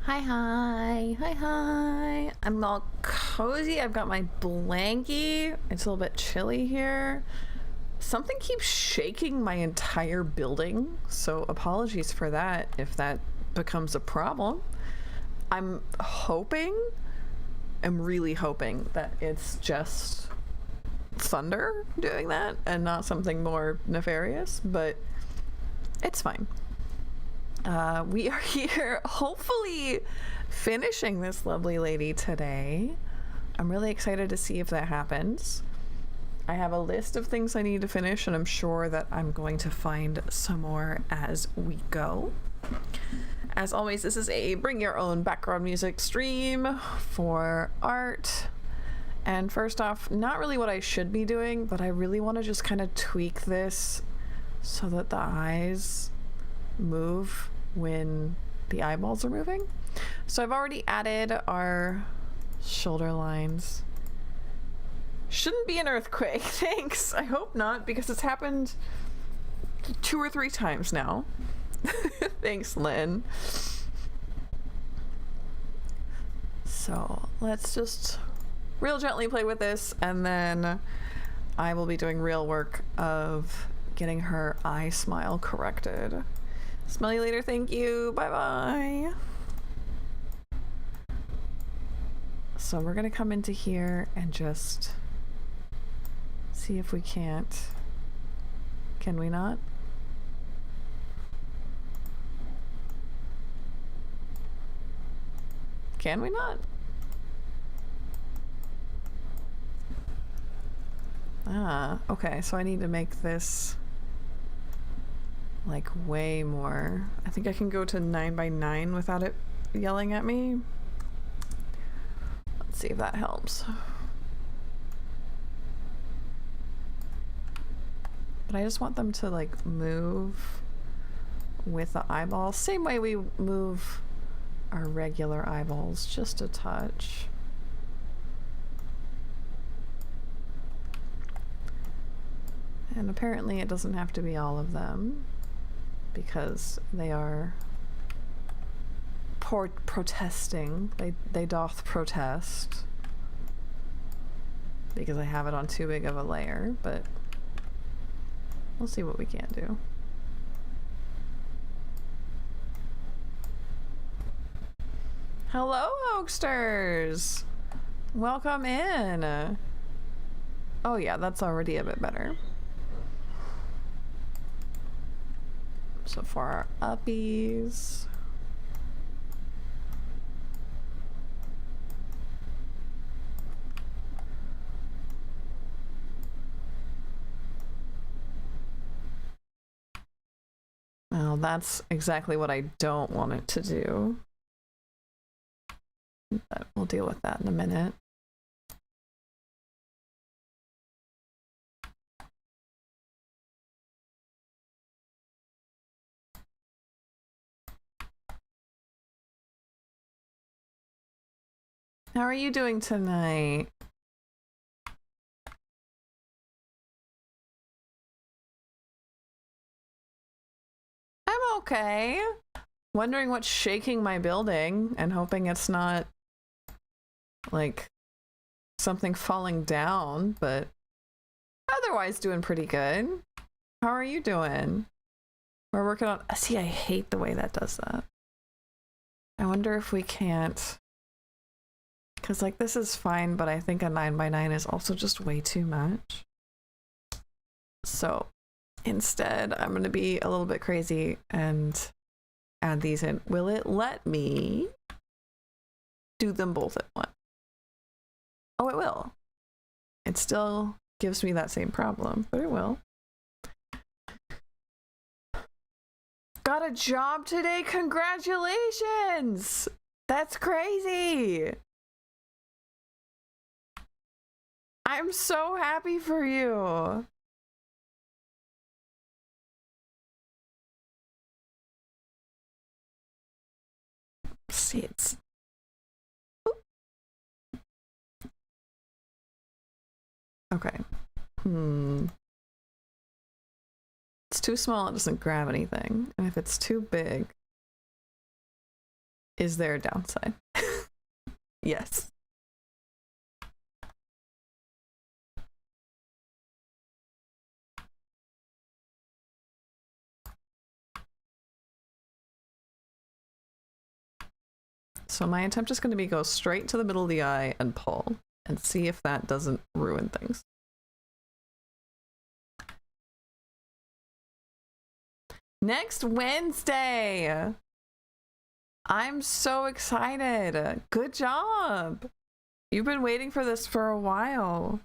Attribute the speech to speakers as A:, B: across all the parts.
A: Hi, hi, hi, hi. I'm all cozy. I've got my blankie. It's a little bit chilly here. Something keeps shaking my entire building, so apologies for that if that becomes a problem. I'm really hoping that it's just thunder doing that and not something more nefarious, but it's fine. We are here hopefully finishing this lovely lady today. I'm really excited to see if that happens. I have a list of things I need to finish, and I'm sure that I'm going to find some more as we go. As always, this is a bring your own background music stream for art. And first off, not really what I should be doing, but I really want to just kind of tweak this so that the eyes move when the eyeballs are moving. So I've already added our shoulder lines. Shouldn't be an earthquake, thanks. I hope not, because it's happened 2 or 3 times now. Thanks, Lynn. So let's just real gently play with this, and then I will be doing real work of getting her eye smile corrected. Smell you later, thank you, bye-bye. So we're gonna come into here and just see if we can't. Can we not? Can we not? Ah, okay, so I need to make this like way more. I think I can go to 9x9 without it yelling at me. Let's see if that helps. But I just want them to like move with the eyeballs. Same way we move our regular eyeballs, just a touch. And apparently it doesn't have to be all of them, because they are protesting. They doth protest because I have it on too big of a layer, but we'll see what we can do. Hello, Hoaxsters! Welcome in! Oh yeah, that's already a bit better. So for our uppies, well, that's exactly what I don't want it to do, but we'll deal with that in a minute. How are you doing tonight? I'm okay. Wondering what's shaking my building and hoping it's not like something falling down, but otherwise doing pretty good. How are you doing? We're working on, see, I hate the way that does that. I wonder if we can't, because like this is fine, but I think a 9x9 is also just way too much. So instead, I'm going to be a little bit crazy and add these in. Will it let me do them both at once? Oh, it will. It still gives me that same problem, but it will. Got a job today? Congratulations! That's crazy! I'm so happy for you! See, it's... Okay. It's too small, it doesn't grab anything. And if it's too big... Is there a downside? Yes. So my attempt is going to be go straight to the middle of the eye and pull and see if that doesn't ruin things. Next Wednesday! I'm so excited. Good job. You've been waiting for this for a while.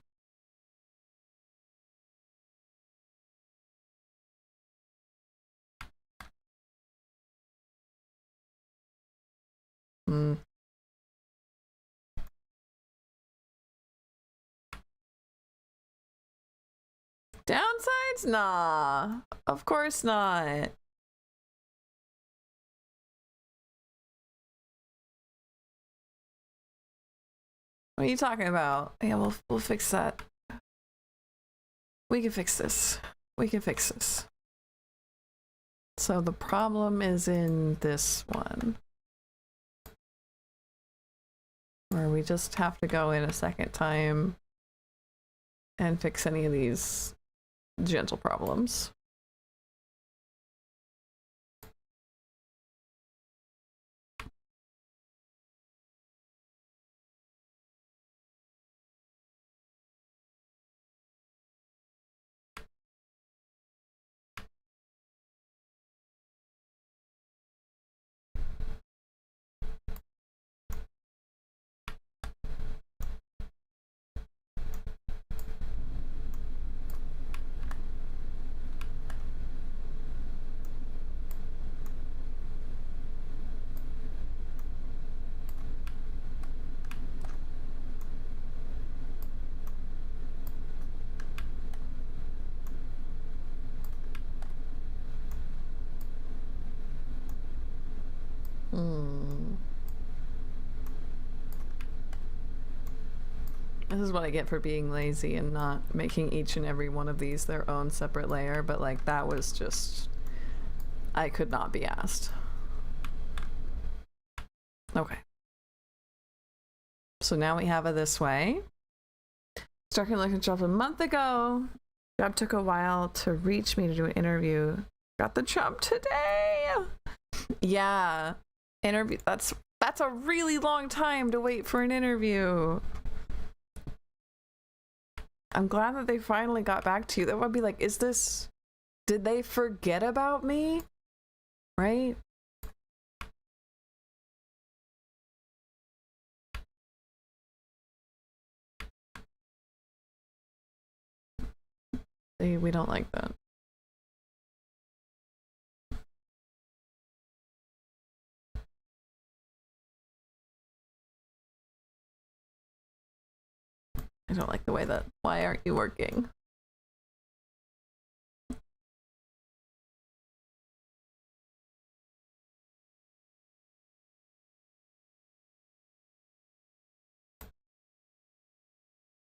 A: Downsides? Nah, of course not. What are you talking about? Yeah, we'll fix that. We can fix this. We can fix this. So the problem is in this one, where we just have to go in a second time and fix any of these gentle problems. This is what I get for being lazy and not making each and every one of these their own separate layer, but like that was just, I could not be asked. Okay. So now we have it this way. Started looking at job a month ago. Job took a while to reach me to do an interview. Got the job today. Yeah. Interview, that's a really long time to wait for an interview. I'm glad that they finally got back to you. That would be like, did they forget about me? Right? We don't like that. I don't like the way that, why aren't you working?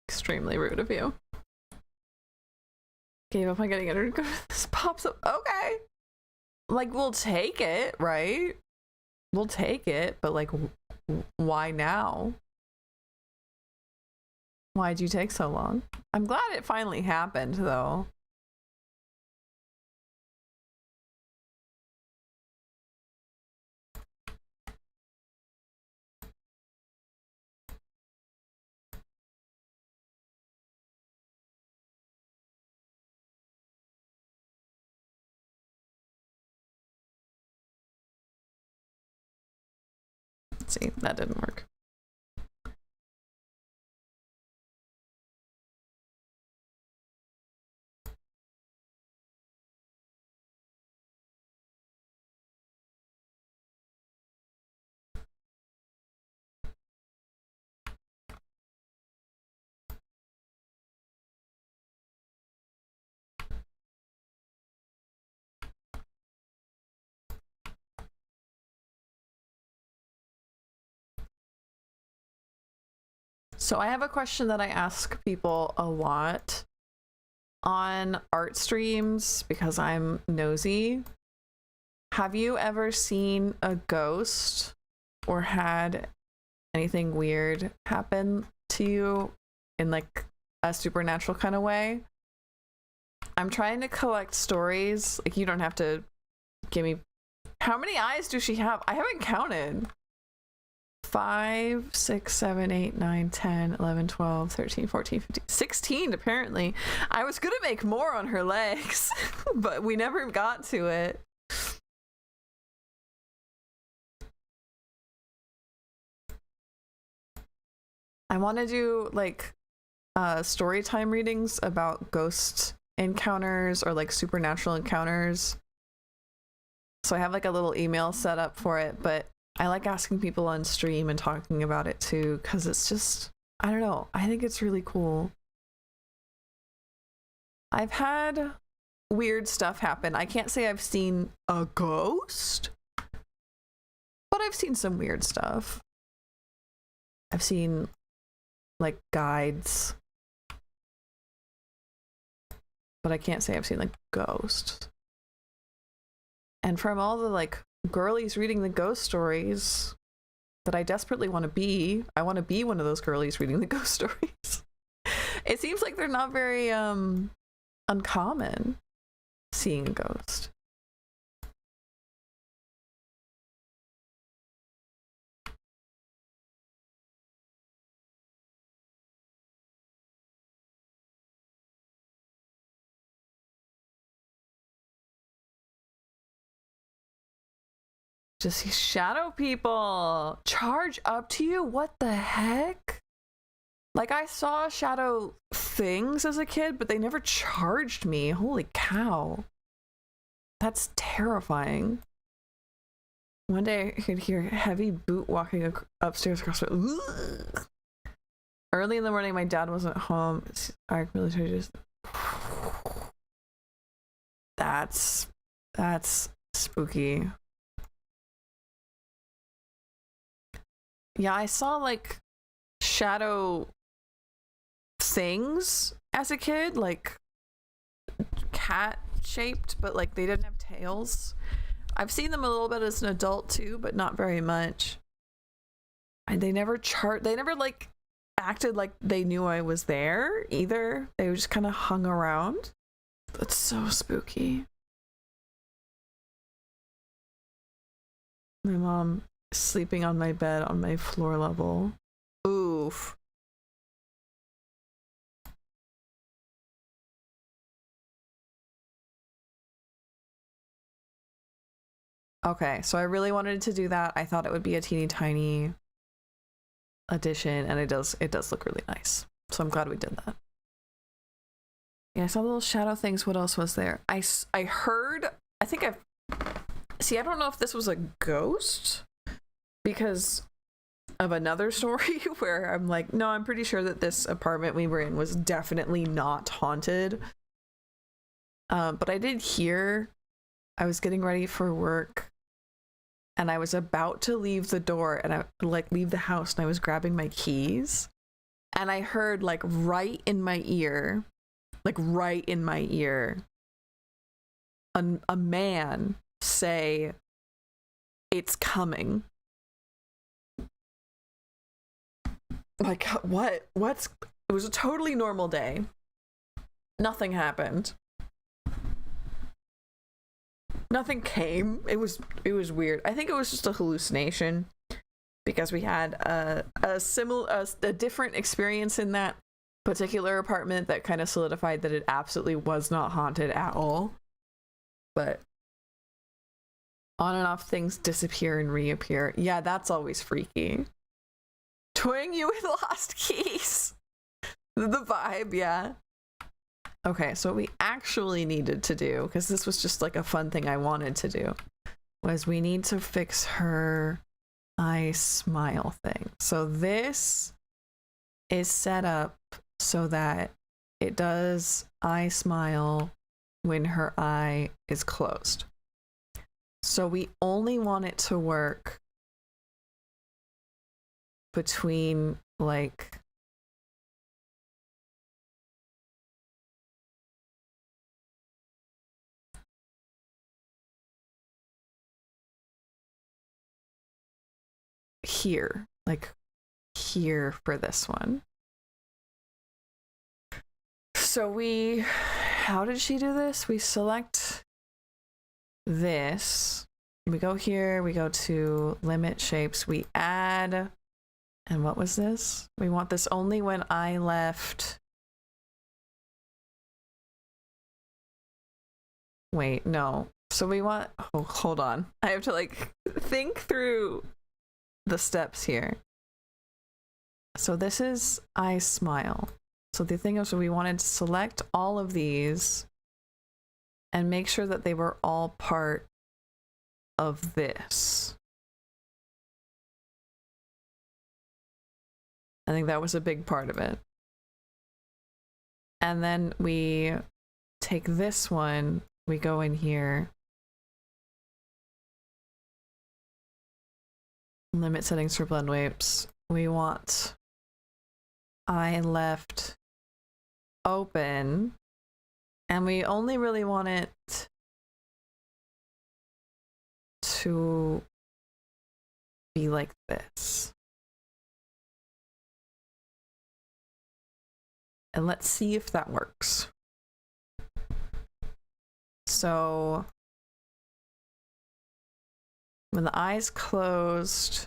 A: Extremely rude of you. Gave up on getting interviewed. This pops up. Okay. Like, we'll take it, right? We'll take it, but like, why now? Why'd you take so long? I'm glad it finally happened, though. Let's see, that didn't work. So I have a question that I ask people a lot on art streams because I'm nosy. Have you ever seen a ghost or had anything weird happen to you in like a supernatural kind of way. I'm trying to collect stories. Like, you don't have to give me... How many eyes do she have? I haven't counted. 5, 6, 7, 8, 9, 10, 11, 12, 13, 14, 15, 16 apparently. I was gonna make more on her legs, but we never got to it. I want to do like story time readings about ghost encounters or like supernatural encounters. So I have like a little email set up for it, but I like asking people on stream and talking about it too, because it's just, I don't know, I think it's really cool. I've had weird stuff happen. I can't say I've seen a ghost, but I've seen some weird stuff. I've seen like guides, but I can't say I've seen like ghosts. And from all the like girlies reading the ghost stories that I desperately want to be, I want to be one of those girlies reading the ghost stories. It seems like they're not very uncommon, seeing a ghost. Just see shadow people charge up to you. What the heck? Like, I saw shadow things as a kid, but they never charged me. Holy cow. That's terrifying. One day I could hear heavy boot walking upstairs across the... Early in the morning, my dad wasn't home. I really just... That's spooky. Yeah, I saw like shadow things as a kid, like cat shaped, but like they didn't have tails. I've seen them a little bit as an adult too, but not very much. And they never like acted like they knew I was there either. They just kind of hung around. That's so spooky. My mom sleeping on my bed on my floor level. Oof. Okay, so I really wanted to do that. I thought it would be a teeny tiny addition, and it does look really nice. So I'm glad we did that. Yeah, I saw little shadow things. What else was there? I heard, I don't know if this was a ghost because of another story where I'm like, no, I'm pretty sure that this apartment we were in was definitely not haunted. But I did hear, I was getting ready for work and I was about to leave the door and I like leave the house and I was grabbing my keys and I heard like right in my ear, a man say, "It's coming." Like, what? It was a totally normal day. Nothing happened. Nothing came. It was weird. I think it was just a hallucination because we had a different experience in that particular apartment that kind of solidified that it absolutely was not haunted at all. But on and off things disappear and reappear. Yeah, that's always freaky. Toying you with lost keys. The vibe, yeah. Okay, so what we actually needed to do, because this was just like a fun thing I wanted to do, was we need to fix her eye smile thing. So this is set up so that it does eye smile when her eye is closed. So we only want it to work between like here, like here for this one. So how did she do this? We select this. We go here, we go to limit shapes, we add, and what was this? We want this only when I left. Wait, no. So we want, oh, hold on. I have to like think through the steps here. So this is I smile. So the thing is, we wanted to select all of these and make sure that they were all part of this. I think that was a big part of it. And then we take this one, we go in here, limit settings for blend weights. We want I left open, and we only really want it to be like this. And let's see if that works. So when the eye's closed,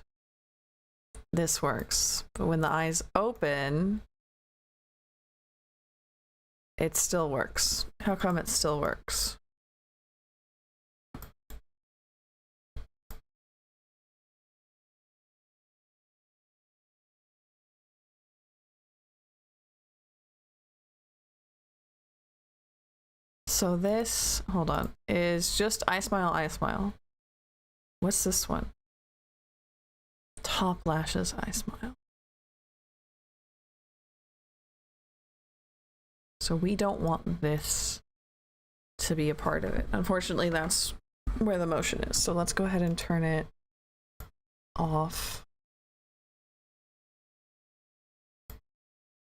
A: this works. But when the eye's open, it still works. How come it still works? So this, hold on, is just I smile, I smile. What's this one? Top lashes, I smile. So we don't want this to be a part of it. Unfortunately, that's where the motion is. So let's go ahead and turn it off.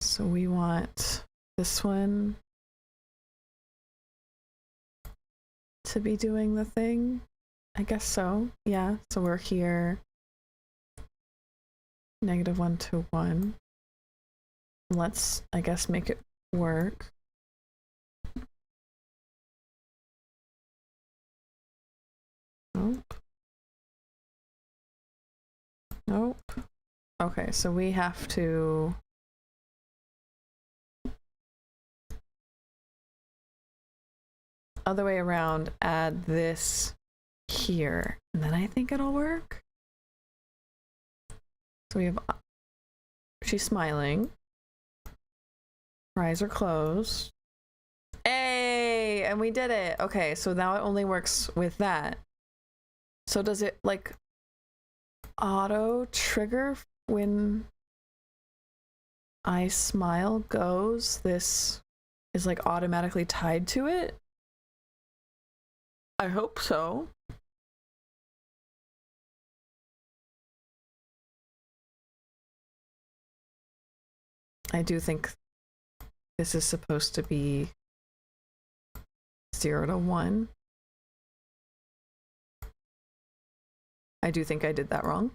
A: So we want this one to be doing the thing. I guess so. Yeah. So we're here. -1 to 1. Let's, I guess, make it work. Nope. Nope. Okay, so we have to other way around, add this here, and then I think it'll work. So we have, she's smiling. Her eyes are closed. Hey, and we did it. Okay, so now it only works with that. So does it like auto trigger when I smile goes? This is like automatically tied to it? I hope so. I do think this is supposed to be 0 to 1. I do think I did that wrong.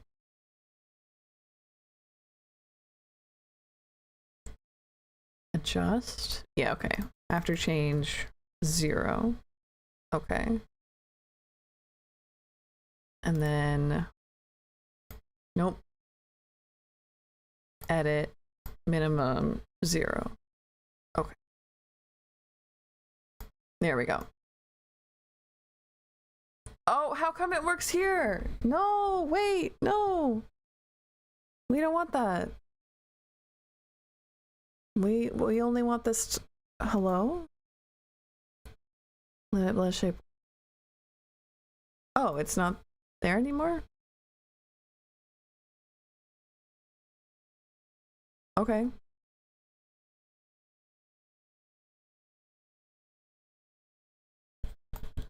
A: Adjust. Yeah, okay. After change, 0. Okay. And then, nope. Edit, minimum 0. Okay. There we go. Oh, how come it works here? No, wait, no. We don't want that. We only want this. Hello? Let shape. Oh, it's not there anymore? Okay.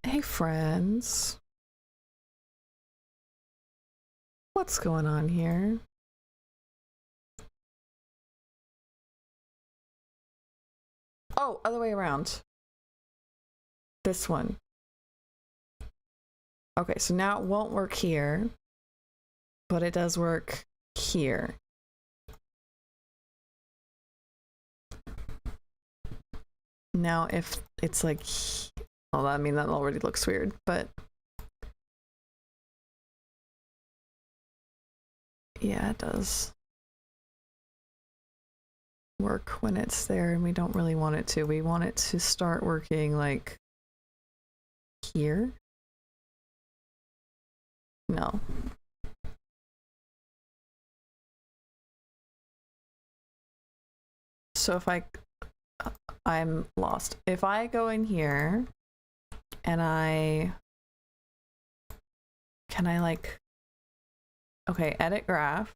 A: Hey, friends. What's going on here? Oh, other way around. This one. Okay, so now it won't work here, but it does work here. Now, if it's like, well, I mean, that already looks weird, but yeah, it does work when it's there, and we don't really want it to. We want it to start working like here. No. So if I'm lost. If I go in here and can I like, okay, edit graph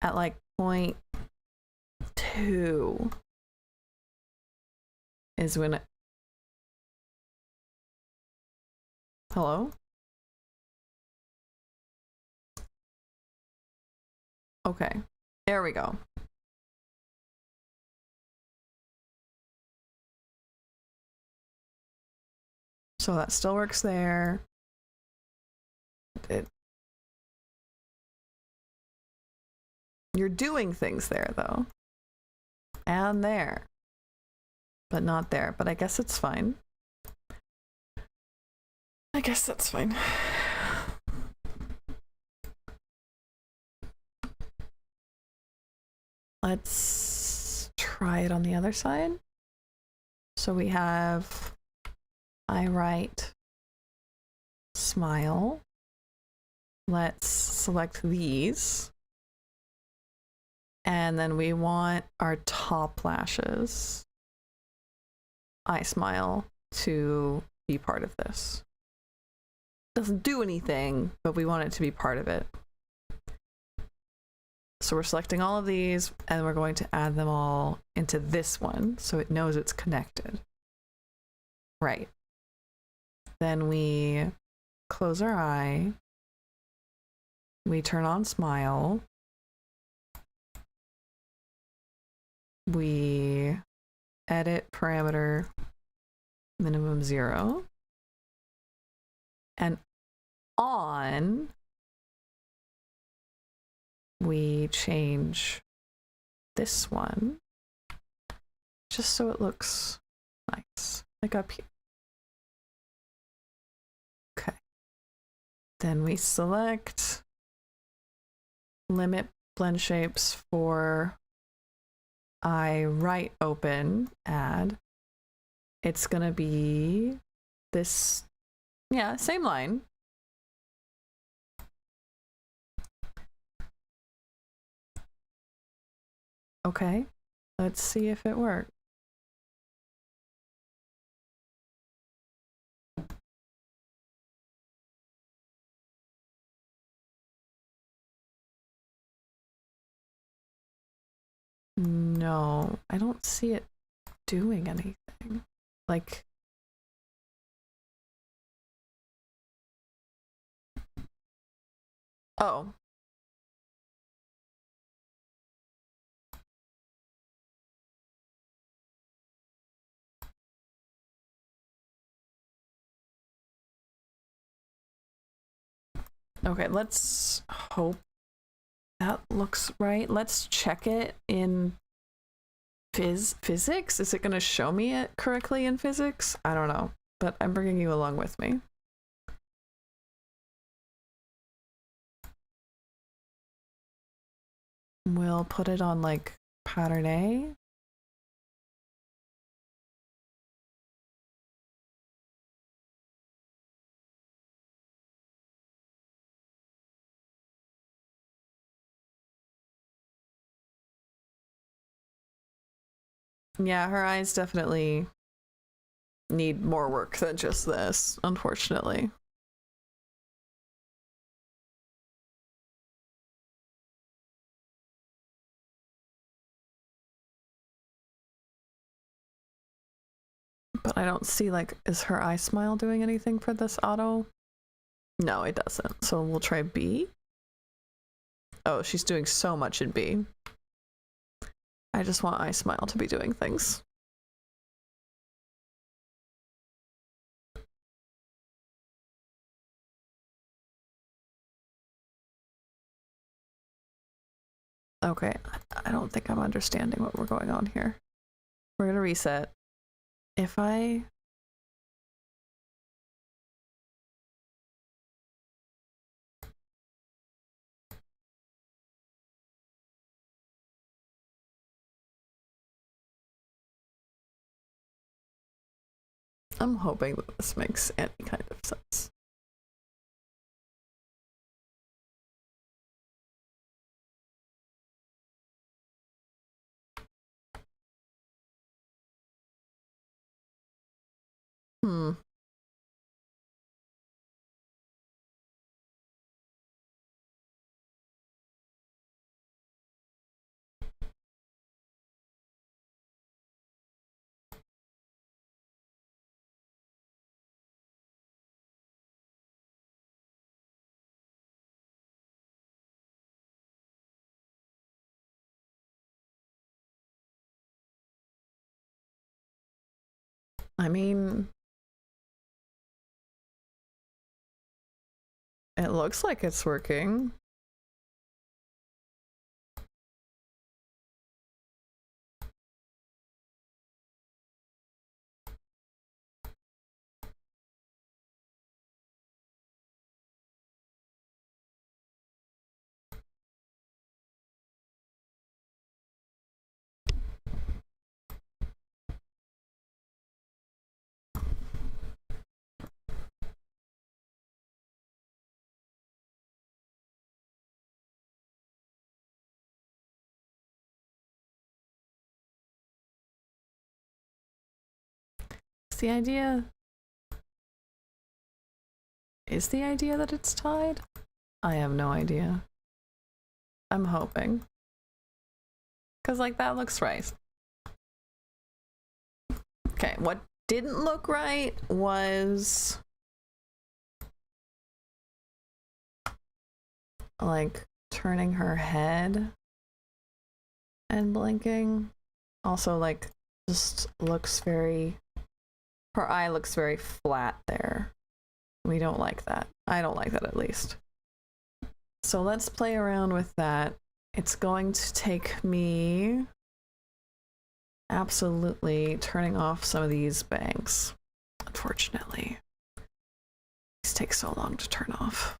A: at like 0.2 is when hello? Okay, there we go. So that still works there. You're doing things there though. And there. But not there. But I guess it's fine. I guess that's fine. Let's try it on the other side. So we have, I write smile. Let's select these. And then we want our top lashes, I smile, to be part of this. Doesn't do anything, but we want it to be part of it. So we're selecting all of these, and we're going to add them all into this one so it knows it's connected. Right. Then we close our eye. We turn on smile. We edit parameter minimum 0. And on, we change this one just so it looks nice, like up here. Okay. Then we select limit blend shapes for I write open add. It's gonna be this, yeah, same line. Okay, let's see if it works. No, I don't see it doing anything. Like, oh. Okay, let's hope that looks right. Let's check it in physics. Is it going to show me it correctly in physics? I don't know, but I'm bringing you along with me. We'll put it on like pattern A. Yeah, her eyes definitely need more work than just this, unfortunately. But I don't see, like, is her eye smile doing anything for this auto? No, it doesn't. So we'll try B. Oh, she's doing so much in B. I just want eye smile to be doing things. Okay, I don't think I'm understanding what we're going on here. We're gonna reset. If I... I'm hoping that this makes any kind of sense. I mean, it looks like it's working. The idea... Is the idea that it's tied? I have no idea. I'm hoping. Because, like, that looks right. Okay, what didn't look right was... like, turning her head and blinking. Also, like, just looks very... Her eye looks very flat there. We don't like that. I don't like that, at least. So let's play around with that. It's going to take me absolutely turning off some of these bangs. Unfortunately. These take so long to turn off.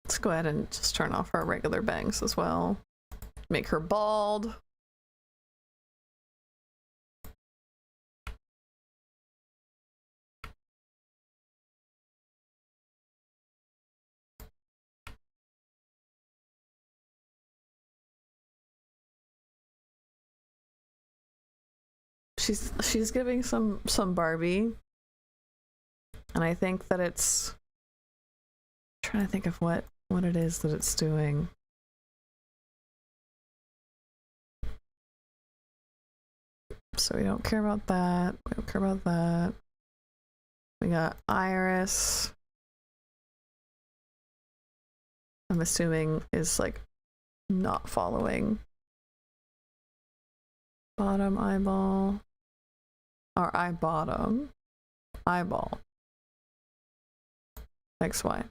A: Let's go ahead and just turn off our regular bangs as well. Make her bald. She's giving some Barbie. And I think that it's... I'm trying to think of what it is that it's doing. So we don't care about that. We don't care about that. We got Iris. I'm assuming is like not following. Bottom eyeball. Or eye bottom. Eyeball. XY.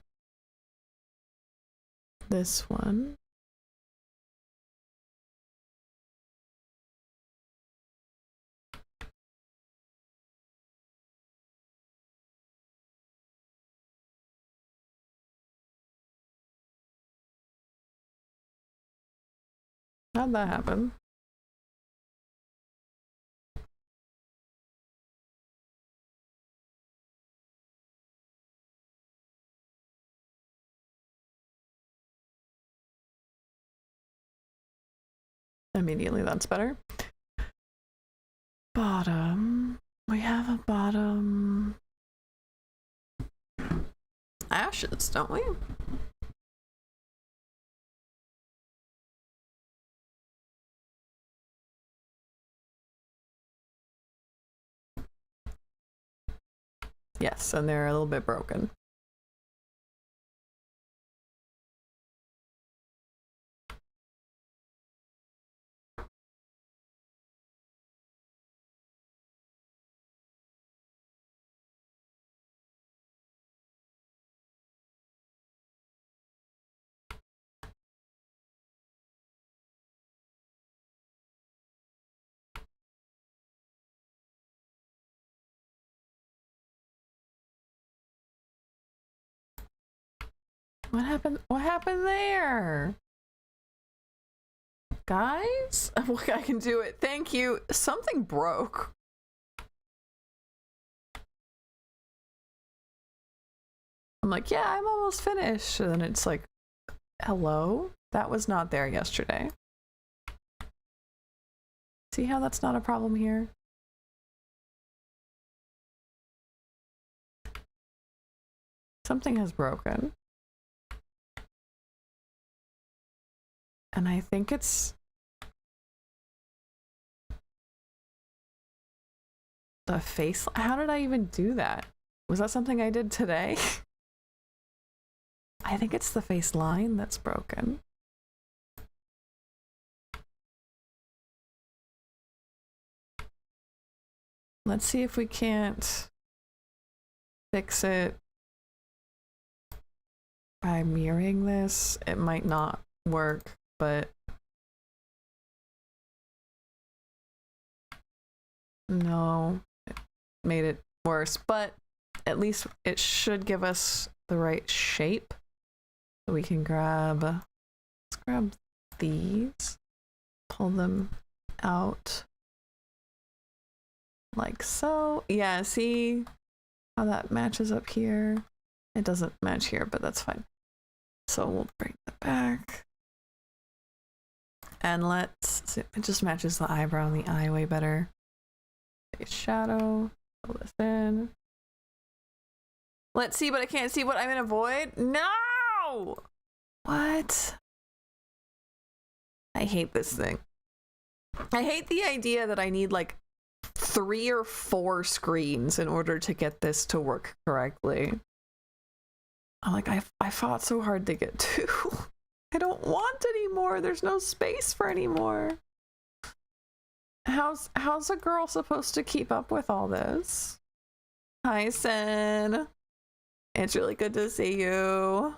A: This one. How'd that happen? Immediately, that's better. Bottom. We have a bottom. Ashes, don't we? Yes, and they're a little bit broken. What happened? What happened there? Guys? I can do it. Thank you. Something broke. I'm like, yeah, I'm almost finished. And then it's like, hello? That was not there yesterday. See how that's not a problem here? Something has broken. And I think it's the face. How did I even do that? Was that something I did today? I think it's the face line that's broken. Let's see if we can't fix it by mirroring this. It might not work, but no, it made it worse. But at least it should give us the right shape. So we can grab, let's grab these, pull them out like so. Yeah, see how that matches up here? It doesn't match here, but that's fine. So we'll bring that back. And let's see, it just matches the eyebrow and the eye way better. Face shadow, fill this in. Let's see, but I can't see what I'm gonna avoid. No! What? I hate this thing. I hate the idea that I need like 3 or 4 screens in order to get this to work correctly. I'm like, I fought so hard to get 2. I don't want any more. There's no space for any more. How's a girl supposed to keep up with all this? Hi, Sen. It's really good to see you.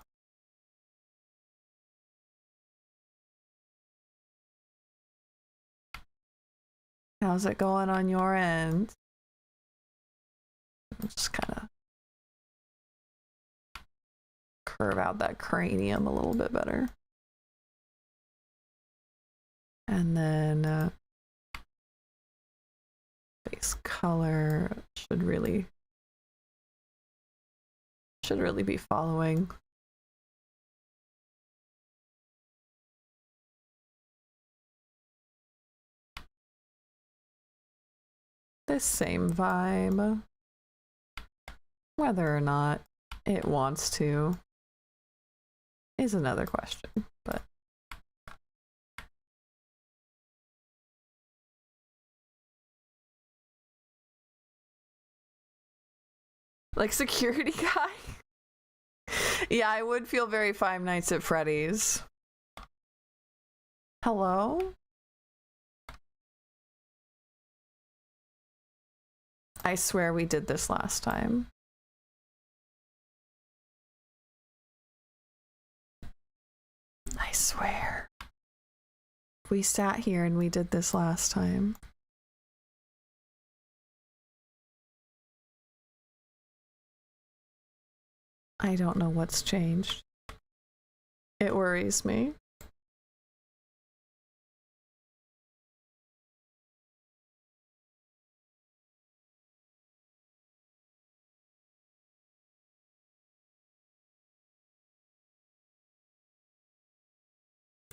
A: How's it going on your end? Just kind of curve out that cranium a little bit better. And then face color should really be following. This same vibe. Whether or not it wants to is another question, but like security guy. Yeah, I would feel very Five Nights at Freddy's. Hello? I swear we did this last time. I swear. We sat here and we did this last time. I don't know what's changed. It worries me.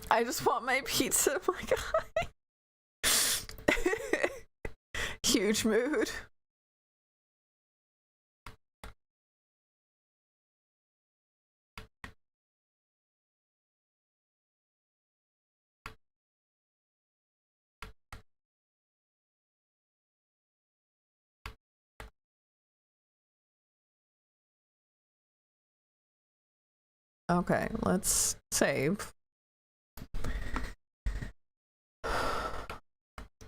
A: I just want my pizza. Oh my god. Huge mood. Okay, let's save.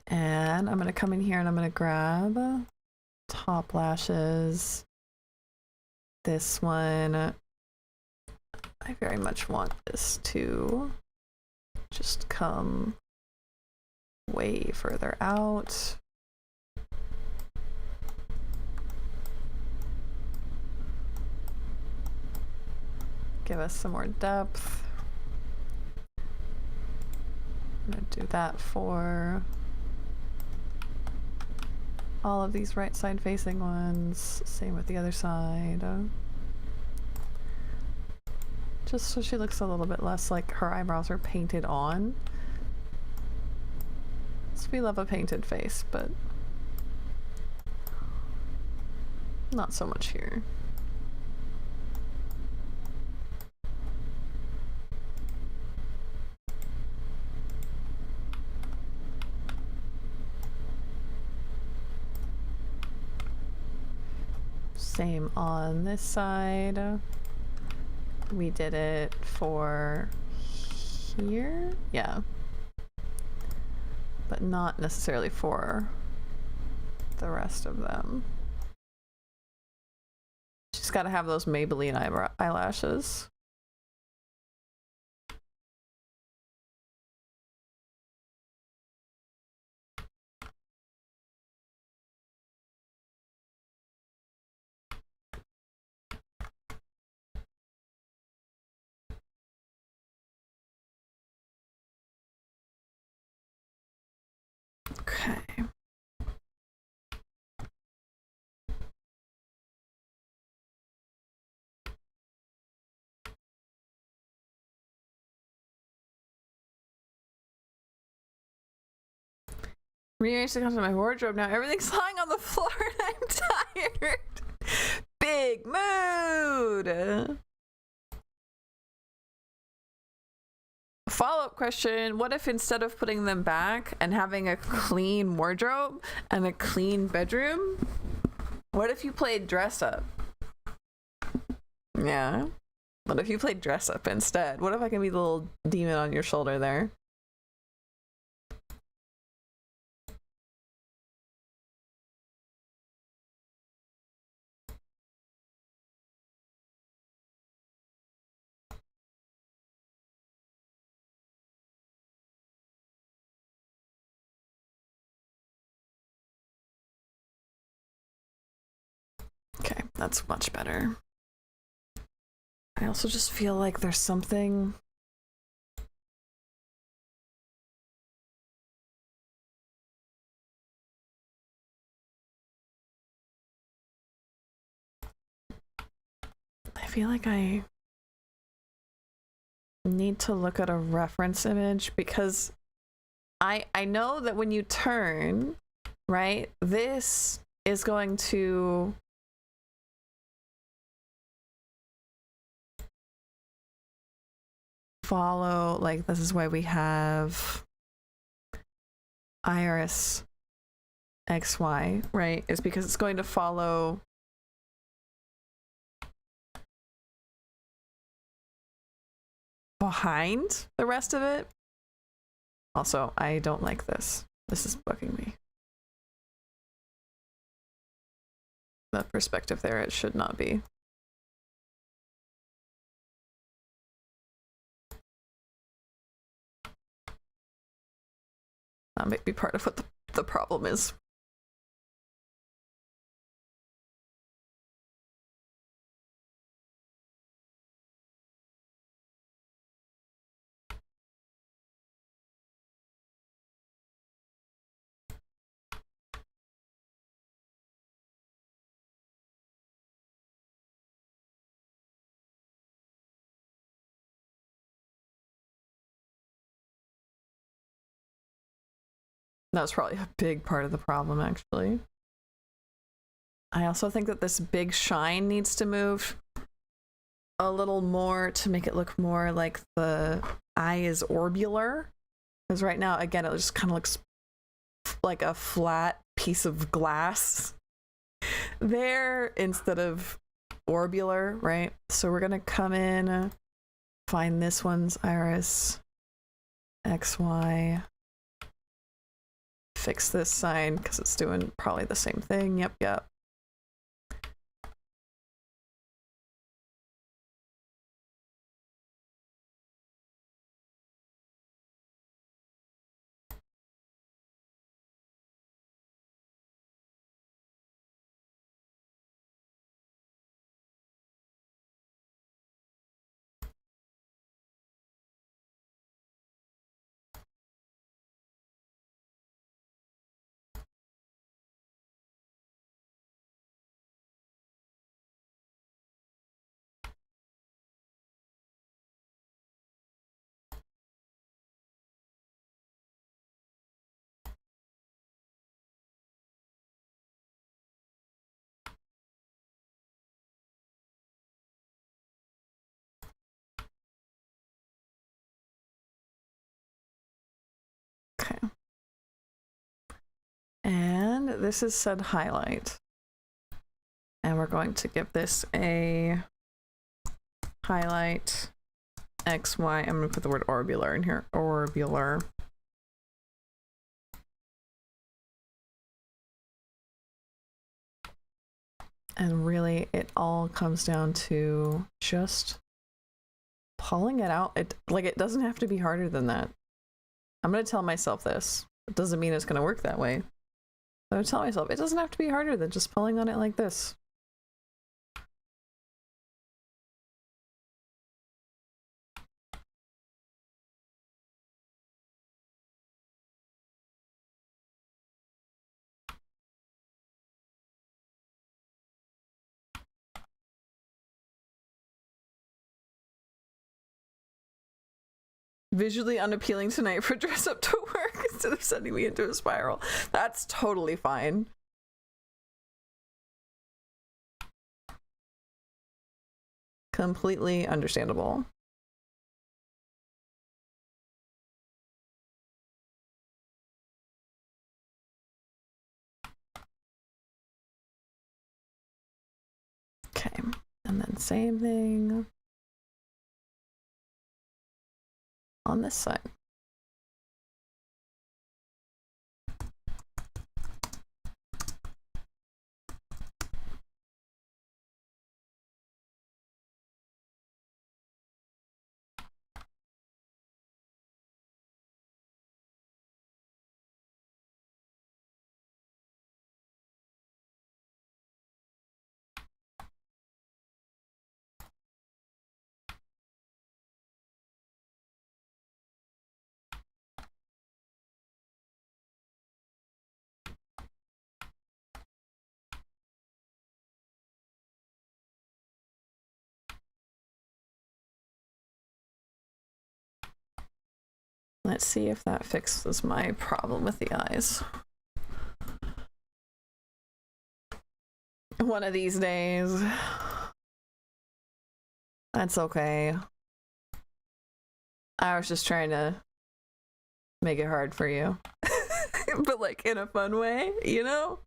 A: And I'm gonna come in here and I'm gonna grab top lashes. This one, I very much want this to just come way further out. Give us some more depth. I'm gonna do that for all of these right side facing ones. Same with the other side. Just so she looks a little bit less like her eyebrows are painted on. So we love a painted face, but not so much here. Same on this side. We did it for here? Yeah. But not necessarily for the rest of them. She's got to have those Maybelline eyelashes. Okay. Rearrange the content of my wardrobe now. Everything's lying on the floor and I'm tired. Big mood. Follow-up question. What if instead of putting them back and having a clean wardrobe and a clean bedroom, what if you played dress up? Yeah. What if you played dress up instead? What if I can be the little demon on your shoulder there? Okay, that's much better. I also just feel like there's something... I feel like I need to look at a reference image because I know that when you turn, right, this is going to follow, like this is why we have iris XY, right? Is because it's going to follow behind the rest of it. Also, I don't like this. This is bugging me. That perspective there, it should not be. That might be part of what the problem is. That was probably a big part of the problem, actually. I also think that this big shine needs to move a little more to make it look more like the eye is orbular. Because right now, again, it just kind of looks like a flat piece of glass there instead of orbular, right? So we're going to come in find this one's iris, XY, fix this sign because it's doing probably the same thing. Yep. Okay. And this is said highlight. And we're going to give this a highlight XY. I'm going to put the word orbular in here. Orbular. And really, it all comes down to just pulling it out. It doesn't have to be harder than that. I'm going to tell myself this. It doesn't mean it's going to work that way. I'm going to tell myself it doesn't have to be harder than just pulling on it like this. Visually unappealing tonight for dress up to work instead of sending me into a spiral. That's totally fine. Completely understandable. Okay, and then same thing on this side. Let's see if that fixes my problem with the eyes. One of these days. That's okay. I was just trying to make it hard for you. But like in a fun way, you know?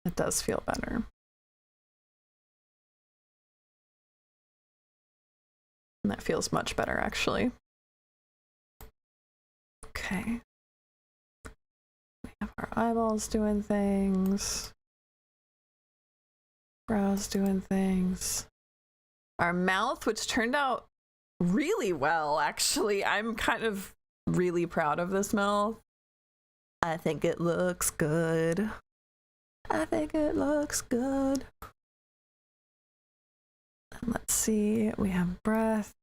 A: It does feel better. And that feels much better, actually. Okay. We have our eyeballs doing things. Brows doing things. Our mouth, which turned out really well, actually. I'm kind of really proud of this mouth. I think it looks good. I think it looks good. And let's see, we have breath,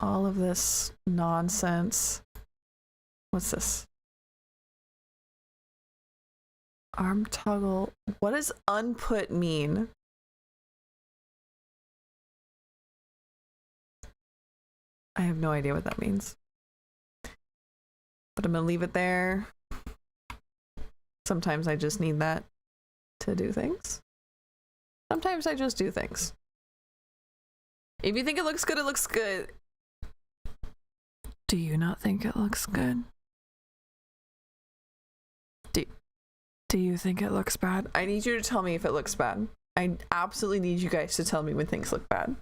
A: all of this nonsense. What's this? Arm toggle. What does unput mean? I have no idea what that means. But I'm gonna leave it there. Sometimes I just need that to do things. Sometimes I just do things. If you think it looks good, it looks good. Do you not think it looks good? Do you think it looks bad? I need you to tell me if it looks bad. I absolutely need you guys to tell me when things look bad.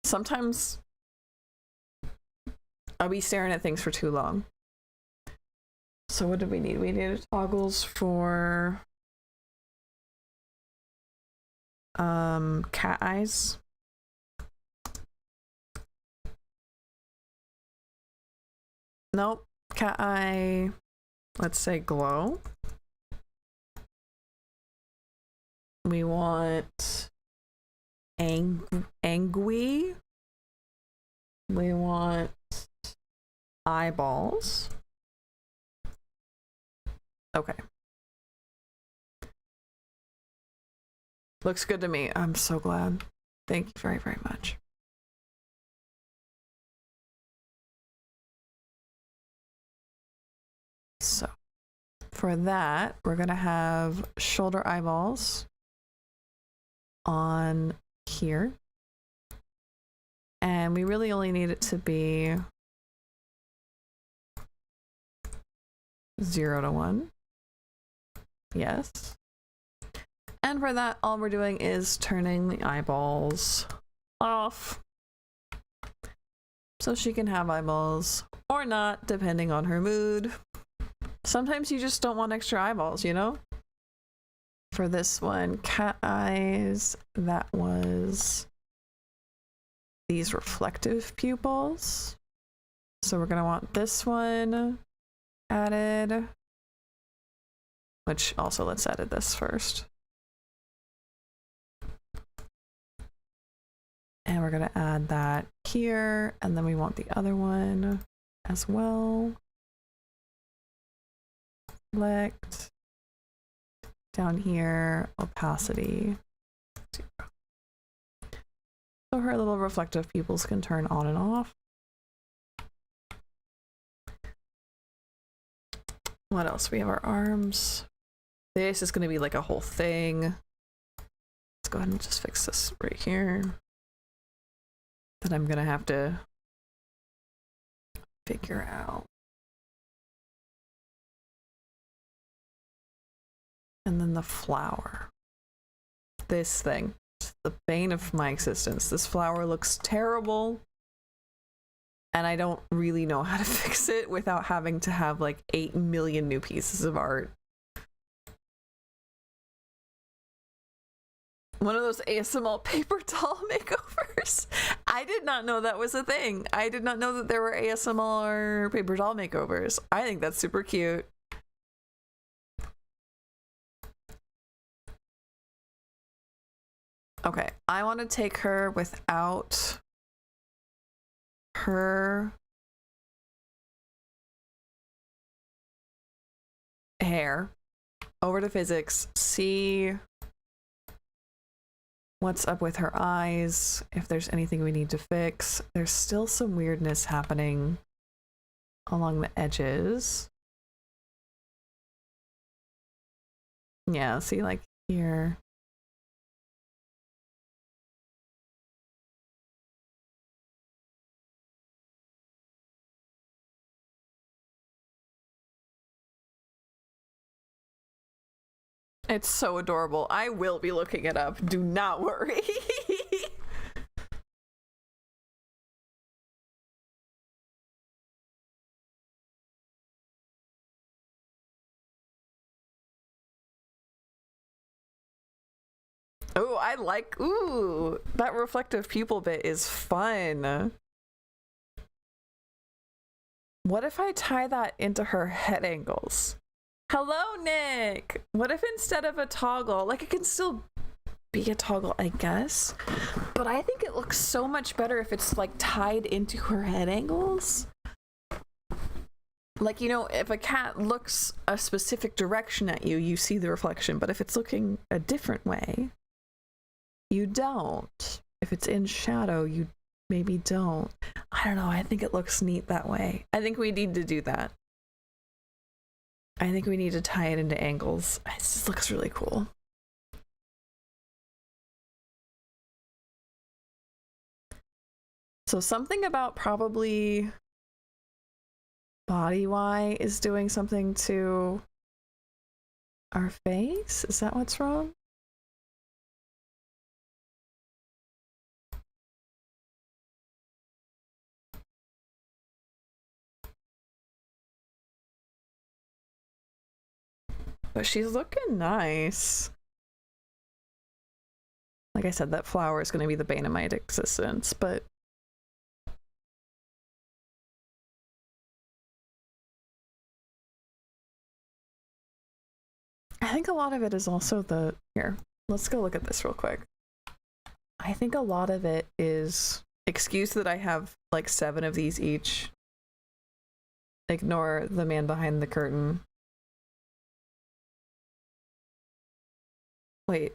A: Sometimes I'll be staring at things for too long. So what do we need? We needed toggles for cat eyes. Nope. Cat eye, let's say glow. We want angry. We want eyeballs. Okay. Looks good to me. I'm so glad. Thank you very, very much. So for that, we're gonna have shoulder eyeballs on here. And we really only need it to be 0 to 1. Yes. And for that, all we're doing is turning the eyeballs off. So she can have eyeballs or not, depending on her mood. Sometimes you just don't want extra eyeballs, you know? For this one, cat eyes, that was these reflective pupils. So we're gonna want this one added, which also let's edit this first. And we're gonna add that here, and then we want the other one as well. Select down here, opacity 0. So her little reflective pupils can turn on and off. What else? We have our arms. This is going to be like a whole thing. Let's go ahead and just fix this right here. That I'm going to have to figure out. And then the flower. This thing. It's the bane of my existence. This flower looks terrible. And I don't really know how to fix it without having to have like 8 million new pieces of art. One of those ASMR paper doll makeovers. I did not know that was a thing. I did not know that there were ASMR paper doll makeovers. I think that's super cute. Okay, I want to take her without her hair over to physics, see what's up with her eyes, if there's anything we need to fix. There's still some weirdness happening along the edges. Yeah, see, like here. It's so adorable. I will be looking it up. Do not worry. Oh, I like, ooh, that reflective pupil bit is fun. What if I tie that into her head angles? Hello, Nick. What if instead of a toggle, like it can still be a toggle, I guess, but I think it looks so much better if it's like tied into her head angles. Like, you know, if a cat looks a specific direction at you, you see the reflection, but if it's looking a different way, you don't. If it's in shadow, you maybe don't. I don't know. I think it looks neat that way. I think we need to do that. I think we need to tie it into angles. It just looks really cool. So something about probably body Y is doing something to Our face? Is that what's wrong? But she's looking nice. Like I said, that flower is going to be the bane of my existence, but I think a lot of it is also the... Here, let's go look at this real quick. I think a lot of it is... Excuse that I have like 7 of these each. Ignore the man behind the curtain. Wait.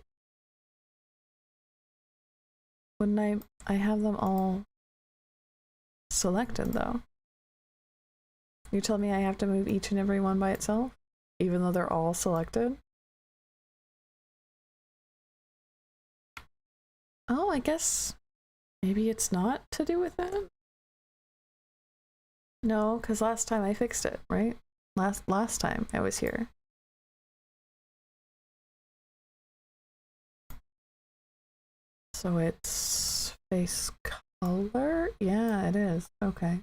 A: Wouldn't I have them all selected though? You tell me I have to move each and every one by itself? Even though they're all selected? Oh, I guess maybe it's not to do with that? No, because last time I fixed it, right? Last time I was here. So it's face color? Yeah, it is. Okay.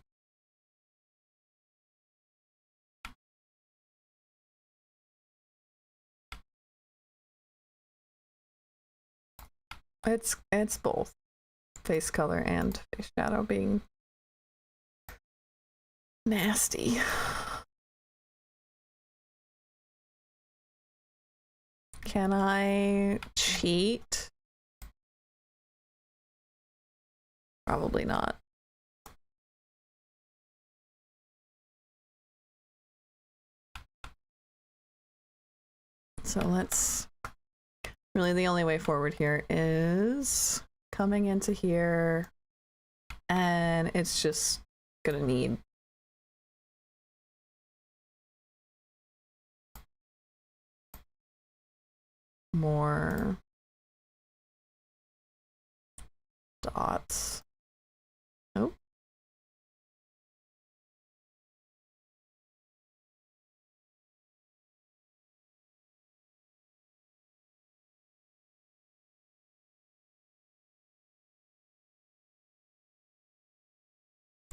A: It's both face color and face shadow being nasty. Can I cheat? Probably not. So let's... Really the only way forward here is coming into here, and it's just gonna need more dots. Oh.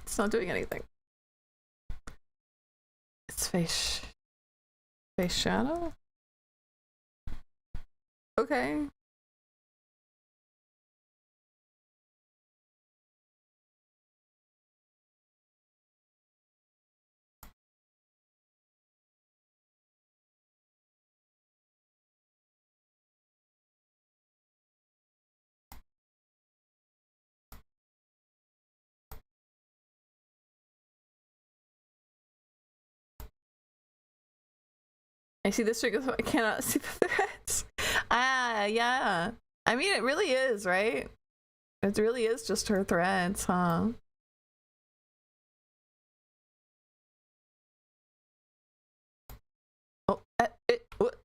A: It's not doing anything. It's face shadow? Okay. I see the streak, I cannot see the threads. Ah, yeah. I mean, it really is, right? It really is just her threads, huh? Oh, what?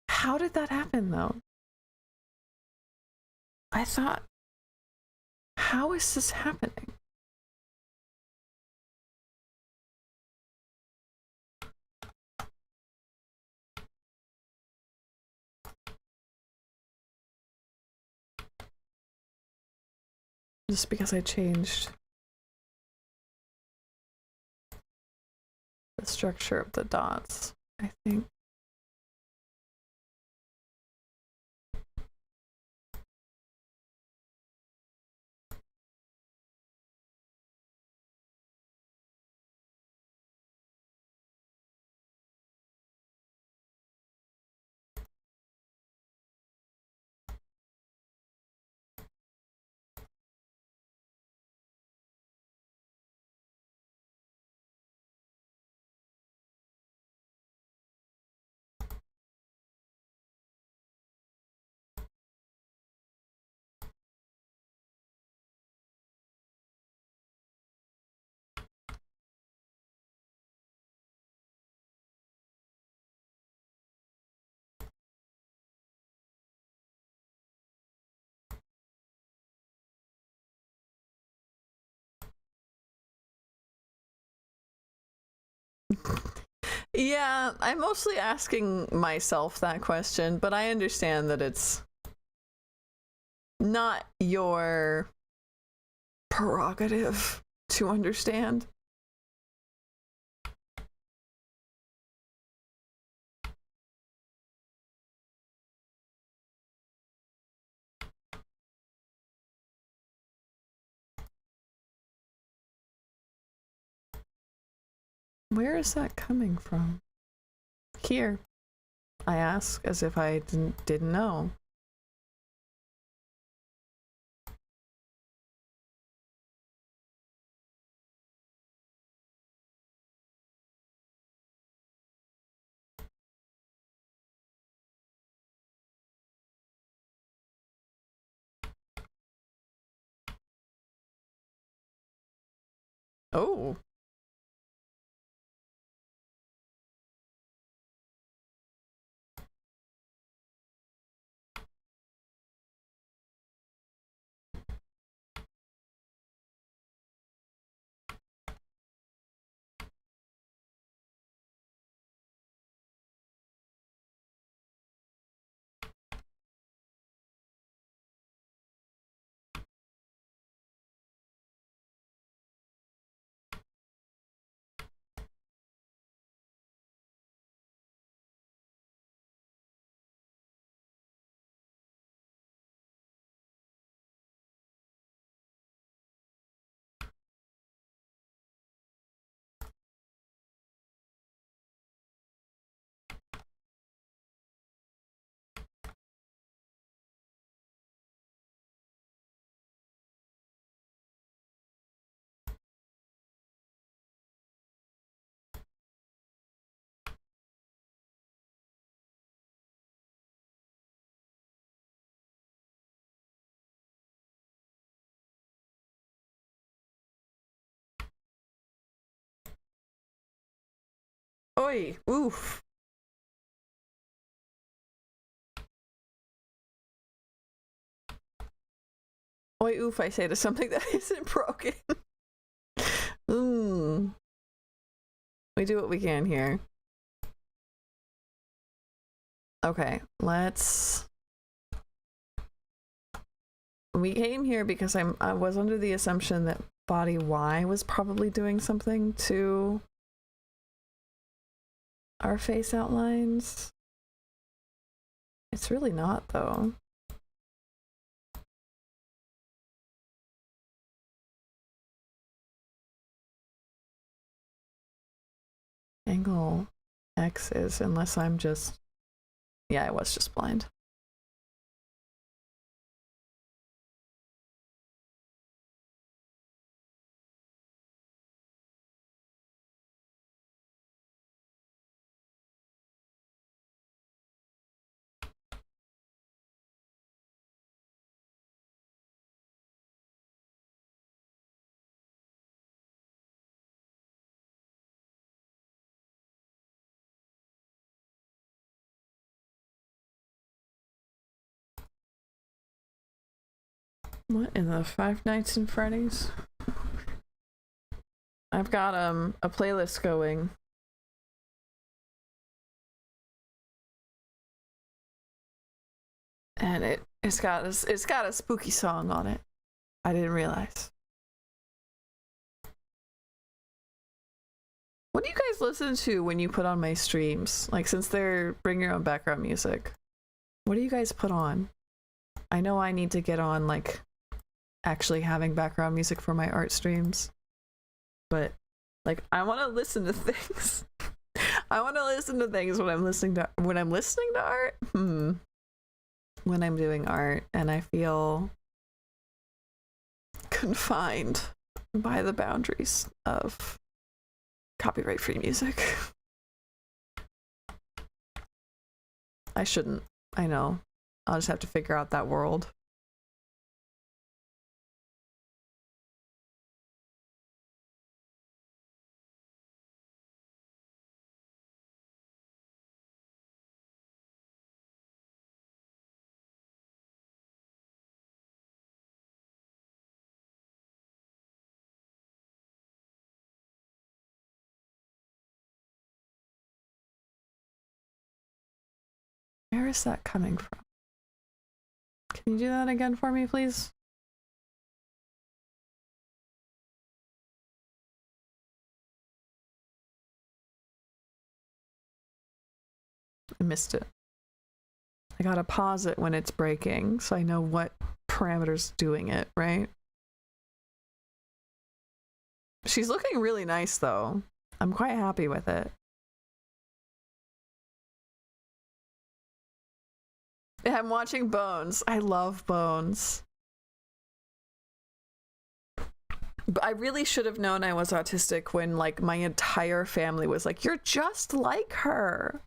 A: How did that happen, though? I thought... How is this happening? Just because I changed the structure of the dots, I think. Yeah, I'm mostly asking myself that question, but I understand that it's not your prerogative to understand. Where is that coming from? Here, I ask as if I didn't know. Oh. Oi. Oof. Oi, oof, I say to something that isn't broken. We do what we can here. Okay, let's... We came here because I was under the assumption that body Y was probably doing something to our face outlines. It's really not, though. Angle X is, unless I'm just... Yeah, I was just blind. What in the Five Nights and Freddy's? I've got a playlist going. And it's got a spooky song on it. I didn't realize. What do you guys listen to when you put on my streams? Like, since they're bring your own background music, what do you guys put on? I know I need to get on, like, actually having background music for my art streams, but like, I want to listen to things. I want to listen to things when I'm listening to art. When I'm doing art, and I feel confined by the boundaries of copyright free music. I shouldn't. I know. I'll just have to figure out that world. is that coming from? Can you do that again for me, please? I missed it. I gotta pause it when it's breaking so I know what parameter's doing it, right? She's looking really nice though. I'm quite happy with it. Yeah, I'm watching Bones. I love Bones. But I really should have known I was autistic when like my entire family was like, "You're just like her."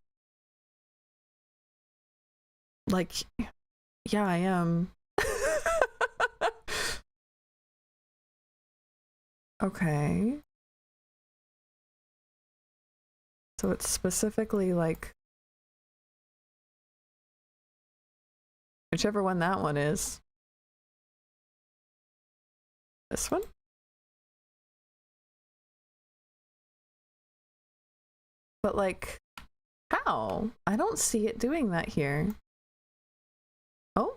A: Like, yeah, I am. Okay. So it's specifically like whichever one that one is. This one? But like, how? I don't see it doing that here. Oh?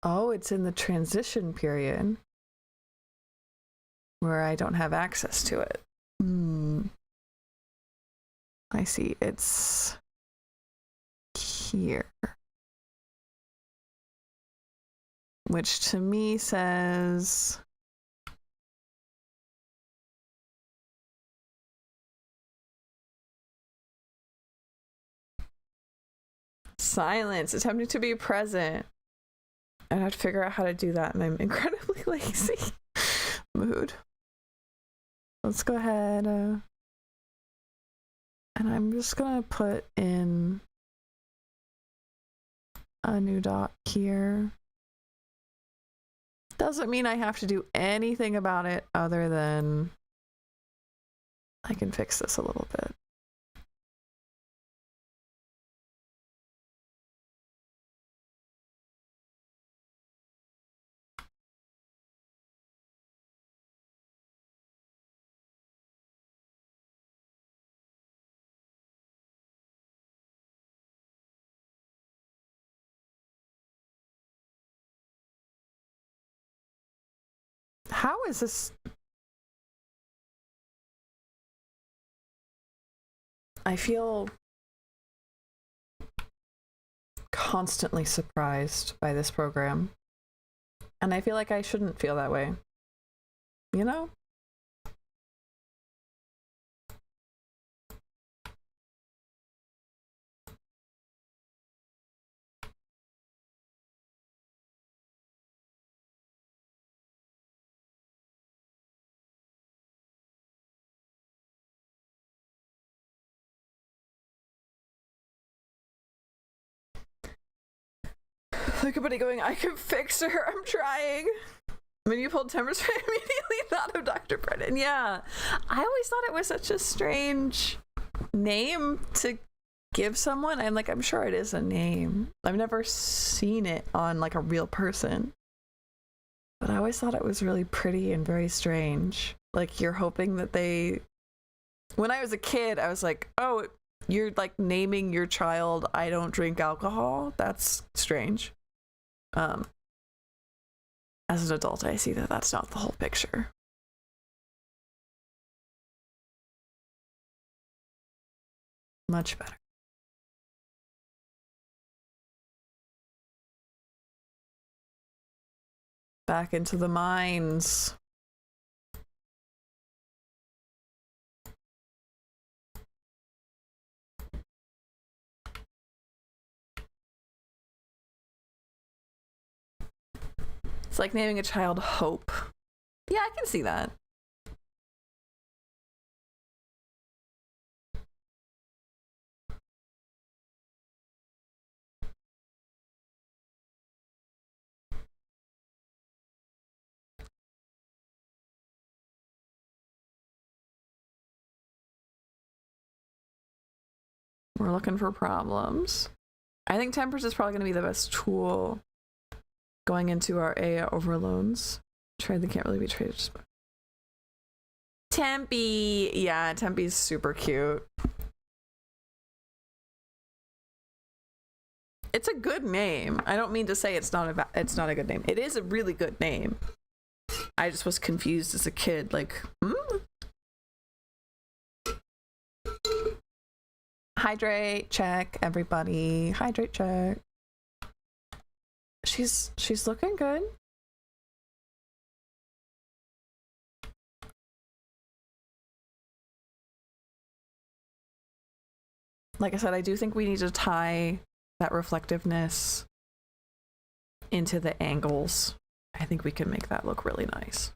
A: Oh, it's in the transition period where I don't have access to it. I see. It's here. Which to me says silence, attempting to be present. I'd have to figure out how to do that, and I'm incredibly lazy. Mood. Let's go ahead. And I'm just gonna put in a new dot here. Doesn't mean I have to do anything about it other than I can fix this a little bit. How is this? I feel constantly surprised by this program. And I feel like I shouldn't feel that way. You know? Look at Buddy going, I can fix her, I'm trying. When you pulled temperature, I immediately thought of Dr. Brennan. Yeah. I always thought it was such a strange name to give someone. I'm like, I'm sure it is a name. I've never seen it on like a real person. But I always thought it was really pretty and very strange. Like you're hoping that they... When I was a kid, I was like, oh, you're like naming your child, I don't drink alcohol? That's strange. As an adult, I see that that's not the whole picture. Much better. Back into the mines. It's like naming a child Hope. Yeah, I can see that. We're looking for problems. I think tempers is probably going to be the best tool going into our AI overloads. Trade, they can't really be traded. Tempe. Yeah, Tempe's super cute. It's a good name. I don't mean to say it's not a good name. It is a really good name. I just was confused as a kid, like, Hydrate check, everybody. Hydrate check. She's looking good. Like I said, I do think we need to tie that reflectiveness into the angles. I think we can make that look really nice.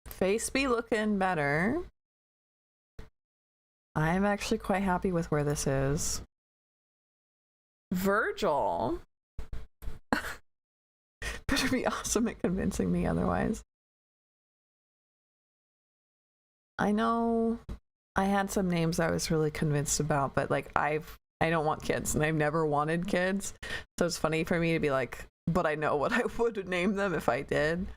A: Face be looking better. I'm actually quite happy with where this is. Virgil. Better be awesome at convincing me otherwise. I know I had some names I was really convinced about, but like I don't want kids and I've never wanted kids. So it's funny for me to be like, but I know what I would name them if I did.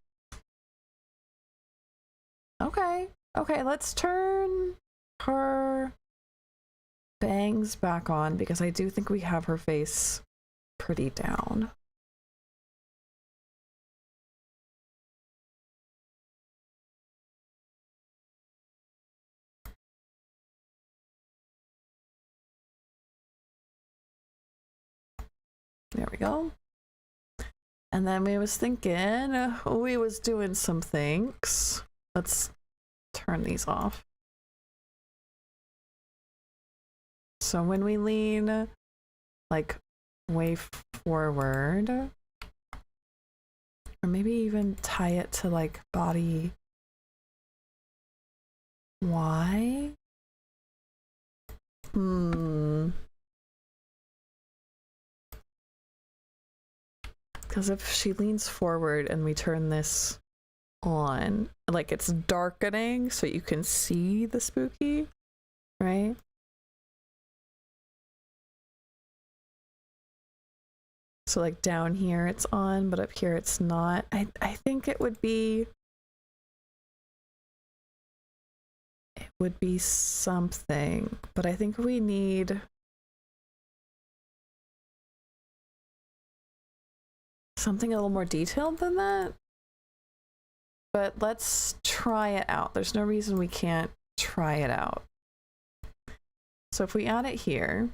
A: Okay, let's turn her bangs back on because I do think we have her face pretty down. There we go. And then we was thinking, we was doing some things. Let's turn these off. So when we lean like way forward, or maybe even tie it to like body Y. Because if she leans forward and we turn this on, like it's darkening so you can see the spooky, right? So like down here it's on, but up here it's not. I think it would be something, but I think we need something a little more detailed than that. But let's try it out. There's no reason we can't try it out. So if we add it here,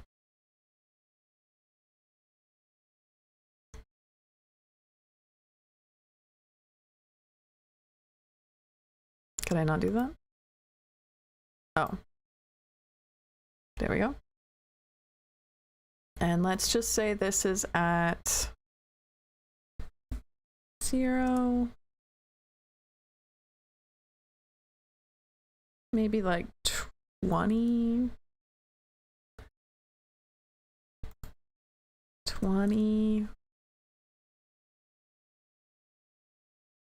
A: could I not do that? Oh, there we go. And let's just say this is at 0. Maybe like 20. 20.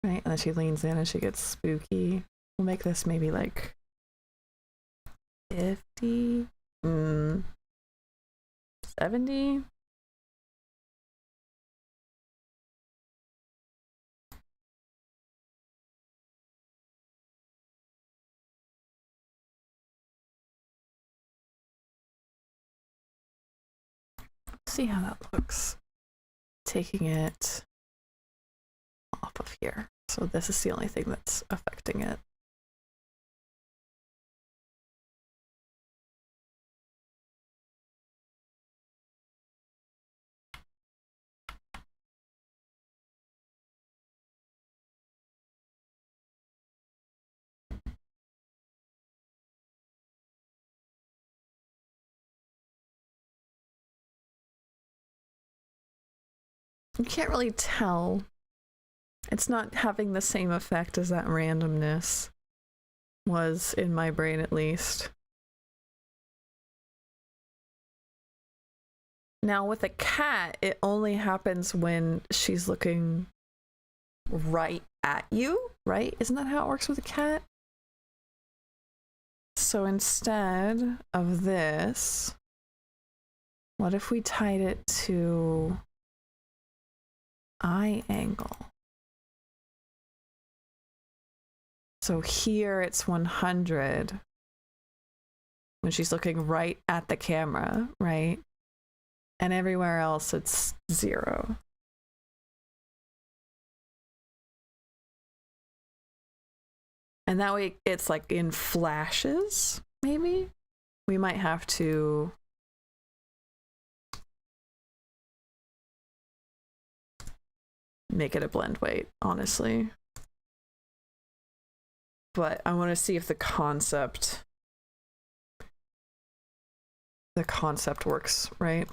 A: Right, and then she leans in and she gets spooky. We'll make this maybe like 50. 70. See how that looks. Taking it off of here. So this is the only thing that's affecting it. You can't really tell. It's not having the same effect as that randomness was in my brain, at least. Now with a cat, it only happens when she's looking right at you, right? Isn't that how it works with a cat? So instead of this, what if we tied it to eye angle? So here it's 100 when she's looking right at the camera, right? And everywhere else it's 0. And that way it's like in flashes, maybe? We might have to make it a blend weight, honestly. But I want to see if the concept works, right?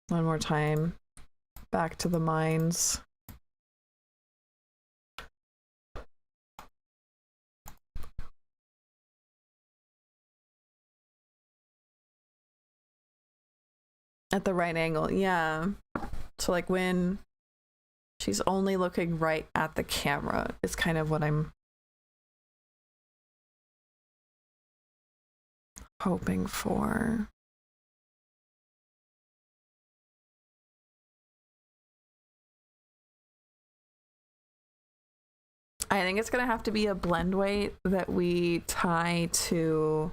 A: One more time. Back to the mines. At the right angle, yeah. So like when she's only looking right at the camera is kind of what I'm hoping for. I think it's gonna have to be a blend weight that we tie to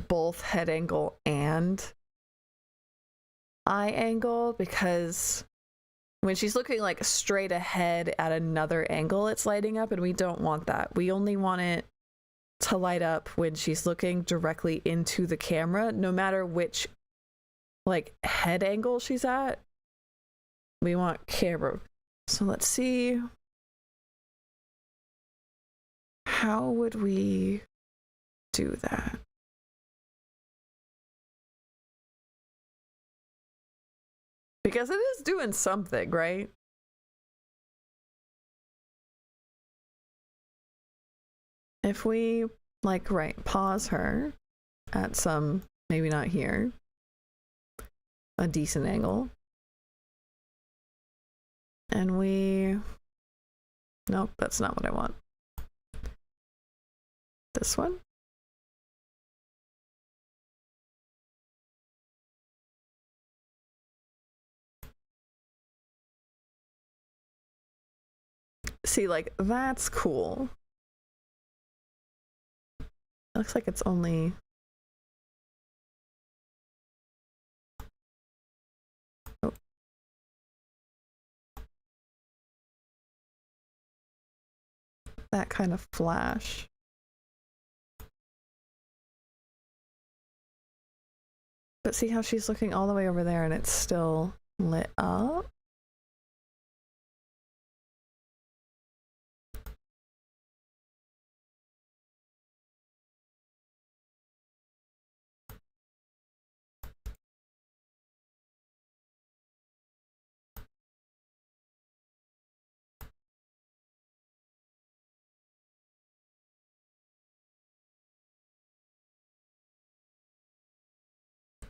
A: both head angle and eye angle, because when she's looking like straight ahead at another angle, it's lighting up, and we don't want that. We only want it to light up when she's looking directly into the camera, no matter which like head angle she's at. We want camera. So let's see. How would we do that? Because it is doing something, right? If we, like, pause her at some, maybe not here, a decent angle. And we, nope, that's not what I want. This one? See, like, that's cool. It looks like it's only... Oh. That kind of flash. But see how she's looking all the way over there and it's still lit up?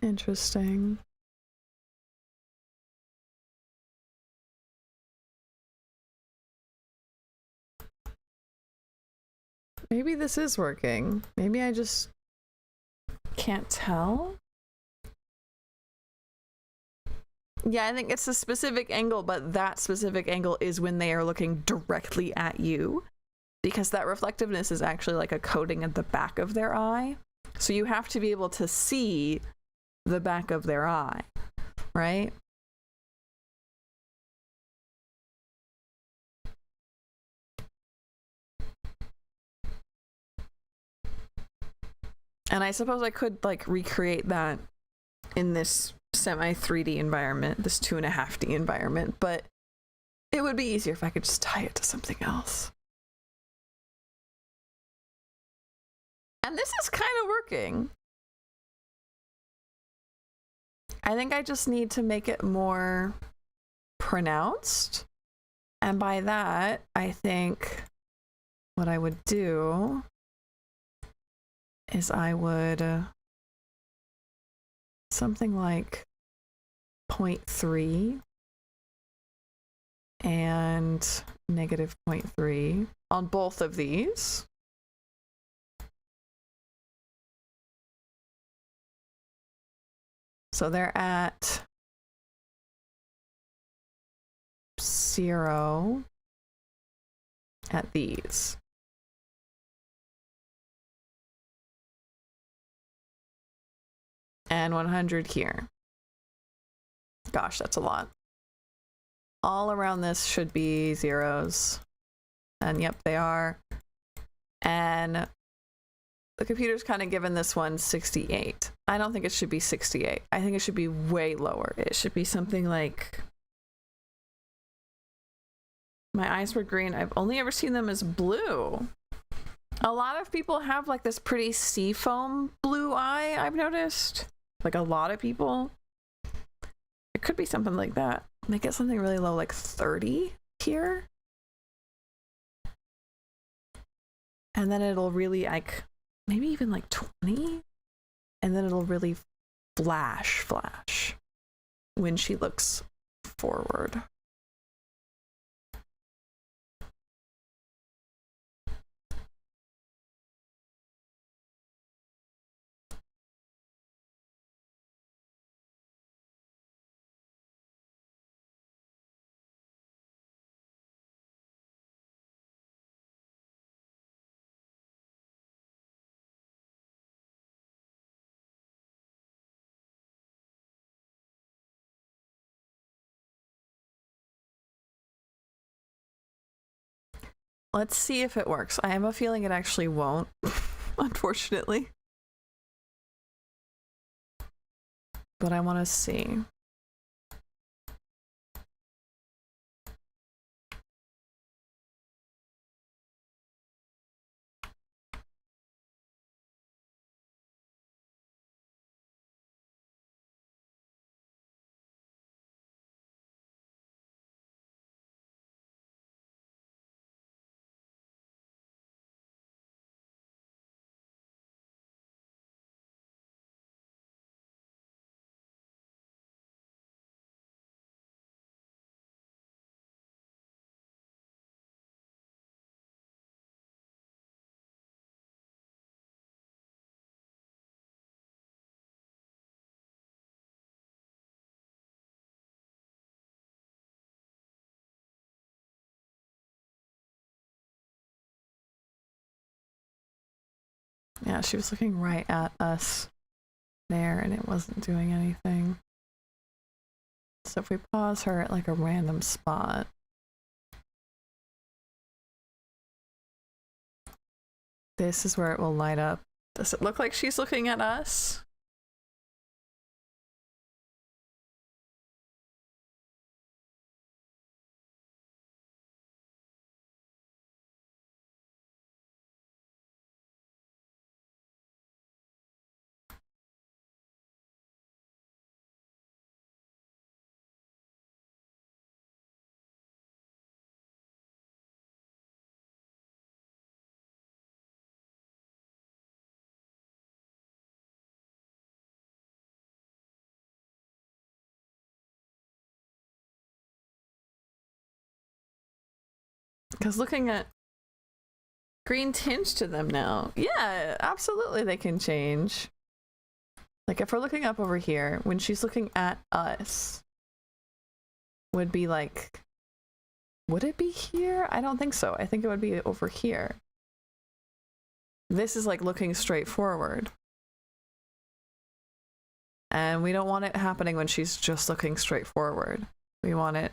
A: Interesting. Maybe this is working. Maybe I just can't tell. Yeah, I think it's a specific angle, but that specific angle is when they are looking directly at you, because that reflectiveness is actually like a coating at the back of their eye. So you have to be able to see the back of their eye, right? And I suppose I could like recreate that in this semi 3D environment, this 2.5D environment, but it would be easier if I could just tie it to something else. And this is kind of working. I think I just need to make it more pronounced. And by that, I think what I would do is I would something like 0.3 and negative 0.3 on both of these. So they're at 0 at these. And 100 here. Gosh, that's a lot. All around this should be zeros. And yep, they are. And the computer's kind of given this one 68. I don't think it should be 68. I think it should be way lower. It should be something like... My eyes were green. I've only ever seen them as blue. A lot of people have like this pretty seafoam blue eye, I've noticed. Like a lot of people. It could be something like that. Make it something really low, like 30 here. And then it'll really like, maybe even like 20. And then it'll really flash when she looks forward. Let's see if it works. I have a feeling it actually won't, unfortunately. But I want to see. Yeah, she was looking right at us there and it wasn't doing anything. So if we pause her at like a random spot. This is where it will light up. Does it look like she's looking at us? Because looking at green tinge to them now. Yeah, absolutely they can change. Like if we're looking up over here, when she's looking at us, would be like, would it be here? I don't think so. I think it would be over here. This is like looking straight forward. And we don't want it happening when she's just looking straight forward. We want it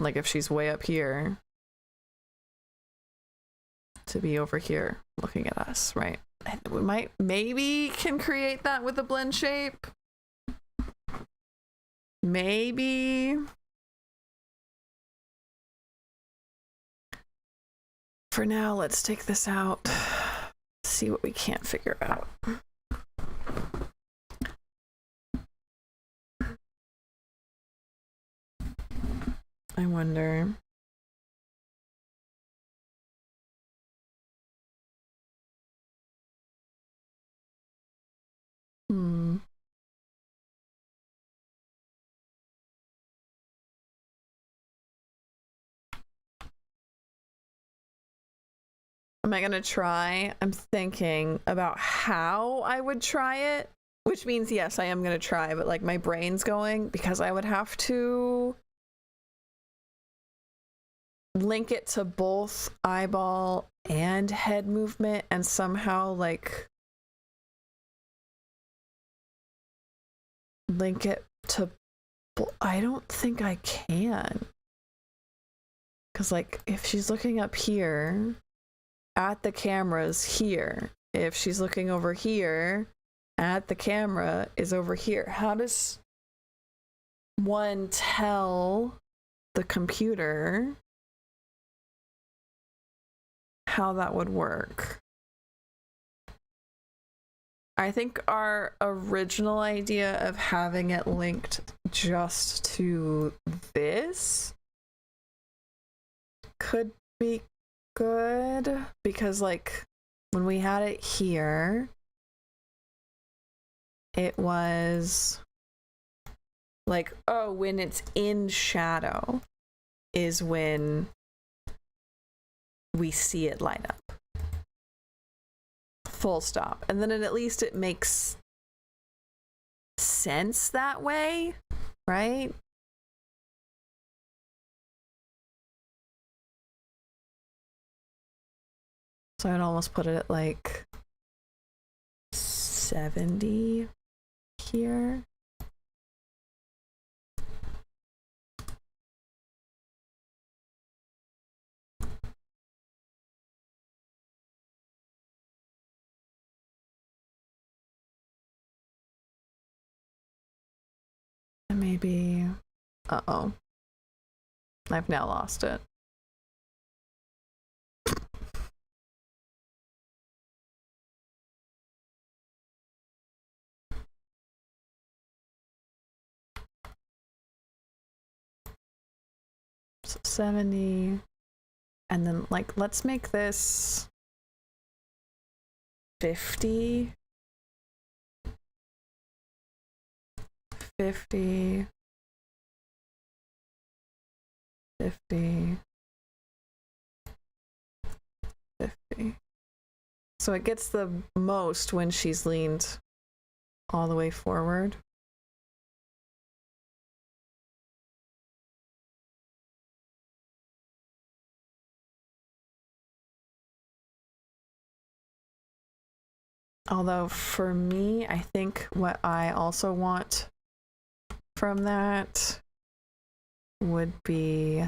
A: like if she's way up here to be over here looking at us, right? And we might maybe can create that with a blend shape. Maybe. For now, let's take this out. See what we can't figure out. I wonder. Am I gonna try? I'm thinking about how I would try it, which means yes, I am gonna try, but like my brain's going because I would have to link it to both eyeball and head movement and somehow like link it to I don't think I can, because like if she's looking up here at the camera's here, if she's looking over here at the camera is over here, how does one tell the computer how that would work? I think our original idea of having it linked just to this could be good, because like when we had it here, it was like, oh, when it's in shadow is when we see it light up. Full stop. And then at least it makes sense that way, right? So I'd almost put it at like 70 here. And maybe, uh-oh, I've now lost it. So 70, and then like, let's make this 50. 50, 50, 50. So it gets the most when she's leaned all the way forward. Although for me, I think what I also want from that would be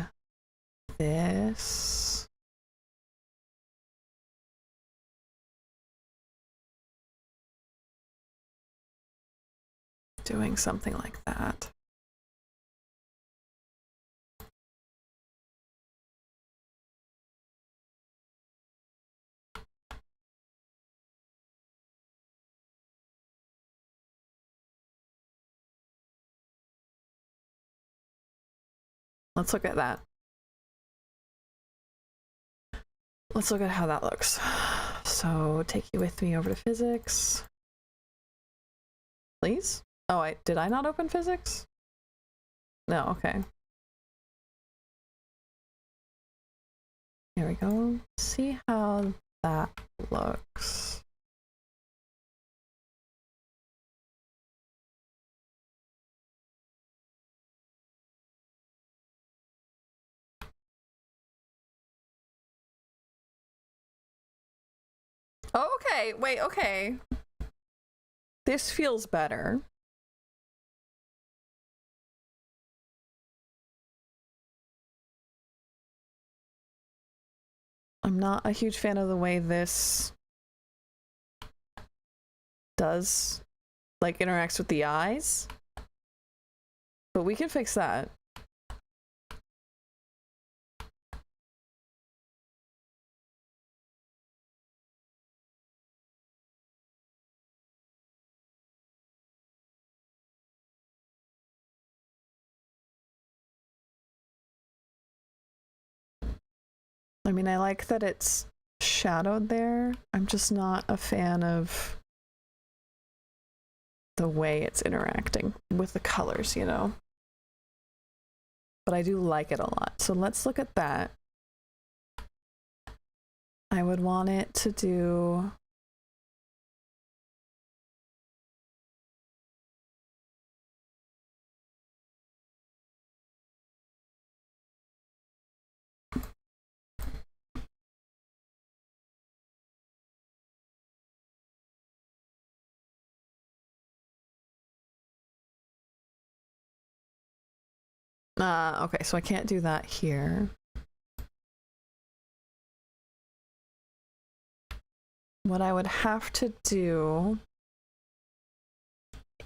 A: this. Doing something like that. Let's look at that. Let's look at how that looks. So take you with me over to physics. Please? Oh, did I not open physics? No, okay. Here we go. See how that looks. Oh, okay, wait, okay. This feels better. I'm not a huge fan of the way this does, like, interacts with the eyes. But we can fix that. I mean, I like that it's shadowed there. I'm just not a fan of the way it's interacting with the colors, you know? But I do like it a lot. So let's look at that. I would want it to do okay, so I can't do that here. What I would have to do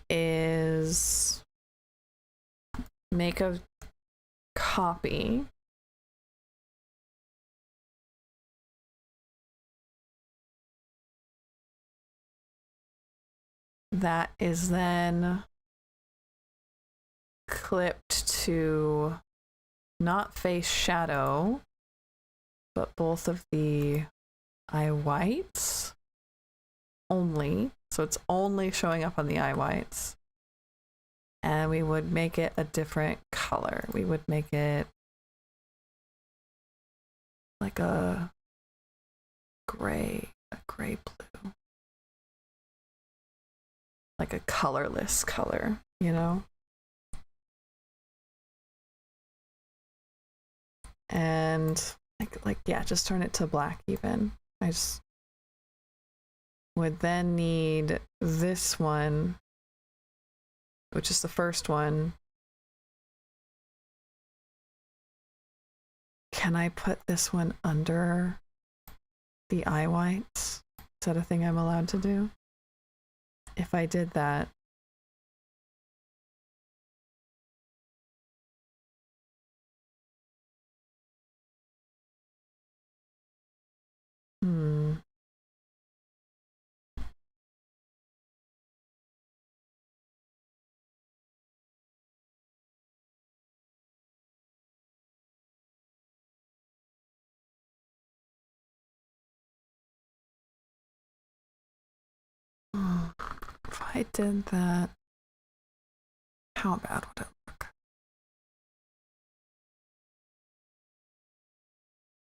A: is make a copy that is then clipped to not face shadow, but both of the eye whites only. So it's only showing up on the eye whites. And we would make it a different color. We would make it like a gray blue. Like a colorless color, you know? And like yeah, just turn it to black even. I just would then need this one, which is the first one. Can I put this one under the eye whites? Is that a thing I'm allowed to do? If I did that, if I did that, how bad would it look?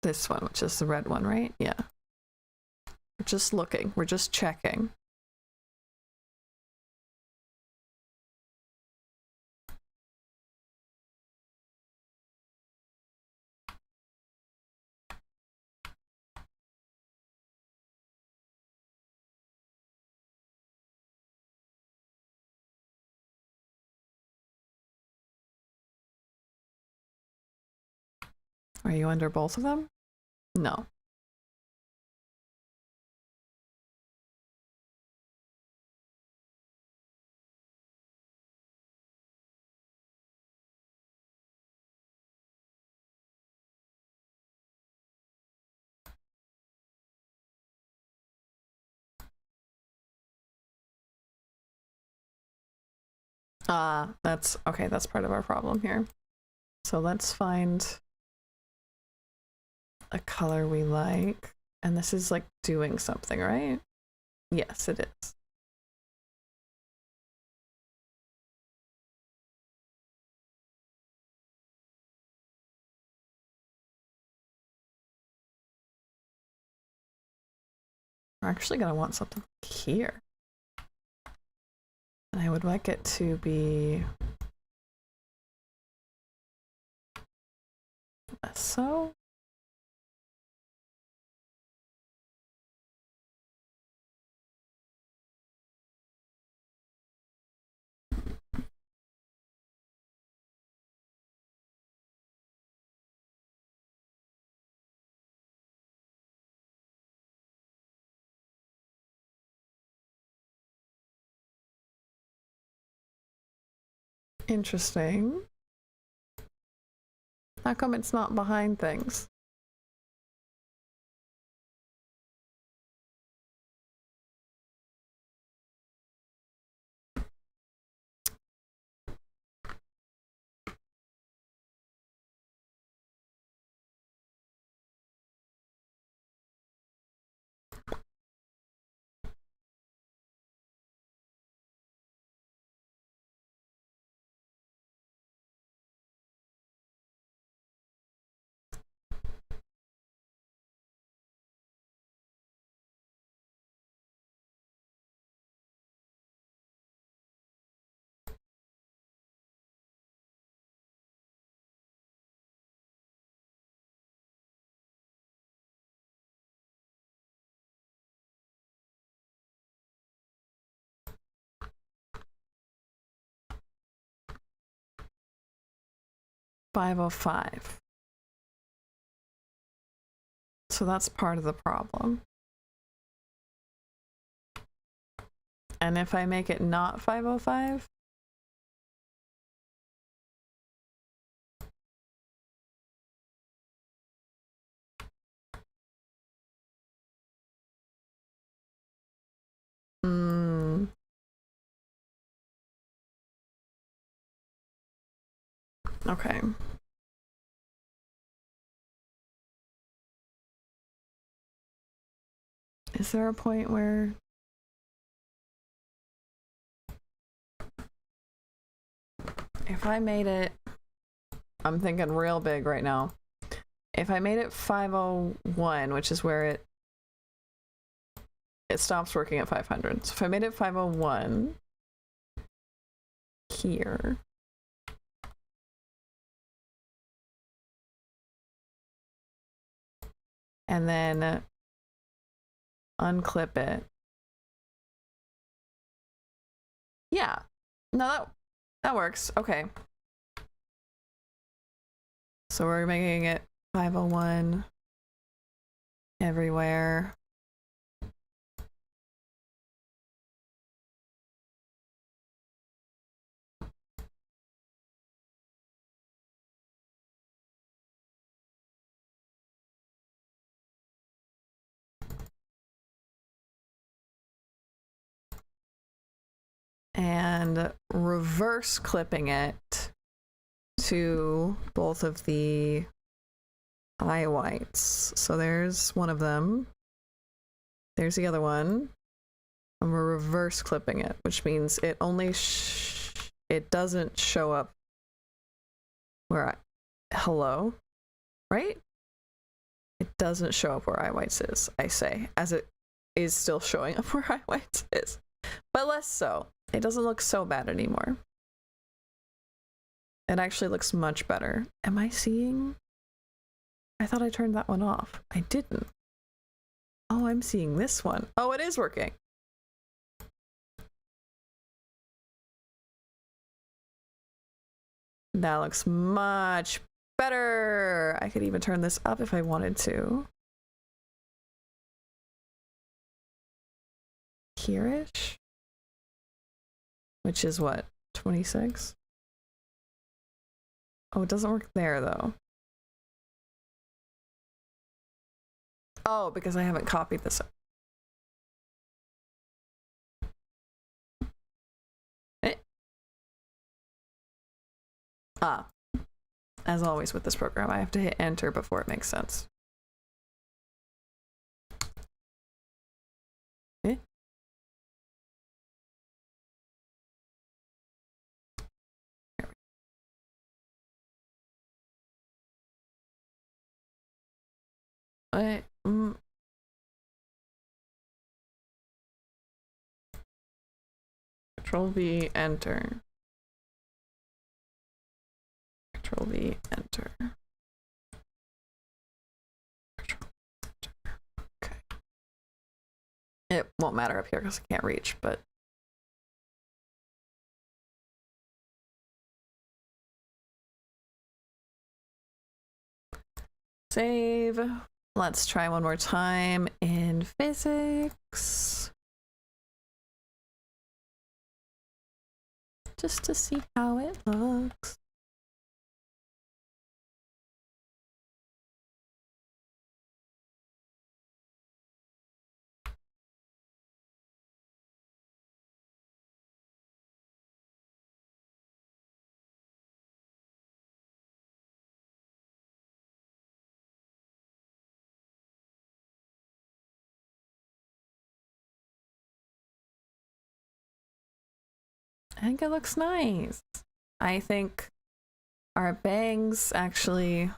A: This one, which is the red one, right? Yeah. We're just looking. We're just checking. Are you under both of them? No. That's okay. That's part of our problem here. So let's find a color we like. And this is like doing something, right? Yes, it is. We're actually gonna want something here. And I would like it to be less so. Interesting. How come it's not behind things? 505. So that's part of the problem. And if I make it not 505, okay. Is there a point where if I made it, I'm thinking real big right now. If I made it 501, which is where it stops working at 500. So if I made it 501 here, and then unclip it. Yeah, no, that works. Okay. So we're making it 501 everywhere. And reverse clipping it to both of the eye whites. So there's one of them. There's the other one. And we're reverse clipping it, which means it only it doesn't show up where hello, right? It doesn't show up where eye whites is, I say, as it is still showing up where eye whites is, but less so. It doesn't look so bad anymore. It actually looks much better. Am I seeing? I thought I turned that one off. I didn't. Oh, I'm seeing this one. Oh, it is working. That looks much better. I could even turn this up if I wanted to. Here-ish. Which is what? 26? Oh, it doesn't work there though. Oh, because I haven't copied this. Ah, as always with this program, I have to hit enter before it makes sense. Control V, enter. Control V, enter. Control, enter. Okay. It won't matter up here because I can't reach, but save. Let's try one more time in physics. Just to see how it looks. I think it looks nice. I think our bangs actually,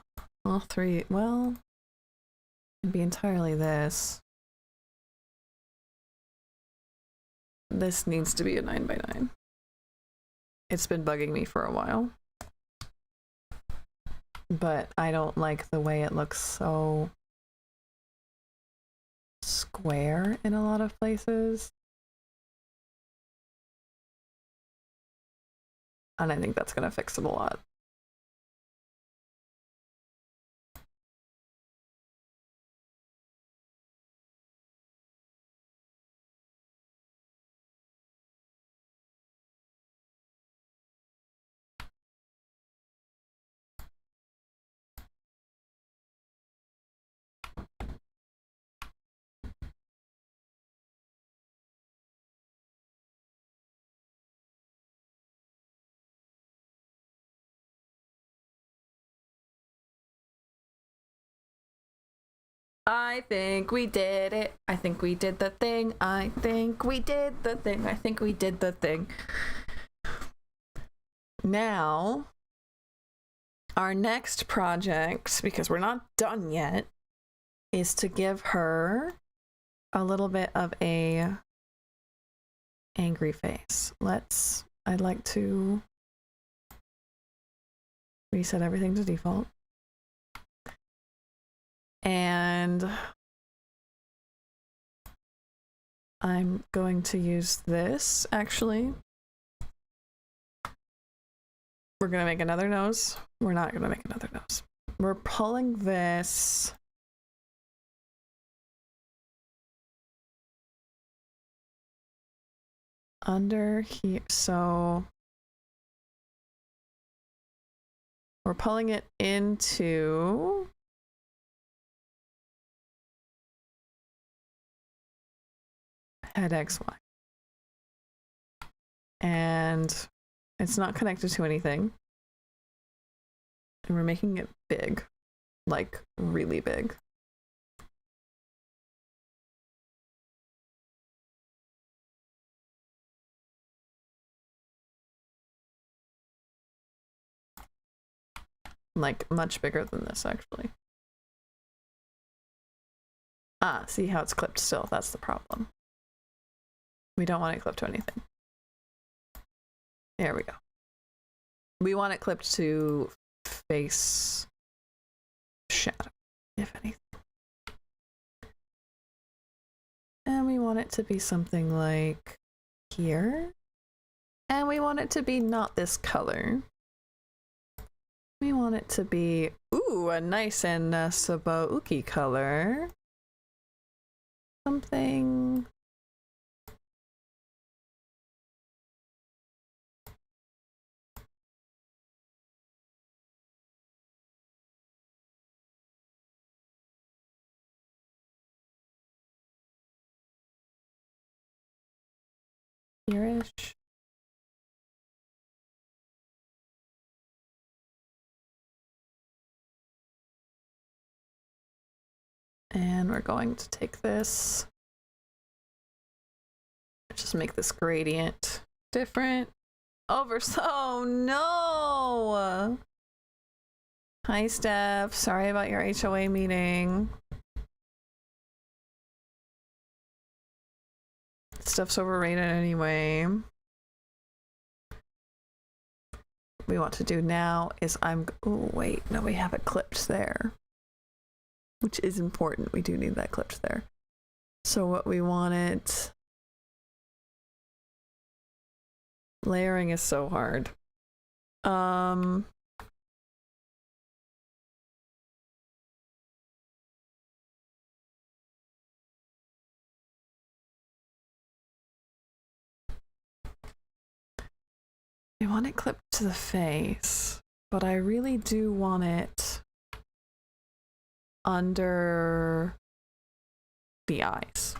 A: all three, well, it'd be entirely this. This needs to be a 9x9. It's been bugging me for a while. But I don't like the way it looks so square in a lot of places. And I think that's going to fix it a lot. I think we did it. I think we did the thing. I think we did the thing. I think we did the thing. Now, our next project, because we're not done yet, is to give her a little bit of a angry face. I'd like to reset everything to default. And I'm going to use this, actually. We're gonna make another nose. We're not gonna make another nose. We're pulling this under here. So we're pulling it into head XY. And it's not connected to anything. And we're making it big, like really big. Like much bigger than this, actually. Ah, see how it's clipped still? That's the problem. We don't want it clipped to anything. There we go. We want it clipped to face shadow, if anything. And we want it to be something like here. And we want it to be not this color. We want it to be, ooh, a nice and Sabouki color. Something. Here-ish. And we're going to take this, just make this gradient different. Over, oh no! Hi Steph, sorry about your HOA meeting. Stuff's overrated anyway. What we want to do now is oh wait, no, we have it clipped there. Which is important, we do need that clipped there. So what we wanted, layering is so hard. I want it clipped to the face, but I really do want it under the eyes.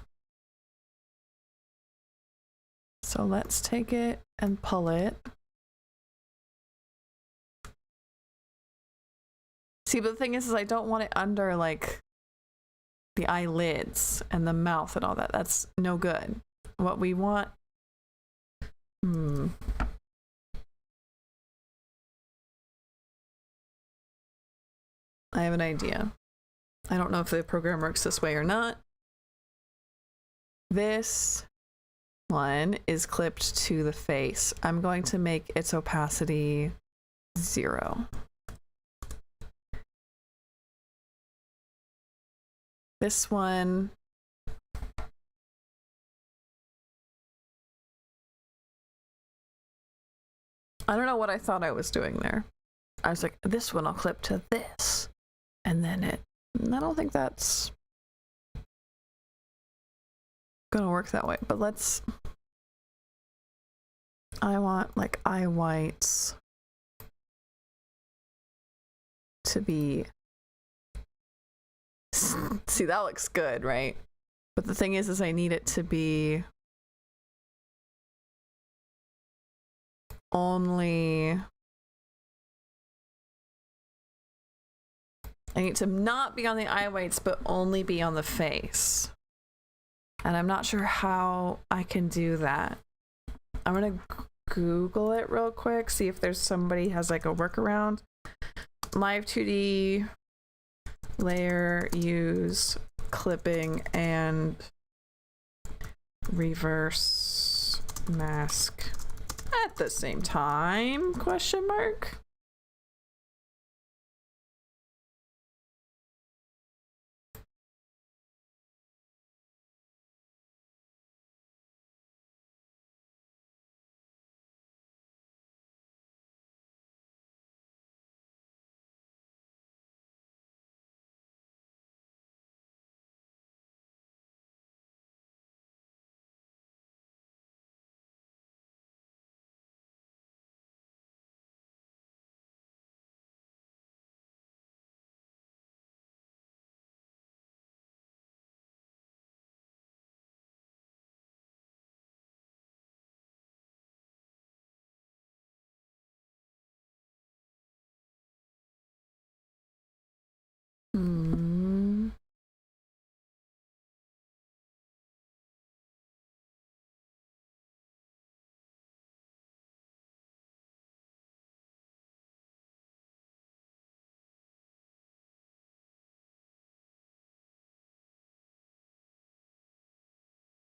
A: So let's take it and pull it. See, but the thing is I don't want it under like the eyelids and the mouth and all that. That's no good. What we want, I have an idea. I don't know if the program works this way or not. This one is clipped to the face. I'm going to make its opacity 0. This one, I don't know what I thought I was doing there. I was like, this one I'll clip to this. And then I don't think that's gonna work that way, but I want like eye whites to be, see, that looks good, right? But the thing is I need it to be only I need to not be on the eye whites, but only be on the face. And I'm not sure how I can do that. I'm gonna Google it real quick, see if there's somebody has like a workaround. Live2d layer use clipping and reverse mask at the same time, question mark.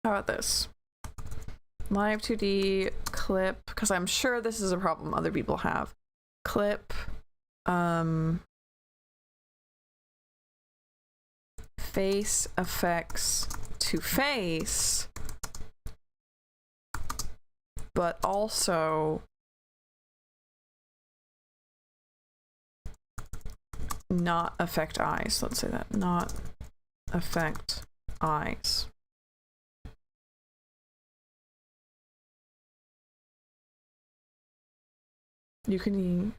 A: How about this? Live2d clip, because I'm sure this is a problem other people have. Clip, face effects to face, but also not affect eyes. Let's say that, not affect eyes. You can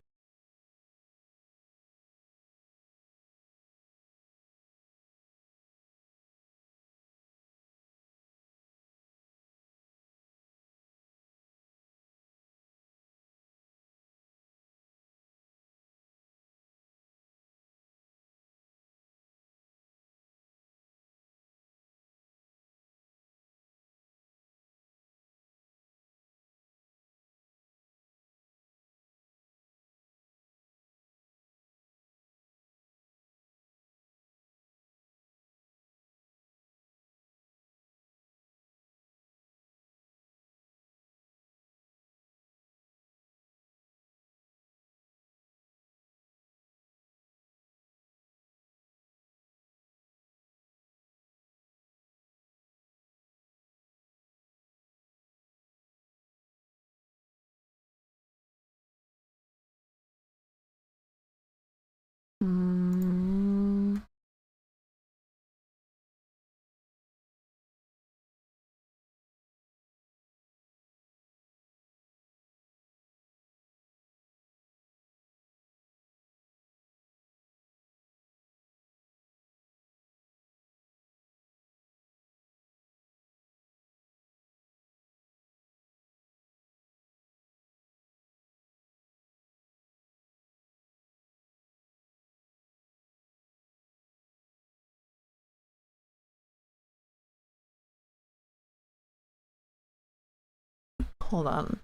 A: hold on.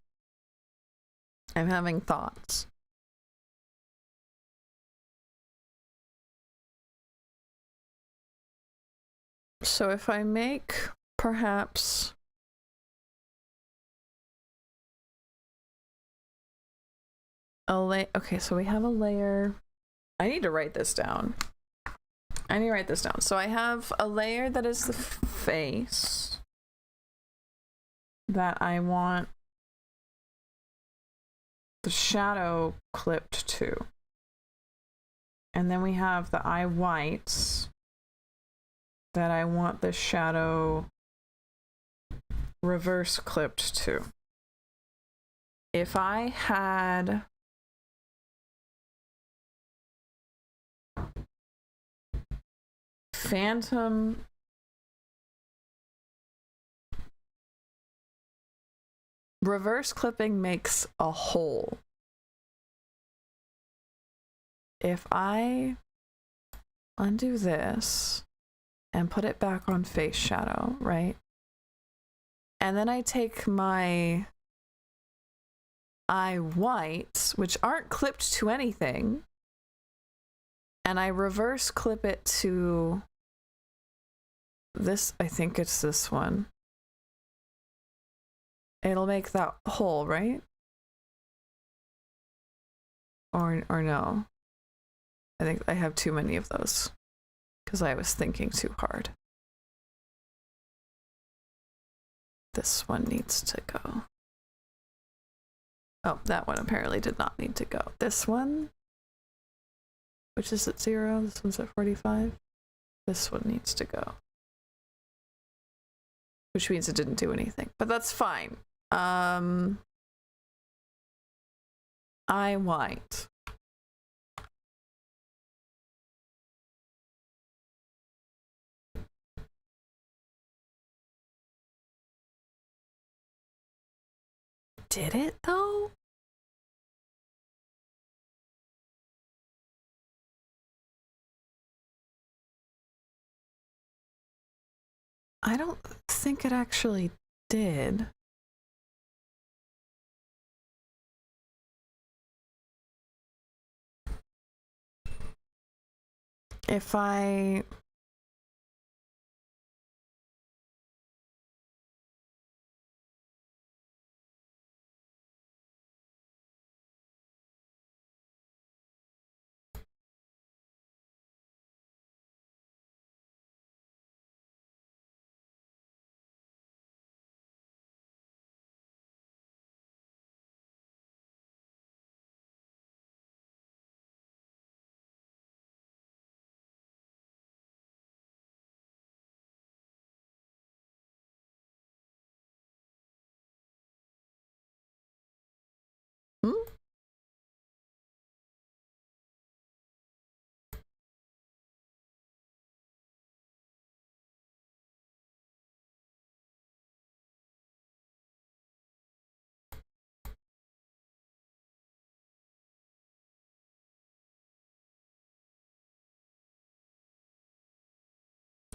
A: I'm having thoughts. So if I make perhaps a layer, okay, so we have a layer. I need to write this down. So I have a layer that is the face that I want the shadow clipped to. And then we have the eye whites that I want the shadow reverse clipped to. If I had phantom reverse clipping makes a hole. If I undo this and put it back on face shadow, right? And then I take my eye whites, which aren't clipped to anything, and I reverse clip it to this. I think it's this one. It'll make that hole, right? Or no. I think I have too many of those because I was thinking too hard. This one needs to go. Oh, that one apparently did not need to go. This one, which is at 0, this one's at 45. This one needs to go. Which means it didn't do anything, but that's fine. Eye white. Did it though? I don't think it actually did. If I...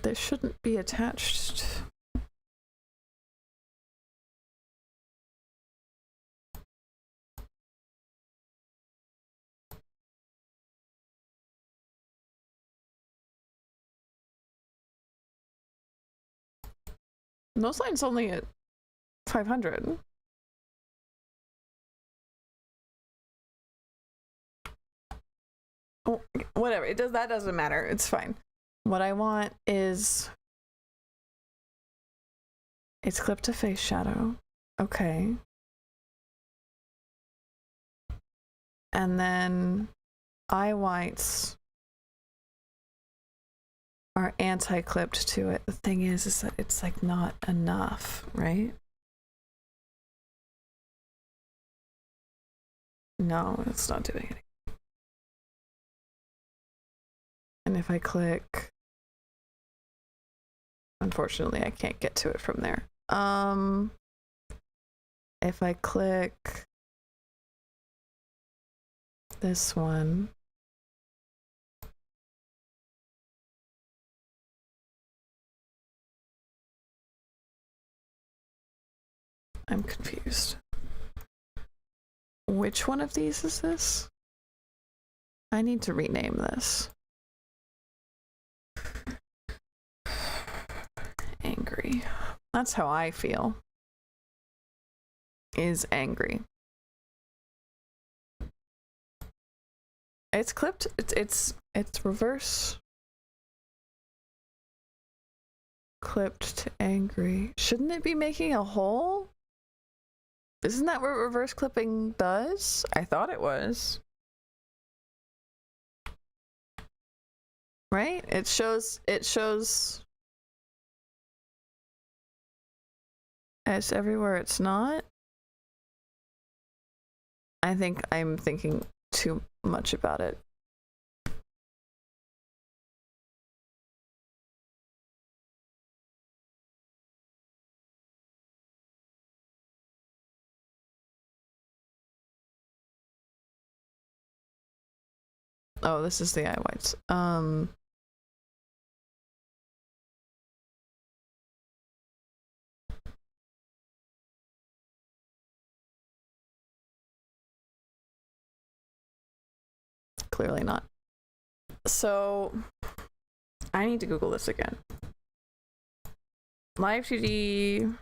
A: This shouldn't be attached. Nose line's only at 500. Oh, whatever. It does. That doesn't matter. It's fine. What I want is it's clipped to face shadow. Okay. And then eye whites are anti-clipped to it. The thing is that it's like not enough, right? No, it's not doing it. And if I click, unfortunately, I can't get to it from there. If I click this one, I'm confused. Which one of these is this? I need to rename this. Angry. That's how I feel. Is angry. It's clipped. It's reverse clipped to angry. Shouldn't it be making a hole? Isn't that what reverse clipping does? I thought it was. Right? It shows as everywhere it's not. I think I'm thinking too much about it. Oh, this is the eye whites. clearly not. So I need to Google this again. Live2d.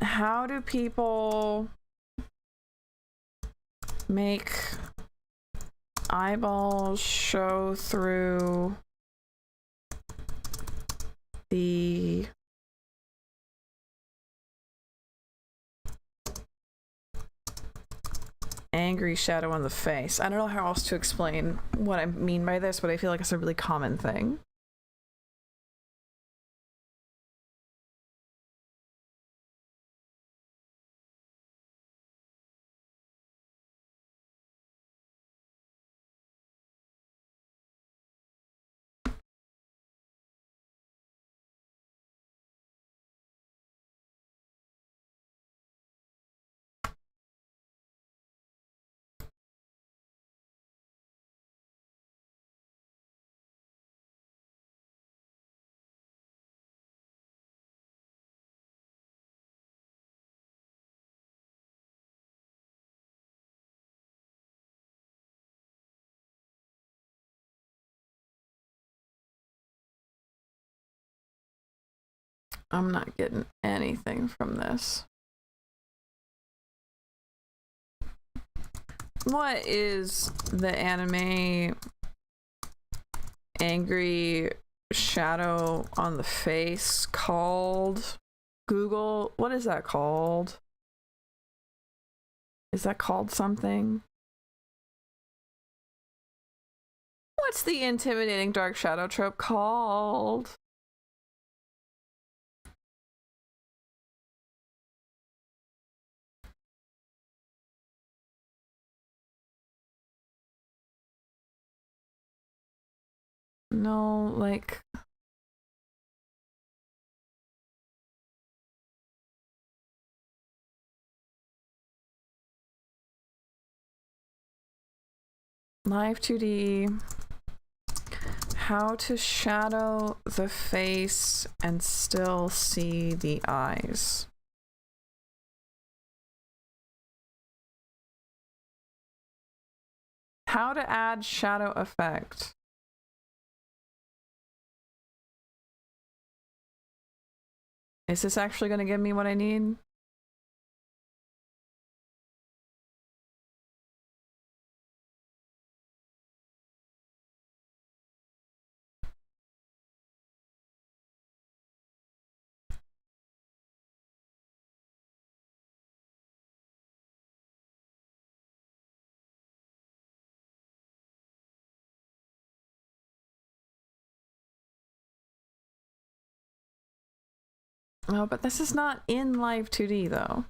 A: How do people make eyeballs show through the angry shadow on the face? I don't know how else to explain what I mean by this, but I feel like it's a really common thing. I'm not getting anything from this. What is the anime angry shadow on the face called? Google, what is that called? Is that called something? What's the intimidating dark shadow trope called? No, like... Live2d. How to shadow the face and still see the eyes. How to add shadow effect. Is this actually going to give me what I need? Oh, but this is not in Live2d though.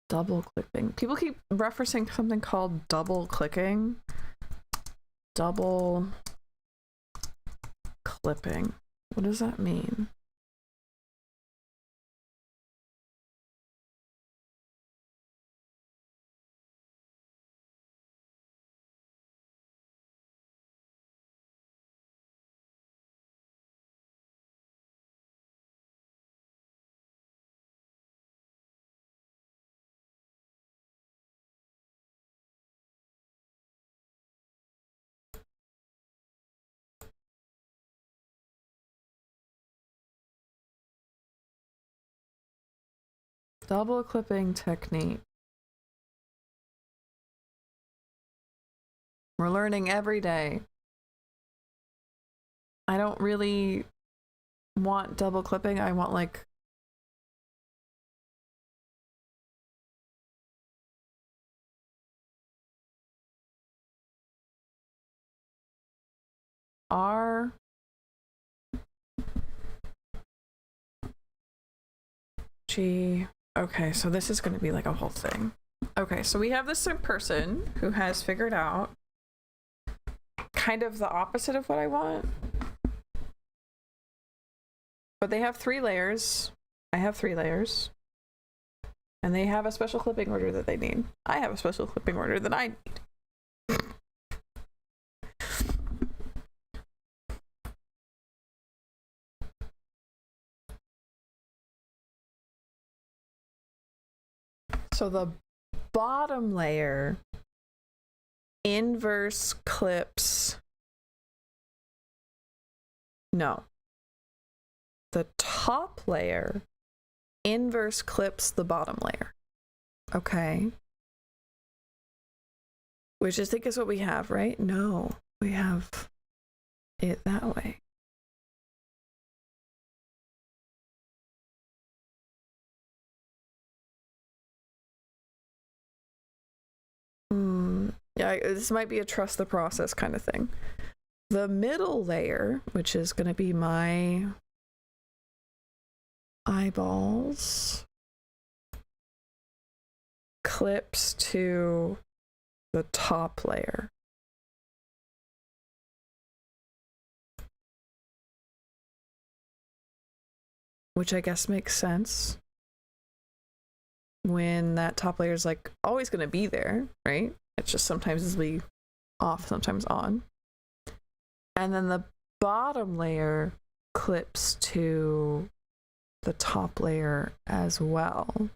A: Double clicking. People keep referencing something called double clicking. Double clipping. What does that mean? Double clipping technique. We're learning every day. I don't really want double clipping. I want like R Gee. Okay, so this is going to be like a whole thing. Okay, so we have this person who has figured out kind of the opposite of what I want. But they have 3 layers. I have 3 layers. And they have a special clipping order that they need. I have a special clipping order that I need. So the bottom layer inverse clips. No. The top layer inverse clips the bottom layer. Okay. Which I think is what we have, right? No, we have it that way. Yeah, this might be a trust the process kind of thing. The middle layer, which is going to be my eyeballs, clips to the top layer. Which I guess makes sense when that top layer is like always going to be there, right? It's just sometimes it'll be off, sometimes on. And then the bottom layer clips to the top layer as well.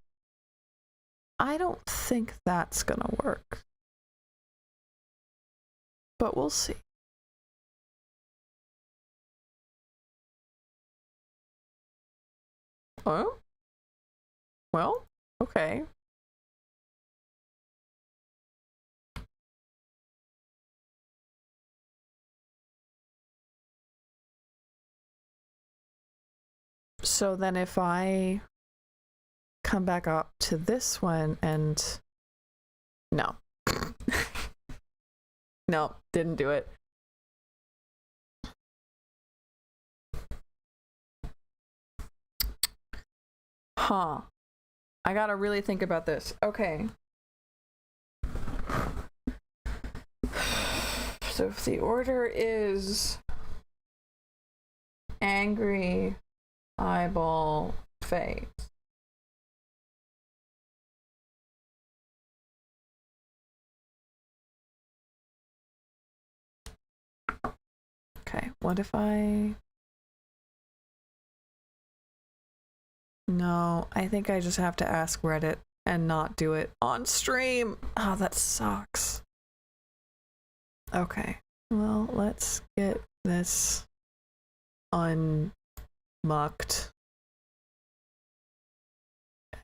A: I don't think that's gonna work, but we'll see. Oh? Well, okay. So then if I come back up to this one and no. No, didn't do it. Huh. I gotta really think about this. Okay. So if the order is angry, eyeball, face. Okay, what if I... No, I think I just have to ask Reddit and not do it on stream. Oh, that sucks. Okay, well, let's get this unmucked.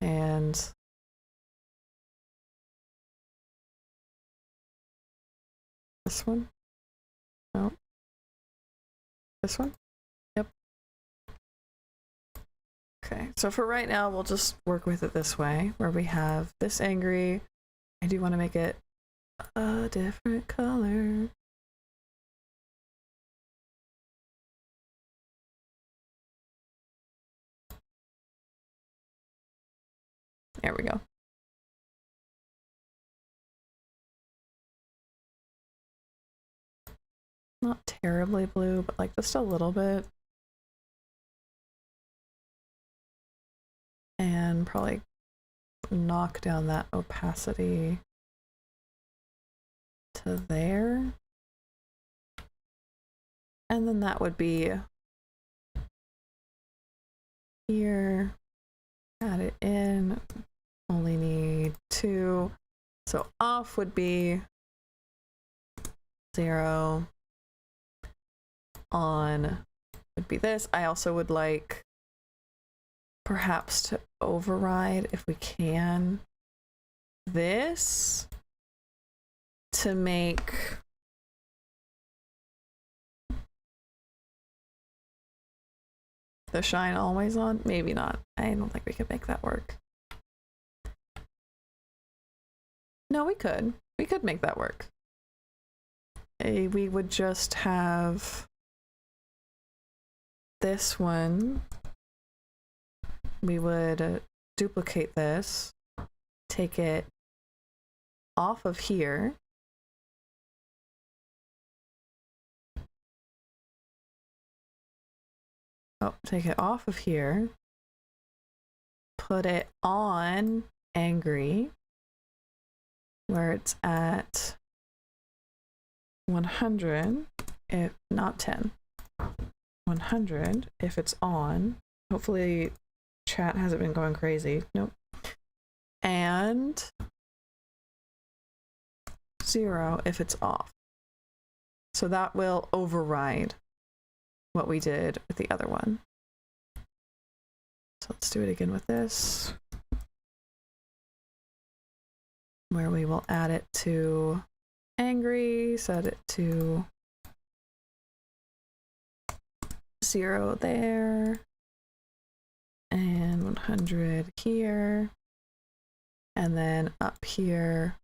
A: And this one? No. This one? Yep. Okay, so for right now, we'll just work with it this way, where we have this angry. I do want to make it a different color. There we go. Not terribly blue, but like just a little bit. And probably knock down that opacity to there. And then that would be here. Add it in. Only need 2. So off would be 0. On would be this. I also would like perhaps to override, if we can, this to make the shine always on. Maybe not. I don't think we could make that work. No, we could. We could make that work. We would just have this one. We would duplicate this, take it off of here. Oh, take it off of here. Put it on angry, where it's at 100, if not 10. 100 if it's on. Hopefully chat hasn't been going crazy. Nope. And 0 if it's off. So that will override what we did with the other one. So let's do it again with this, where we will add it to angry, set it to 0 there, and 100 here, and then up here,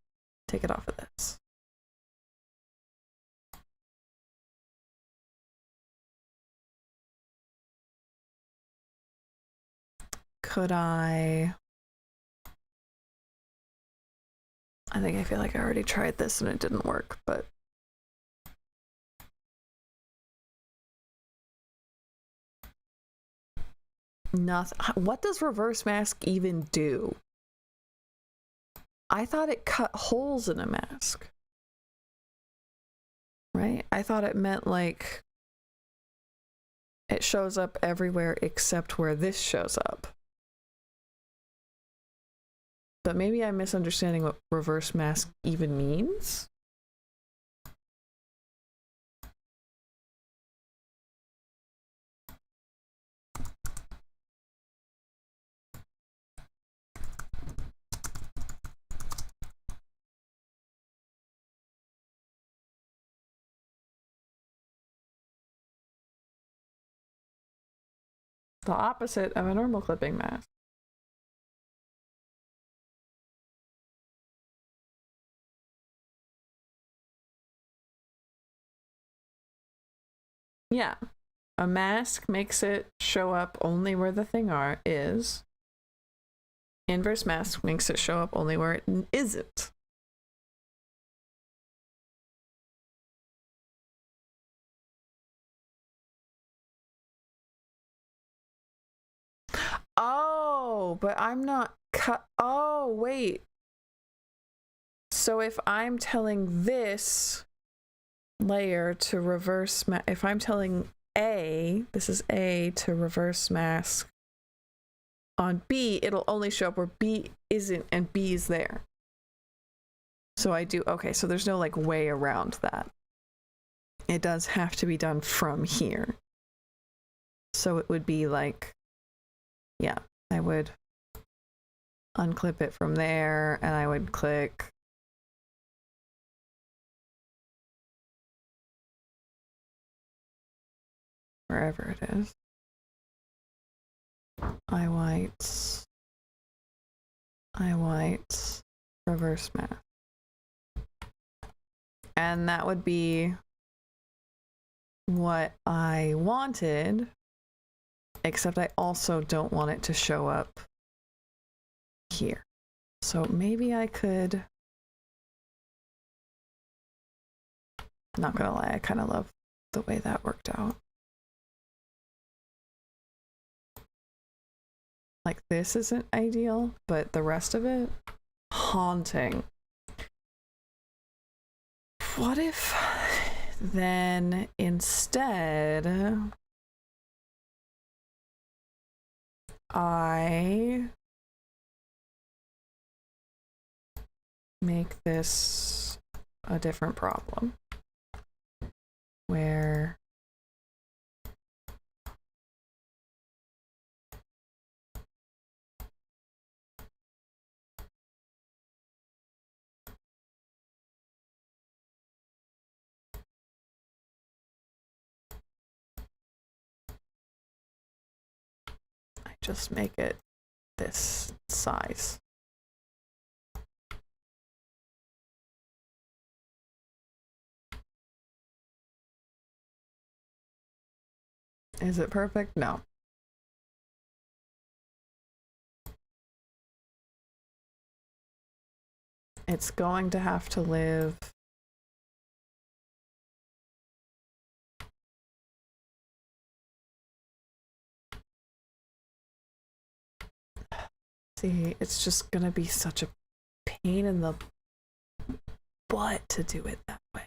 A: take it off of this. Could I feel like I already tried this and it didn't work, but nothing. What does reverse mask even do? I thought it cut holes in a mask, right? I thought it meant like it shows up everywhere except where this shows up. But maybe I'm misunderstanding what reverse mask even means. The opposite of a normal clipping mask. Yeah, a mask makes it show up only where the thing is. Inverse mask makes it show up only where it isn't. Oh, but I'm not cut. Oh, wait. So if I'm telling this layer to reverse mask, if I'm telling A, this is A, to reverse mask on B, it'll only show up where B isn't and B is there. So I do, okay, so there's no like way around that. It does have to be done from here. So it would be like, yeah, I would unclip it from there and I would click wherever it is. I white, reverse mask. And that would be what I wanted, except I also don't want it to show up here. So maybe I could, not gonna lie, I kind of love the way that worked out. Like this isn't ideal, but the rest of it, haunting. What if then instead I make this a different problem where I just make it this size. Is it perfect? No. it's going to have to live see, it's just gonna be such a pain in the butt to do it that way.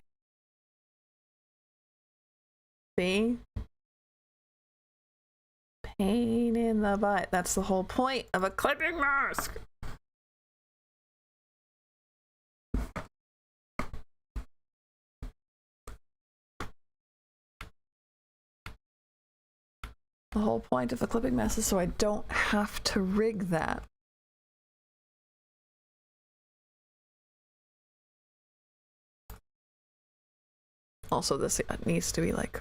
A: See? Pain in the butt. That's the whole point of a clipping mask. The whole point of the clipping mask is so I don't have to rig that. Also, this needs to be like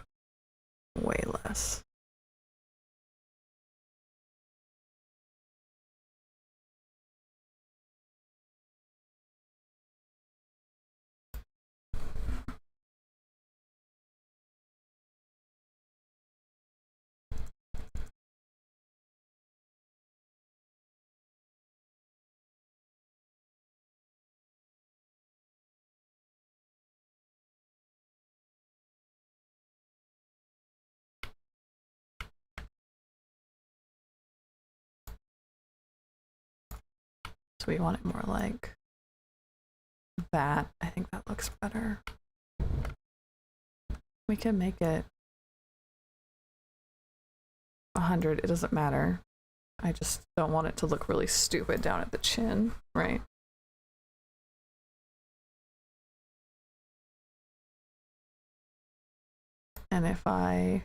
A: way less. So we want it more like that. I think that looks better. We can make it 100. It doesn't matter. I just don't want it to look really stupid down at the chin, right? And if I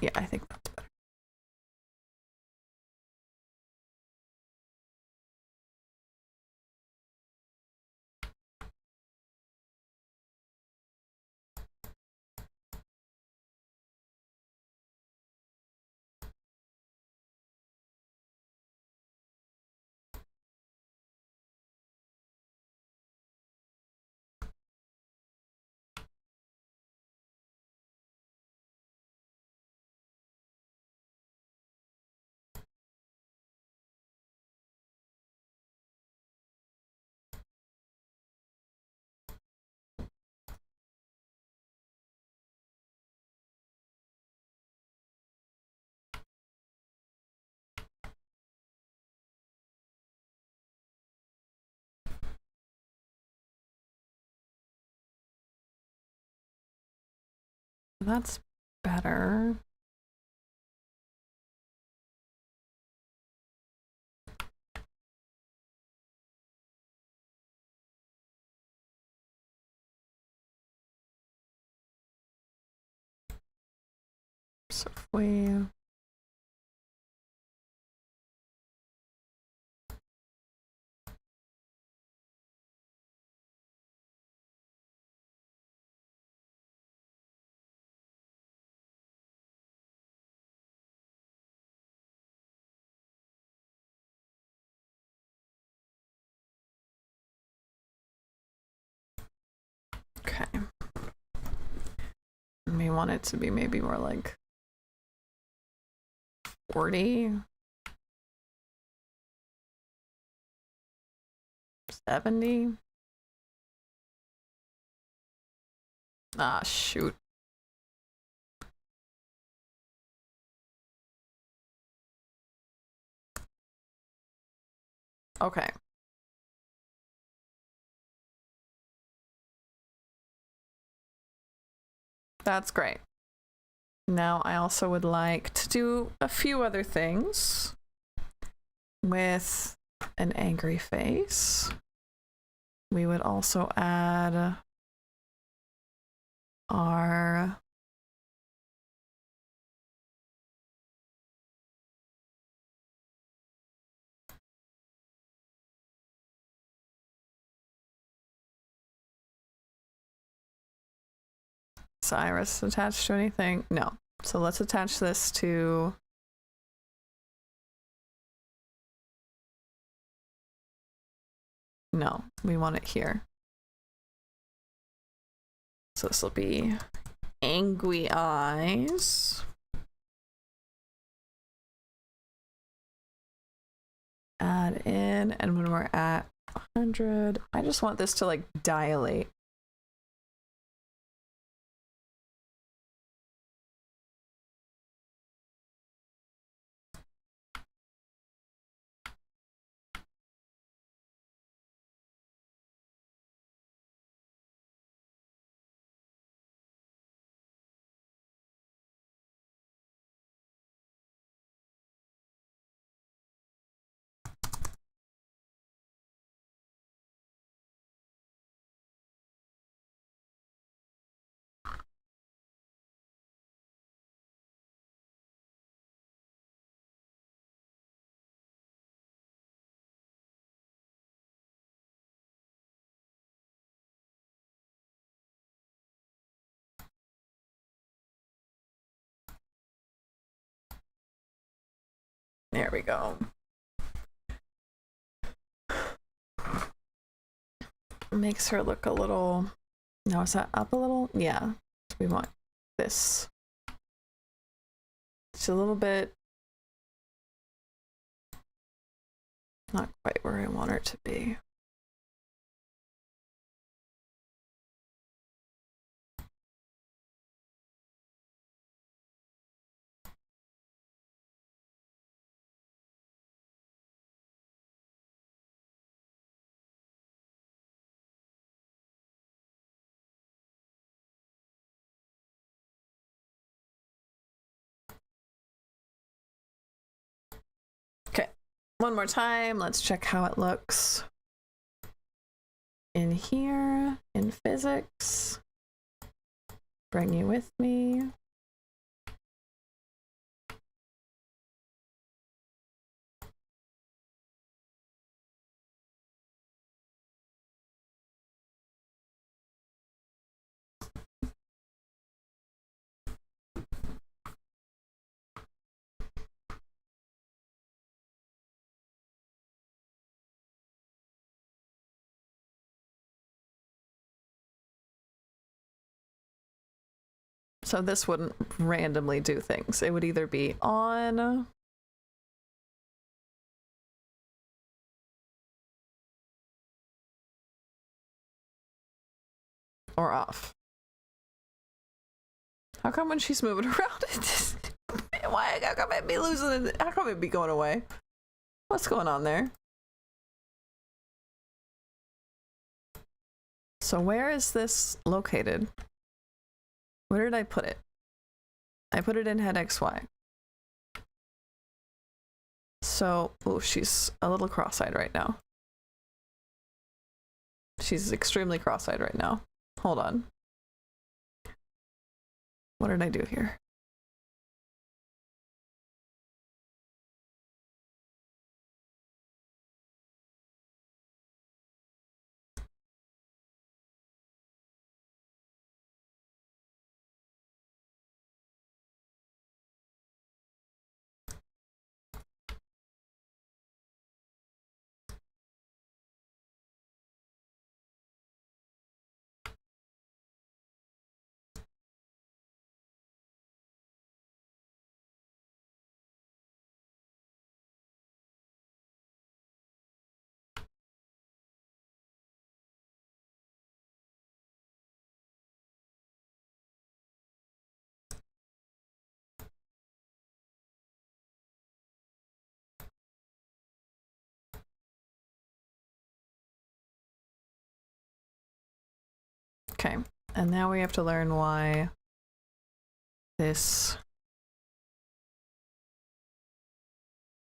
A: yeah, I think that's better. That's better. So if we okay. We want it to be maybe more like 40, 70. Ah, shoot. Okay. That's great. Now I also would like to do a few other things with an angry face. We would also add our is iris attached to anything? No. So let's attach this to no, we want it here. So this will be angry eyes. add in, and when we're at 100, I just want this to like dilate. There we go. Makes her look a little, now is that up a little? Yeah, we want this. It's a little bit, not quite where I want her to be. Okay, one more time. Let's check how it looks. In here, in physics, bring you with me. So this wouldn't randomly do things. It would either be on or off. How come when she's moving around, it just, why? How come it be losing it? How come it be going away? What's going on there? So where is this located? Where did I put it? I put it in head XY. So, oh, she's a little cross-eyed right now. She's extremely cross-eyed right now. Hold on. What did I do here? Okay, and now we have to learn why this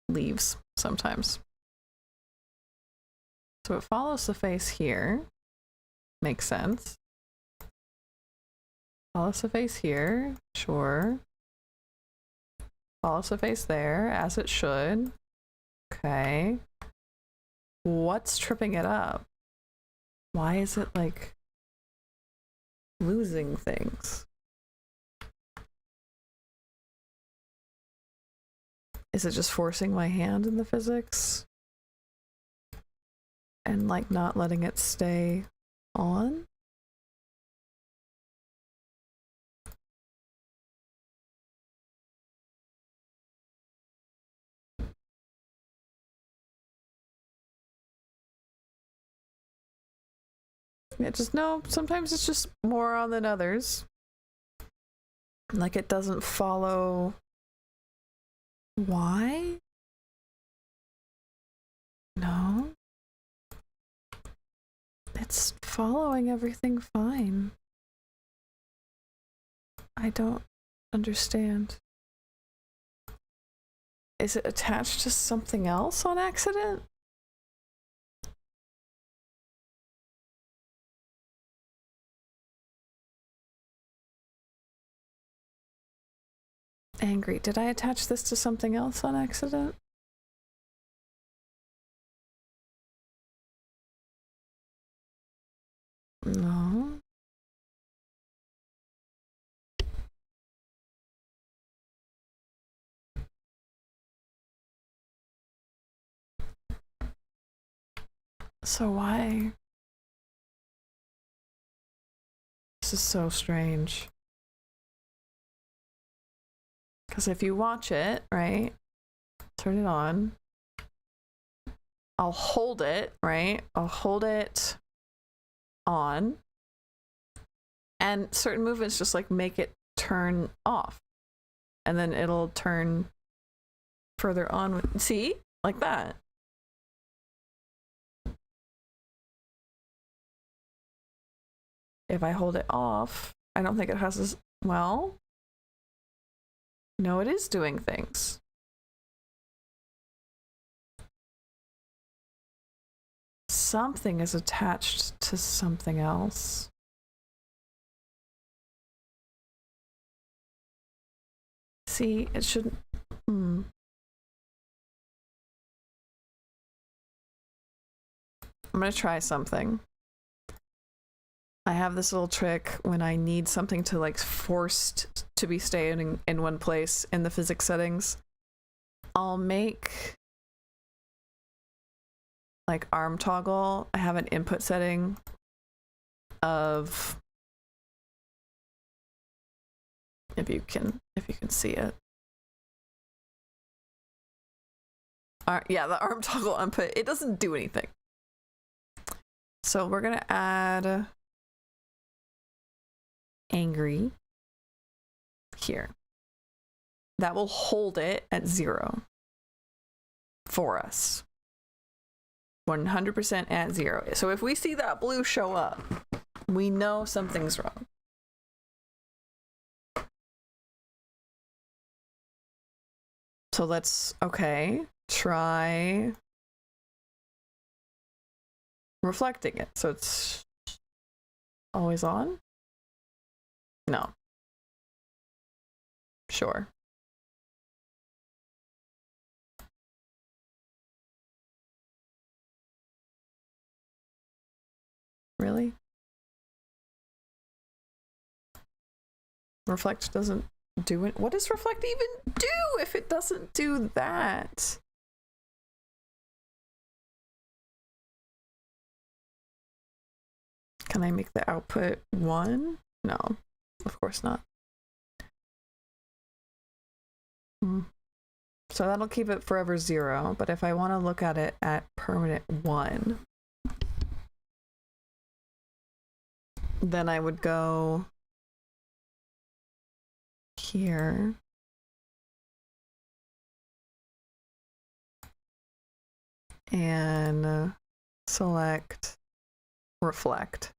A: leaves sometimes. So it follows the face here. Makes sense. Follows the face here. Sure. Follows the face there, as it should. Okay. What's tripping it up? Why is it like losing things? Is it just forcing my hand in the physics? And like not letting it stay on? Yeah, just no, sometimes it's just more on than others. Like it doesn't follow. Why? No. It's following everything fine. I don't understand. Is it attached to something else on accident? Angry. Did I attach this to something else on accident? No. So why? This is so strange. Because if you watch it, right? Turn it on. I'll hold it, right? I'll hold it on. And certain movements just like make it turn off. And then it'll turn further on. See? Like that. If I hold it off, I don't think it has this. Well, no, it is doing things. Something is attached to something else. See, it shouldn't. I'm gonna try something. I have this little trick when I need something to like forced to be staying in one place in the physics settings. I'll make like arm toggle. I have an input setting of, if you can see it. Yeah, the arm toggle input, it doesn't do anything. So we're gonna add angry here. That will hold it at 0 for us. 100% at 0. So if we see that blue show up, we know something's wrong. So let's, okay, try reflecting it. So it's always on? No. Sure. Really? Reflect doesn't do it. What does reflect even do if it doesn't do that? Can I make the output 1? No, of course not. So that'll keep it forever 0, but if I want to look at it at permanent 1, then I would go here and select reflect.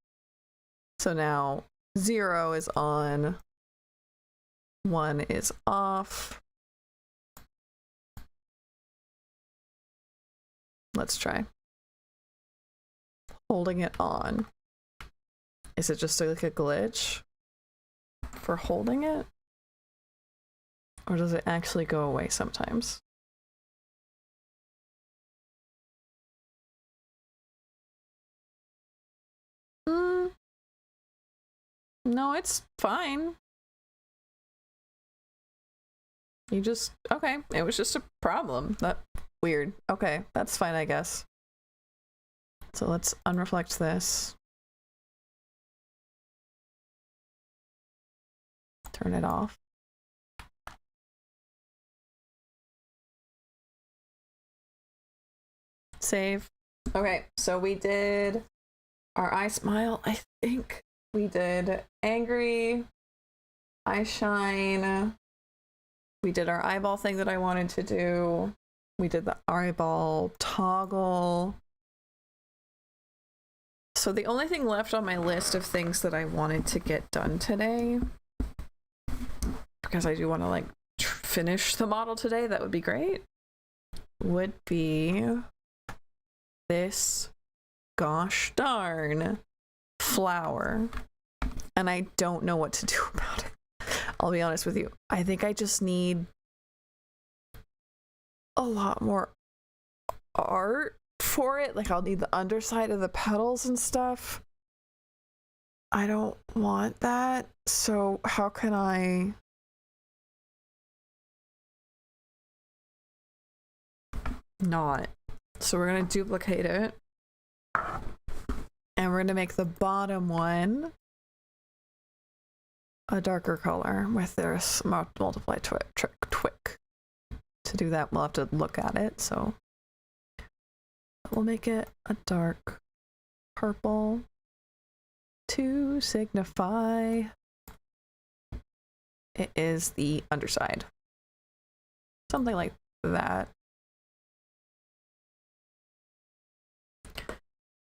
A: So now 0 is on, 1 is off. Let's try holding it on. Is it just like a glitch for holding it? Or does it actually go away sometimes? No, it's fine. You just, okay, it was just a problem. That weird. Okay, that's fine, I guess. So let's unreflect this. Turn it off. Save. Okay, so we did our eye smile, I think we did angry, eye shine. We did our eyeball thing that I wanted to do. We did the eyeball toggle. So the only thing left on my list of things that I wanted to get done today, because I do want to like finish the model today, that would be great, would be this gosh darn flower. And I don't know what to do about it. I'll be honest with you. I think I just need a lot more art for it. Like I'll need the underside of the petals and stuff. I don't want that. So how can I not? So we're gonna duplicate it. And we're gonna make the bottom one a darker color with this multiply Trick. To do that, we'll have to look at it. So we'll make it a dark purple to signify it is the underside. Something like that.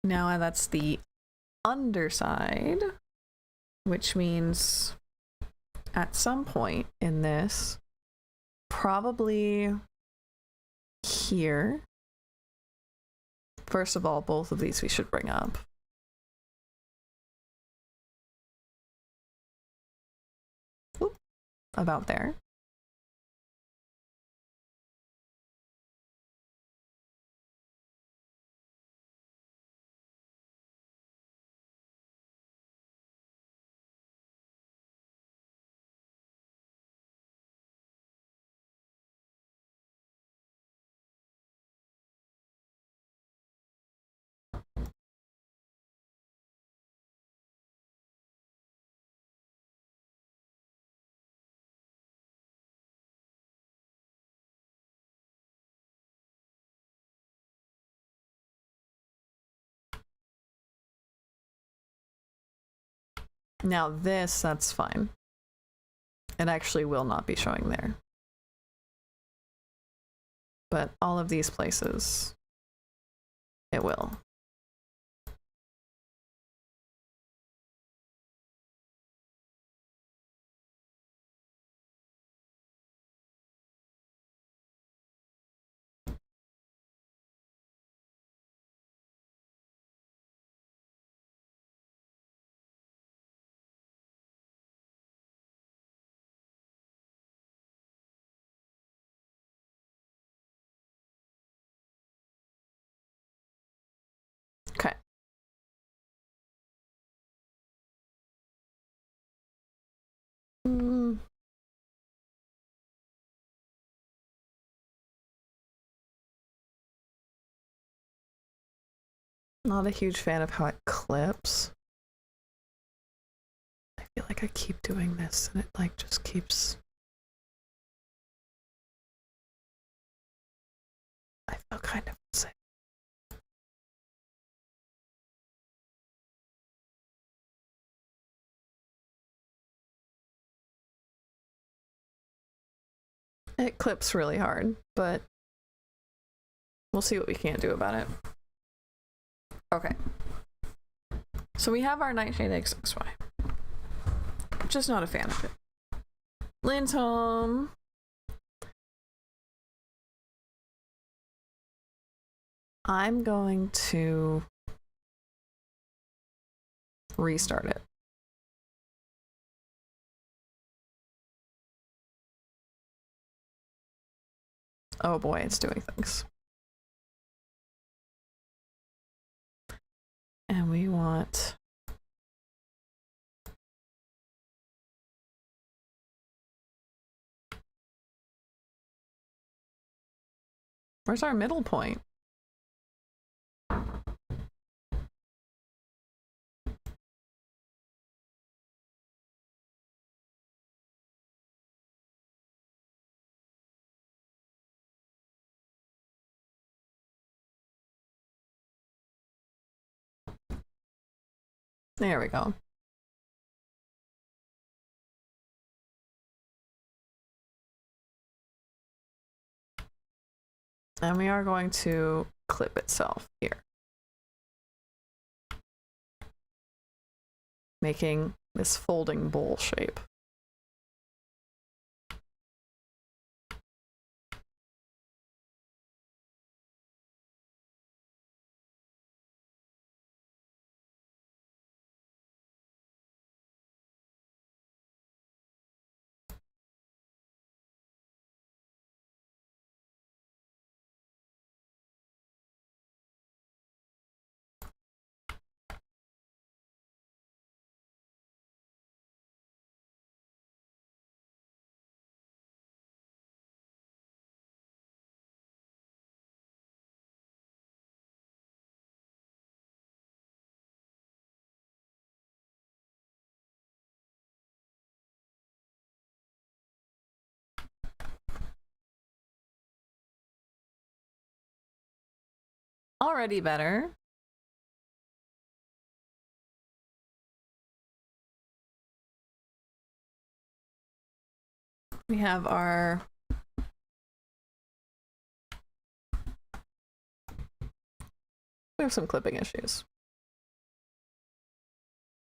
A: Now that's the underside, which means at some point in this, probably here. First of all, both of these we should bring up. Oop, about there. Now this, that's fine. It actually will not be showing there. But all of these places, it will. Okay. Not a huge fan of how it clips. I feel like I keep doing this and it like just keeps... I feel kind of sick. It clips really hard, but we'll see what we can do about it. Okay. So we have our Nightshade XXY. Just not a fan of it. Lynn's home. I'm going to restart it. Oh boy, it's doing things. And we want... Where's our middle point? There we go. And we are going to clip itself here, making this folding bowl shape. Already better. We have our we have some clipping issues,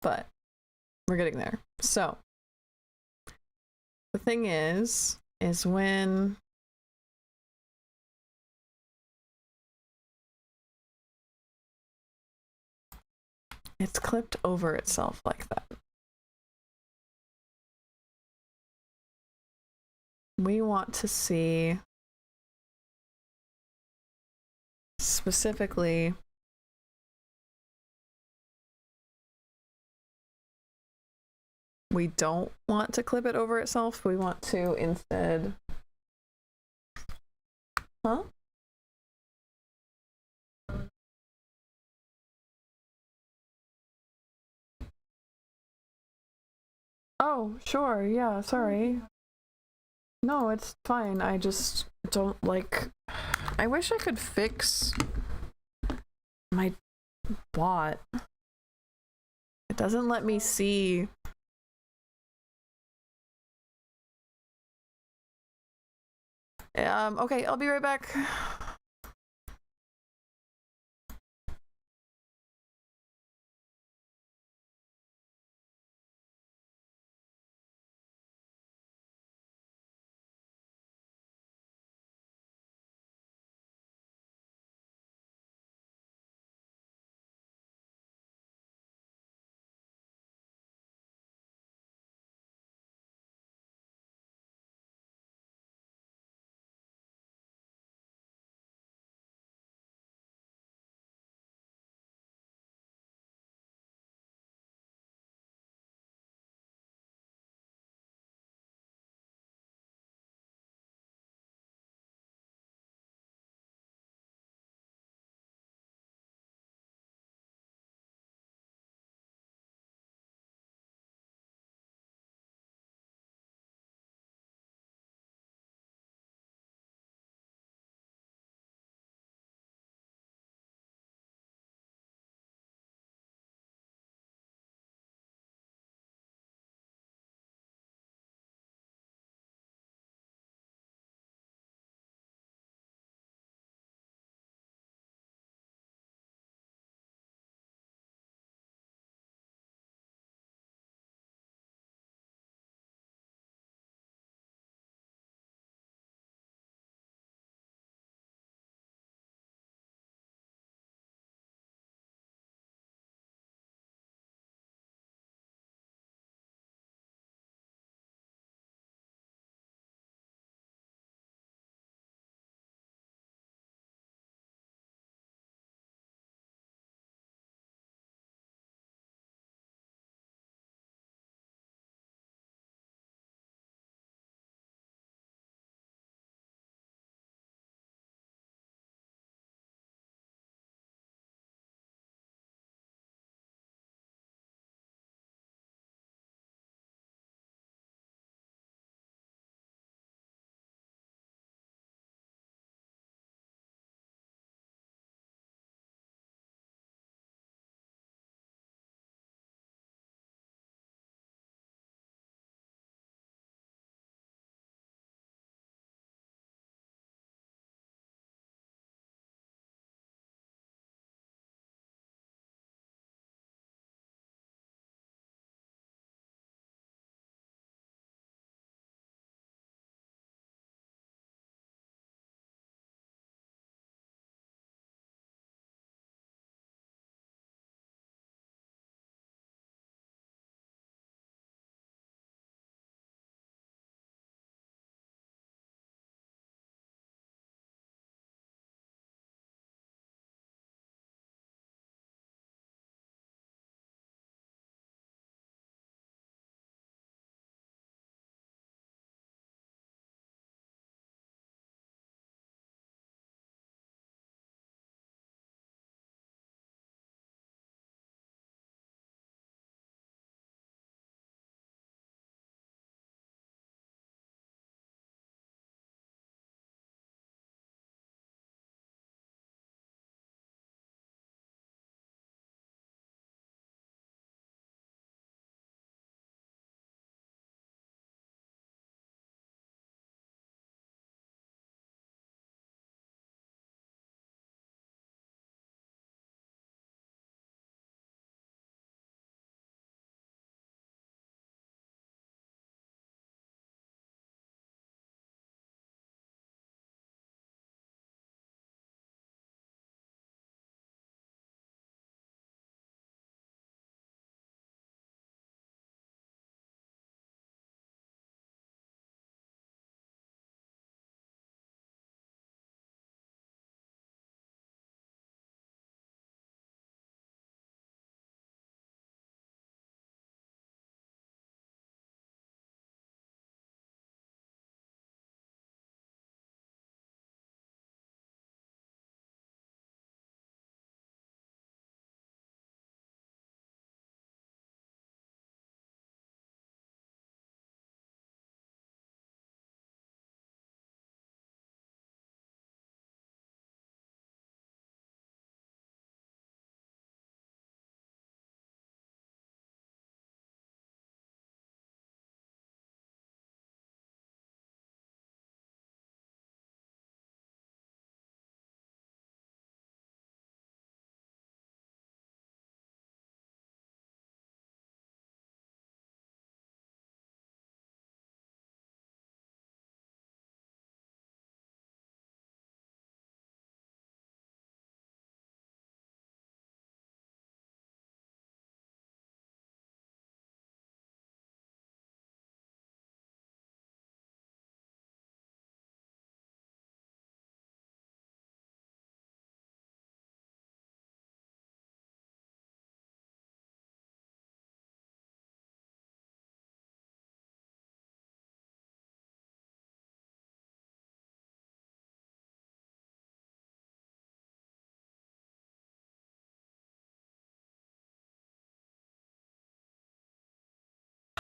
A: but we're getting there. So the thing is when it's clipped over itself like that, we want to see specifically we don't want to clip it over itself. We want to instead, huh? Oh, sure, yeah, sorry. No, it's fine. I just don't like... I wish I could fix my bot. It doesn't let me see... Okay, I'll be right back.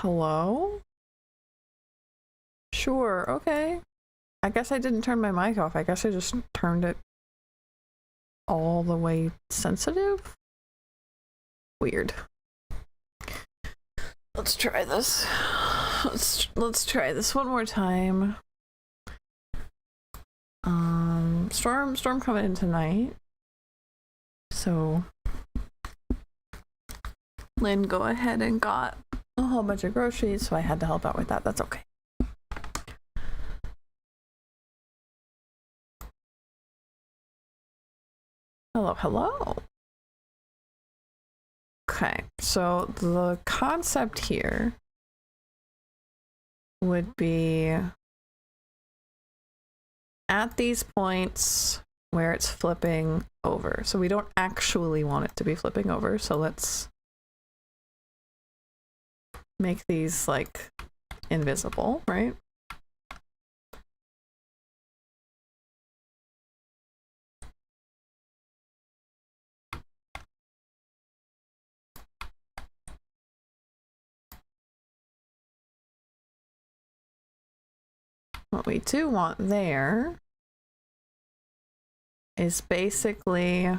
A: Hello? Sure, okay. I guess I didn't turn my mic off. I guess I just turned it all the way sensitive? Weird. Let's try this. Let's try this one more time. Storm coming in tonight. So Lynn go ahead and got a whole bunch of groceries, so I had to help out with that. That's okay. Hello, hello. Okay, so the concept here would be at these points where it's flipping over. So we don't actually want it to be flipping over, so let's make these like invisible, right? What we do want there is basically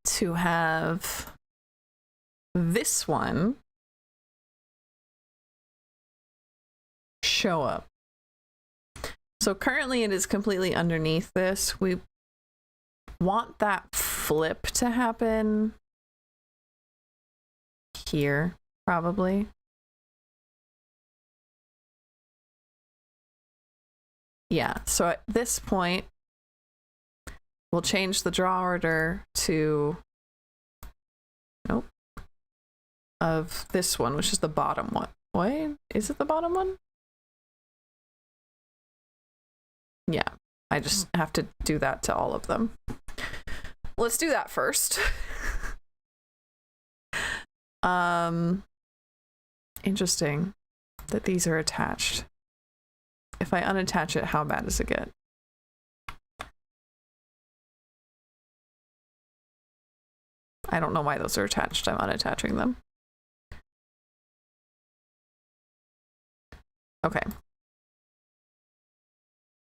A: to have this one show up. So currently it is completely underneath this. We want that flip to happen here, probably. Yeah, so at this point, we'll change the draw order to, nope, of this one, which is the bottom one. Wait, is it the bottom one? Yeah, I just have to do that to all of them. Let's do that first. Interesting that these are attached. If I unattach it, how bad does it get? I don't know why those are attached. I'm unattaching them. Okay.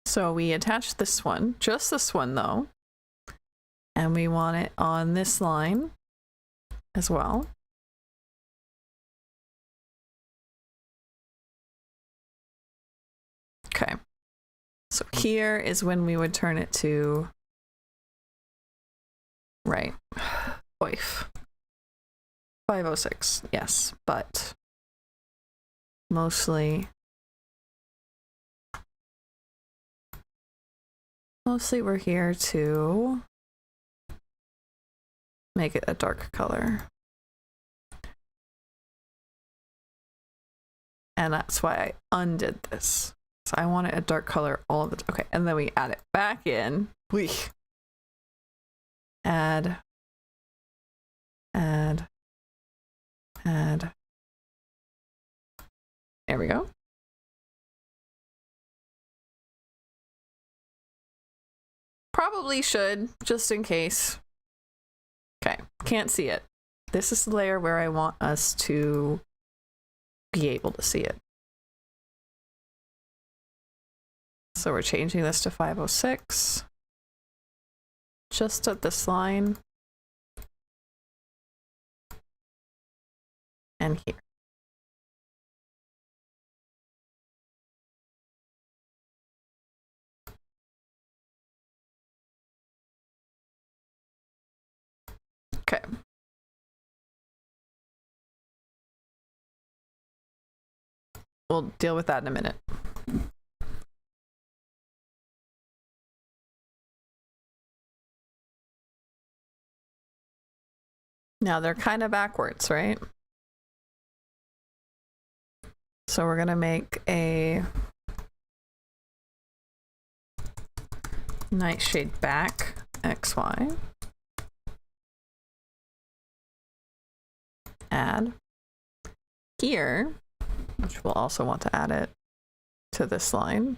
A: So we attach this one, just this one though, and we want it on this line as well. Okay. So here is when we would turn it to, right, wife. 506, yes, but mostly we're here to make it a dark color. And that's why I undid this. So I want it a dark color all of it. Okay, and then we add it back in. We add. There we go. Probably should, just in case. Okay, can't see it. This is the layer where I want us to be able to see it. So we're changing this to 506. Just at this line. And here. Okay. We'll deal with that in a minute. Now they're kind of backwards, right? So we're gonna make a nightshade back XY. Add here, which we'll also want to add it to this line.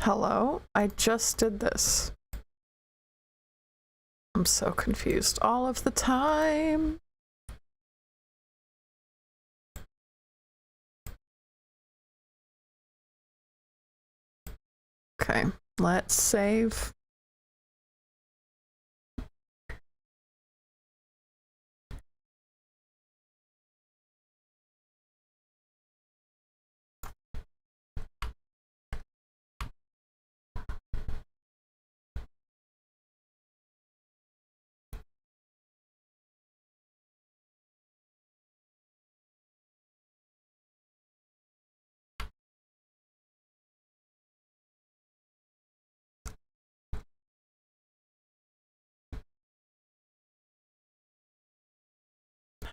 A: Hello? I just did this. I'm so confused all of the time. Okay, let's save.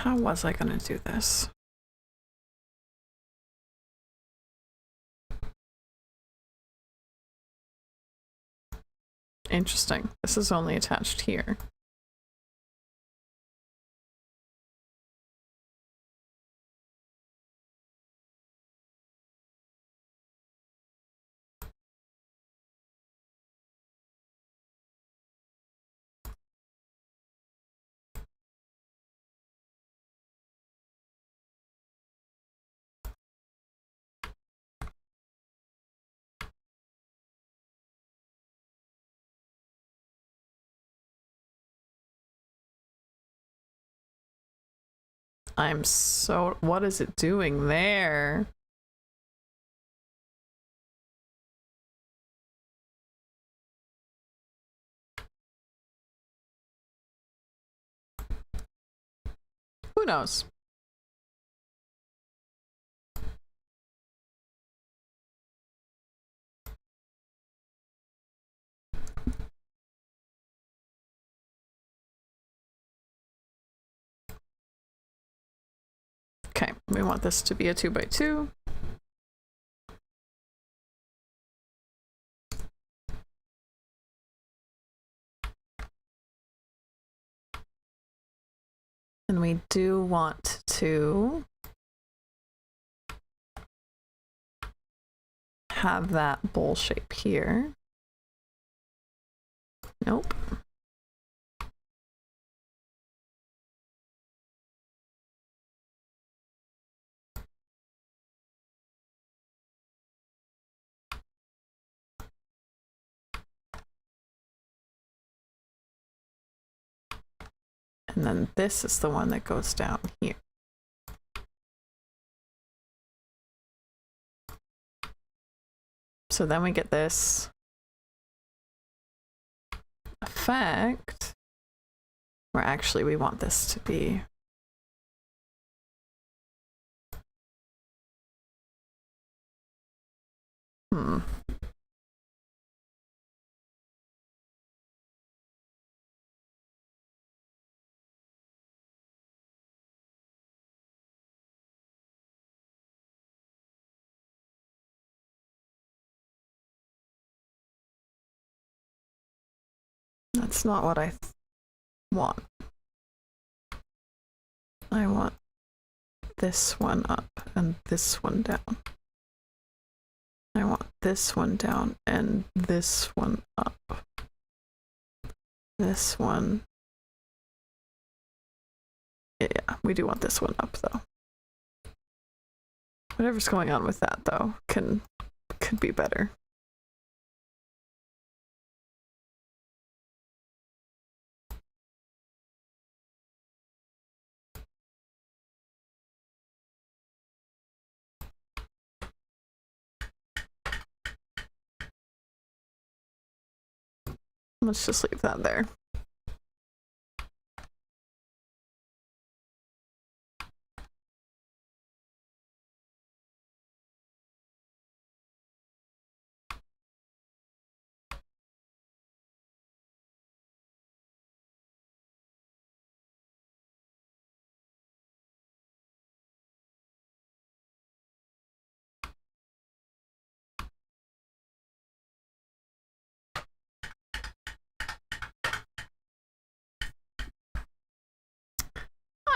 A: How was I gonna do this? Interesting. This is only attached here. I'm so... What is it doing there? Who knows? Okay, we want this to be a 2x2. And we do want to have that bowl shape here. Nope. And then this is the one that goes down here. So then we get this effect where actually we want this to be that's not what I want. I want this one up and this one down. I want this one down and this one up. This one. Yeah, we do want this one up though. Whatever's going on with that though could be better. Let's just leave that there.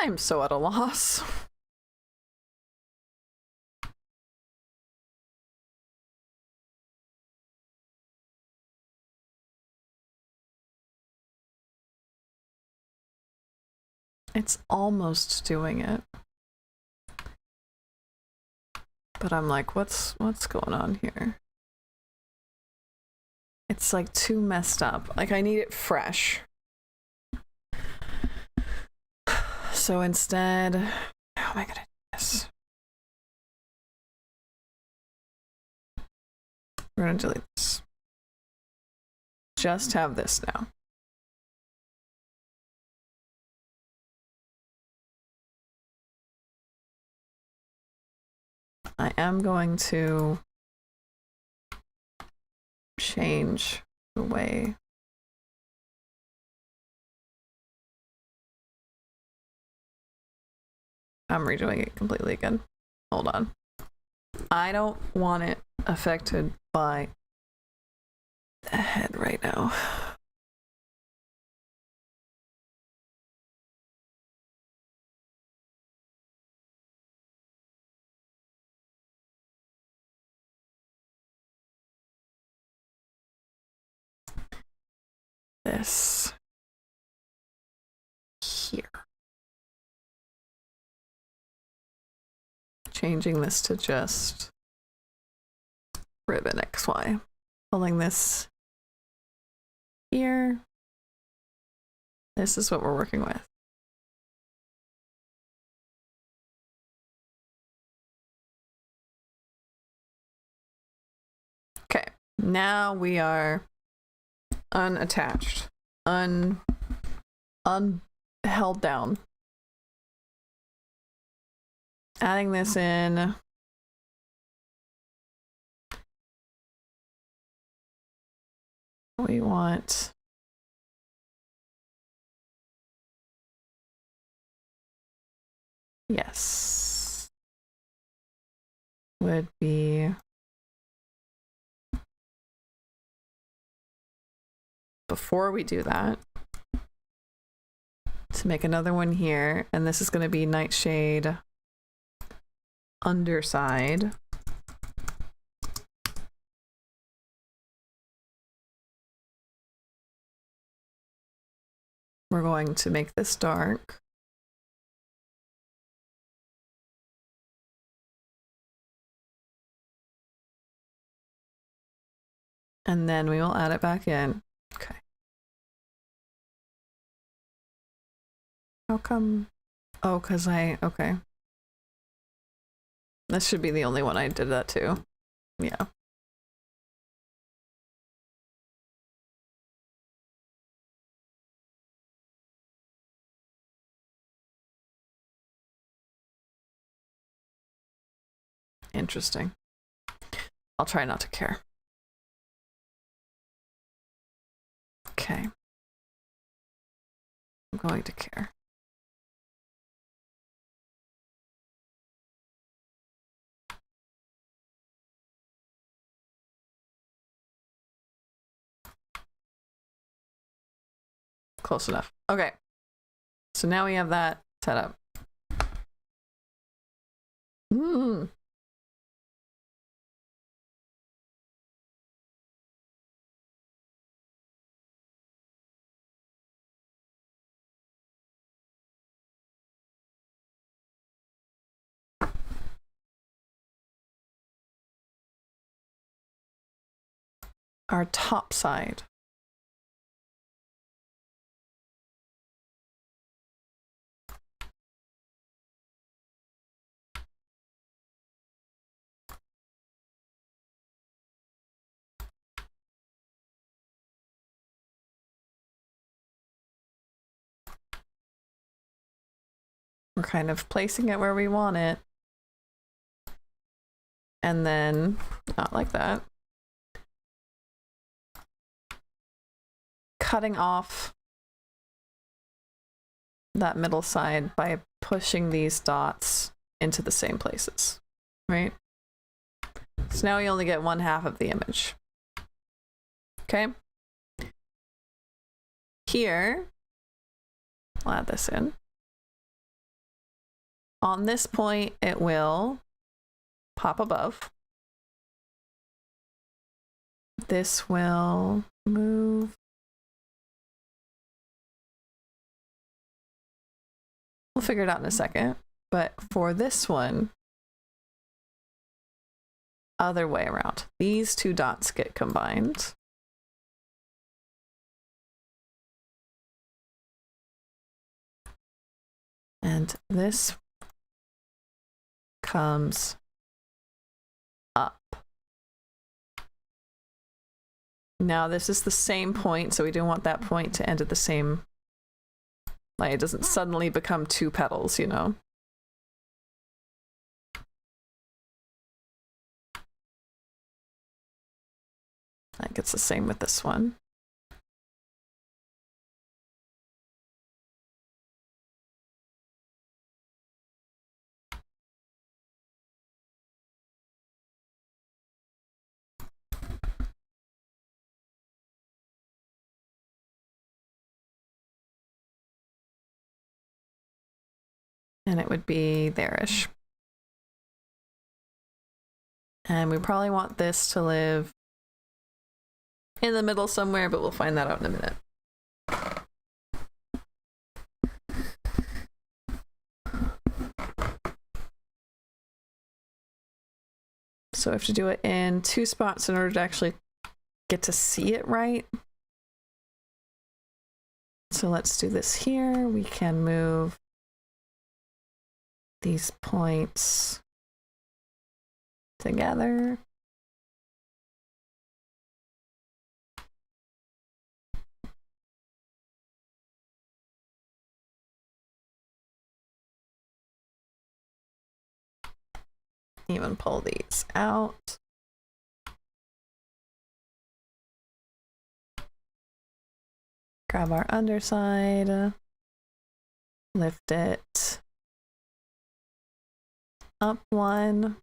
A: I'm so at a loss. It's almost doing it. But I'm like, what's going on here? It's like too messed up. Like I need it fresh. So instead, how am I gonna do this? We're gonna delete this. Just have this now. I am going to change the way I'm redoing it completely again. Hold on. I don't want it affected by the head right now. This here. Changing this to just ribbon XY. Pulling this here. This is what we're working with. Okay, now we are unattached, held down. Adding this in. We want yes. Would be before we do that, to make another one here, and this is going to be Nightshade underside. We're going to make this dark. And then we will add it back in. Okay. How come? Oh, because okay. This should be the only one I did that to. Yeah. Interesting. I'll try not to care. Okay. I'm going to care. Close enough. Okay. So now we have that set up. Our top side. We're kind of placing it where we want it. And then, not like that. Cutting off that middle side by pushing these dots into the same places, right? So now we only get 1/2 of the image. Okay. Here, I'll add this in. On this point, it will pop above. This will move. We'll figure it out in a second. But for this one, other way around. These two dots get combined. And this comes up. Now this is the same point, so we don't want that point to end at the same, like it doesn't suddenly become two petals, you know? I think it's the same with this one. And it would be there-ish. And we probably want this to live in the middle somewhere, but we'll find that out in a minute. So we have to do it in two spots in order to actually get to see it right. So let's do this here. We can move these points together. Even pull these out. Grab our underside, lift it up one.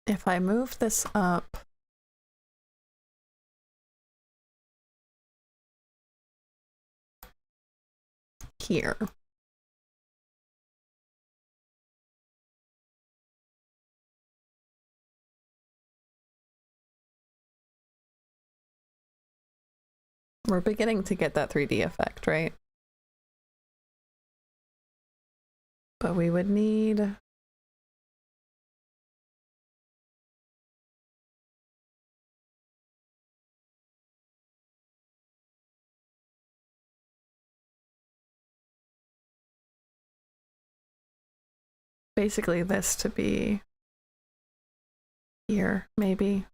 A: If I move this up here, we're beginning to get that 3D effect, right? But we would need basically this to be here, maybe.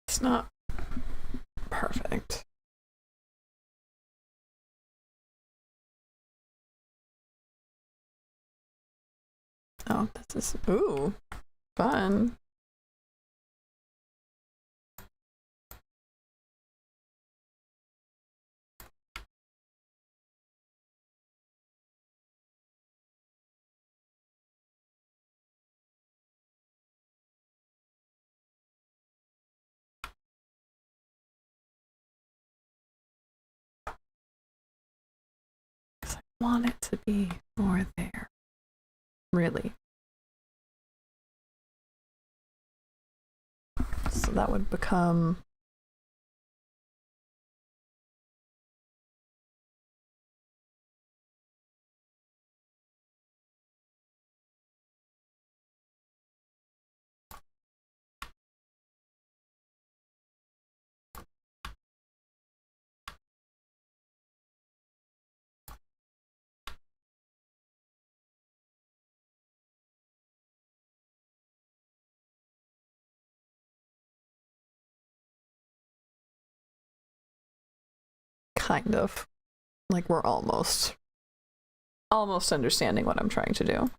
A: It's not perfect. Oh, this is, ooh, fun. Want it to be more there. Really. So that would become kind of like we're almost understanding what I'm trying to do.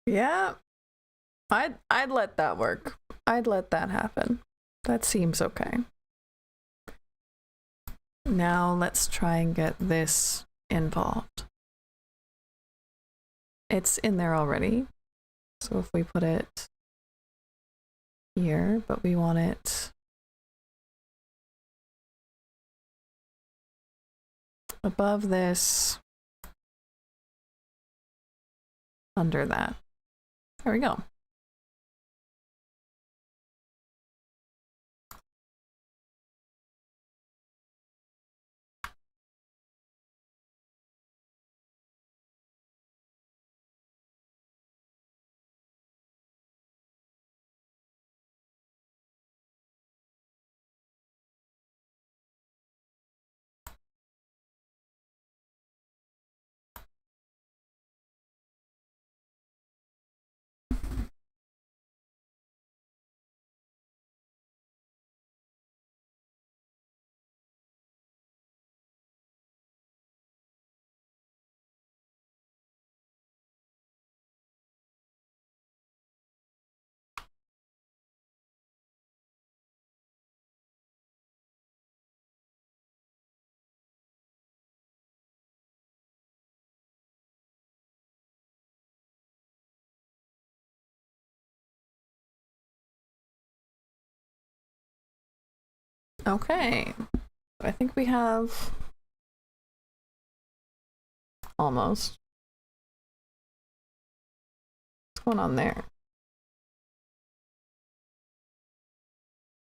A: Yeah, I'd let that work. I'd let that happen. That seems okay. Now let's try and get this involved. It's in there already. So if we put it here, but we want it above this, under that. There we go. Okay. I think we have almost. What's going on there?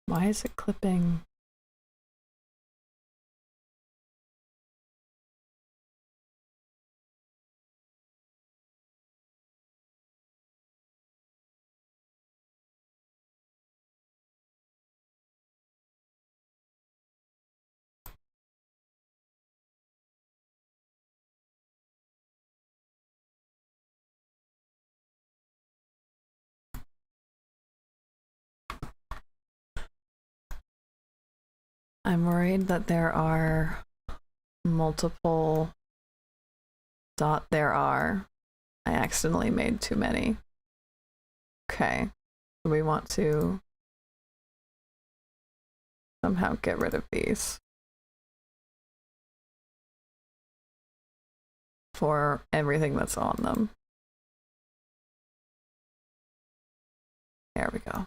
A: Why is it clipping? I'm worried that there are multiple there are. I accidentally made too many. Okay. We want to somehow get rid of these for everything that's on them. There we go.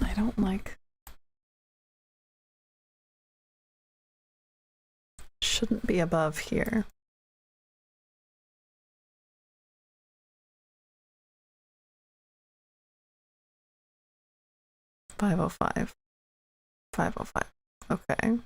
A: I don't like... Shouldn't be above here. $505. $505. Okay.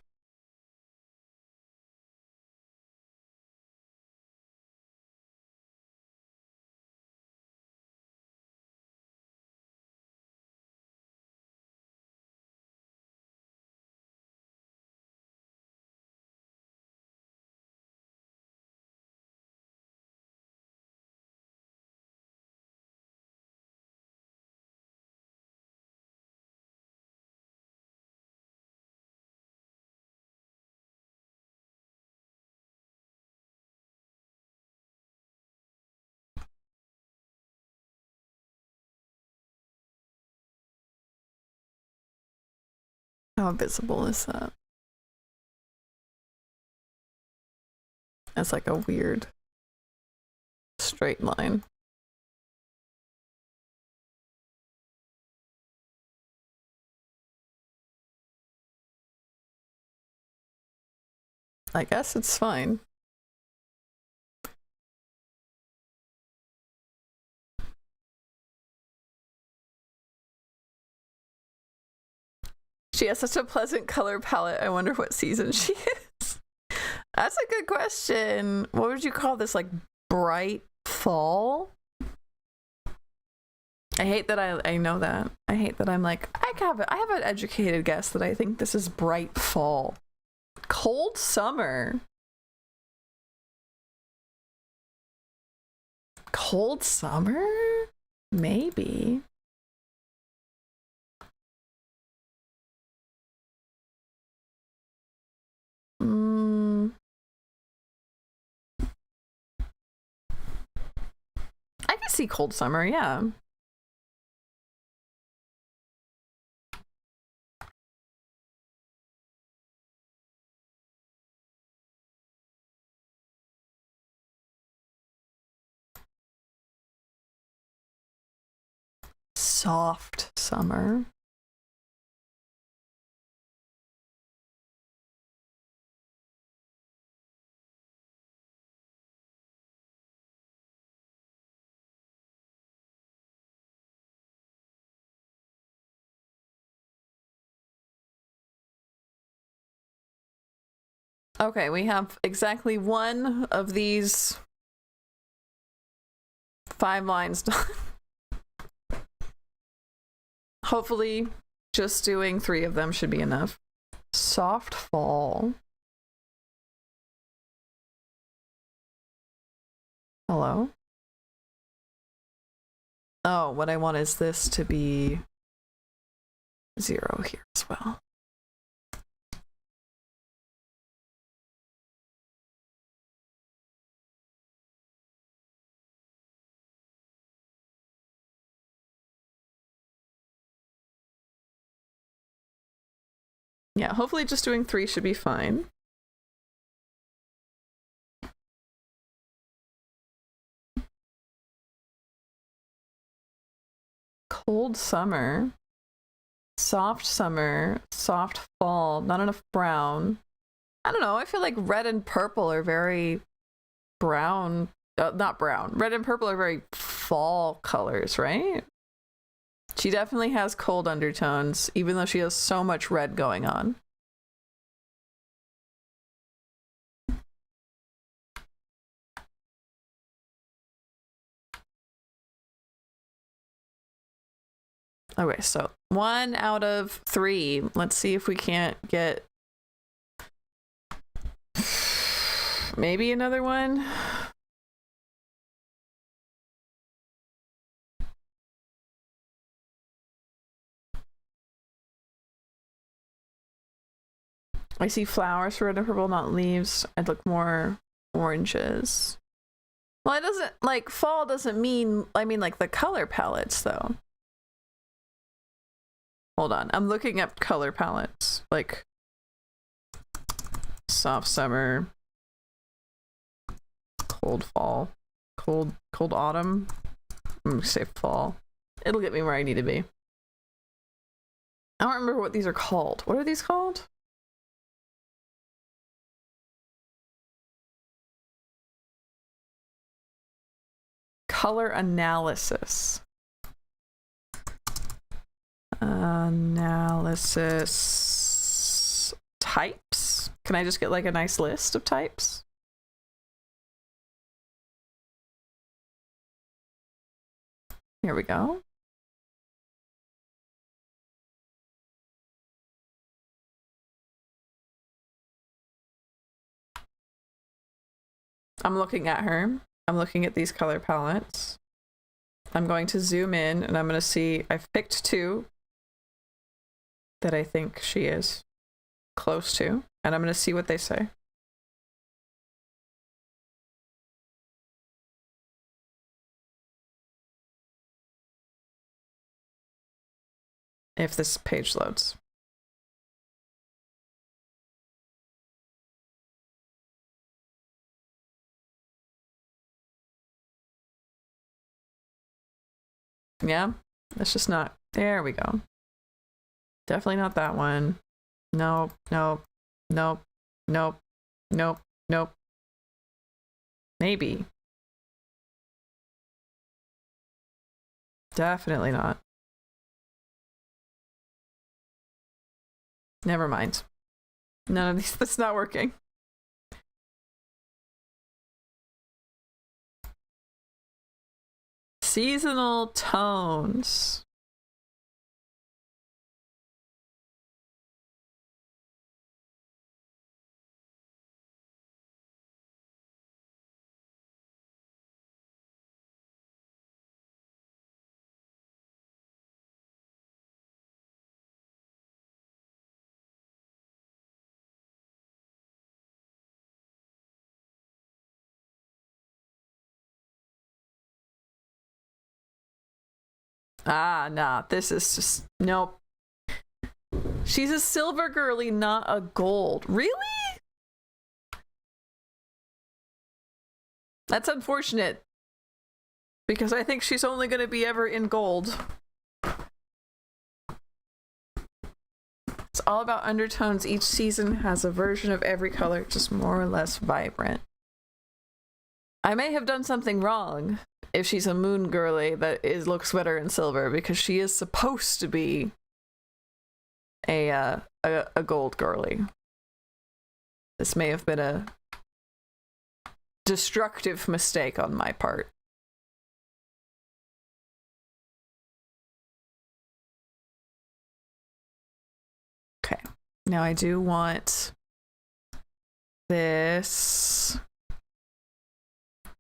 A: How visible is that? It's like a weird straight line. I guess it's fine. She has such a pleasant color palette. I wonder what season she is. That's a good question. What would you call this? Like bright fall? I hate that I know that. I hate that I'm like, I have an educated guess that I think this is bright fall. Cold summer. Cold summer? Maybe. I can see cold summer, yeah. Soft summer. Okay, we have exactly one of these 5 lines done. Hopefully, just doing 3 of them should be enough. Soft fall. Hello? Oh, what I want is this to be 0 here as well. Yeah, hopefully just doing 3 should be fine. Cold summer, soft fall, not enough brown. I don't know, I feel like red and purple are very brown, not brown. Red and purple are very fall colors, right? She definitely has cold undertones, even though she has so much red going on. Okay, so 1 out of 3. Let's see if we can't get maybe another one. I see flowers for red and purple, not leaves. I'd look more oranges. Well, it doesn't, like, fall doesn't mean, I mean, like, the color palettes, though. Hold on, I'm looking up color palettes. Like, soft summer, cold fall, cold autumn. I'm gonna say fall. It'll get me where I need to be. I don't remember what these are called. What are these called? Color analysis. Analysis types. Can I just get like a nice list of types? Here we go. I'm looking at her. I'm looking at these color palettes. I'm going to zoom in and I'm going to see, I've picked 2 that I think she is close to, and I'm going to see what they say. If this page loads. Yeah, that's just not, there we go. Definitely not that one. Nope, nope, nope, nope, nope, nope. Maybe. Definitely not. Never mind. None of these, that's not working. Seasonal tones. Ah, nah, this is just, nope. She's a silver girly, not a gold. Really? That's unfortunate. Because I think she's only going to be ever in gold. It's all about undertones. Each season has a version of every color, just more or less vibrant. I may have done something wrong if she's a moon girly that looks better in silver, because she is supposed to be a gold girly. This may have been a destructive mistake on my part. Okay, now I do want this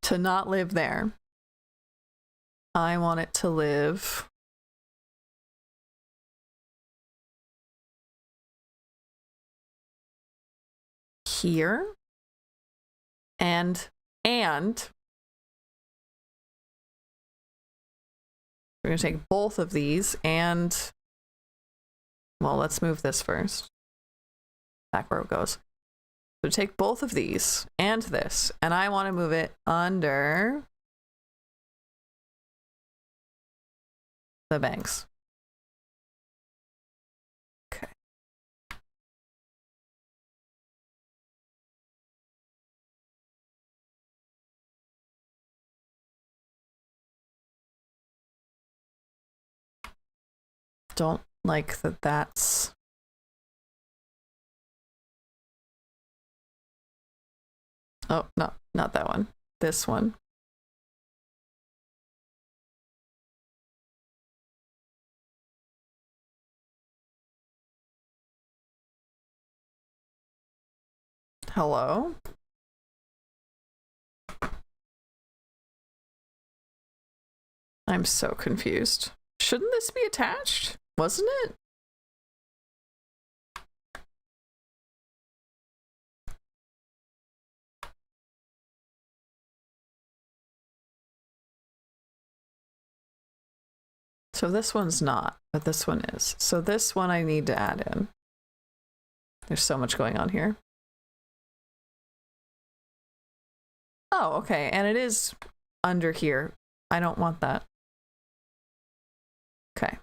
A: to not live there. I want it to live here, and we're going to take both of these and, well, let's move this first. back where it goes. So take both of these and this, and I want to move it under the banks. Okay. Don't like that that's... Oh, no, not that one. This one. Hello? I'm so confused. Shouldn't this be attached? Wasn't it? So this one's not, but this one is. So this one I need to add in. There's so much going on here. Oh, okay. And it is under here. I don't want that. Okay.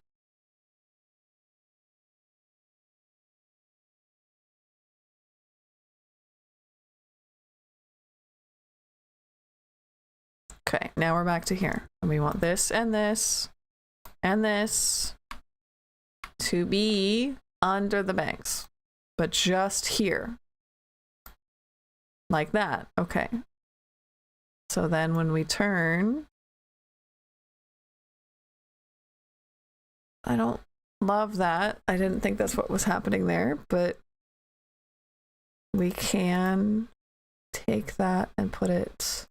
A: Okay, now we're back to here. And we want this and this and this to be under the banks, but just here. Like that. Okay. So then when we turn, I don't love that. I didn't think that's what was happening there, but we can take that and put it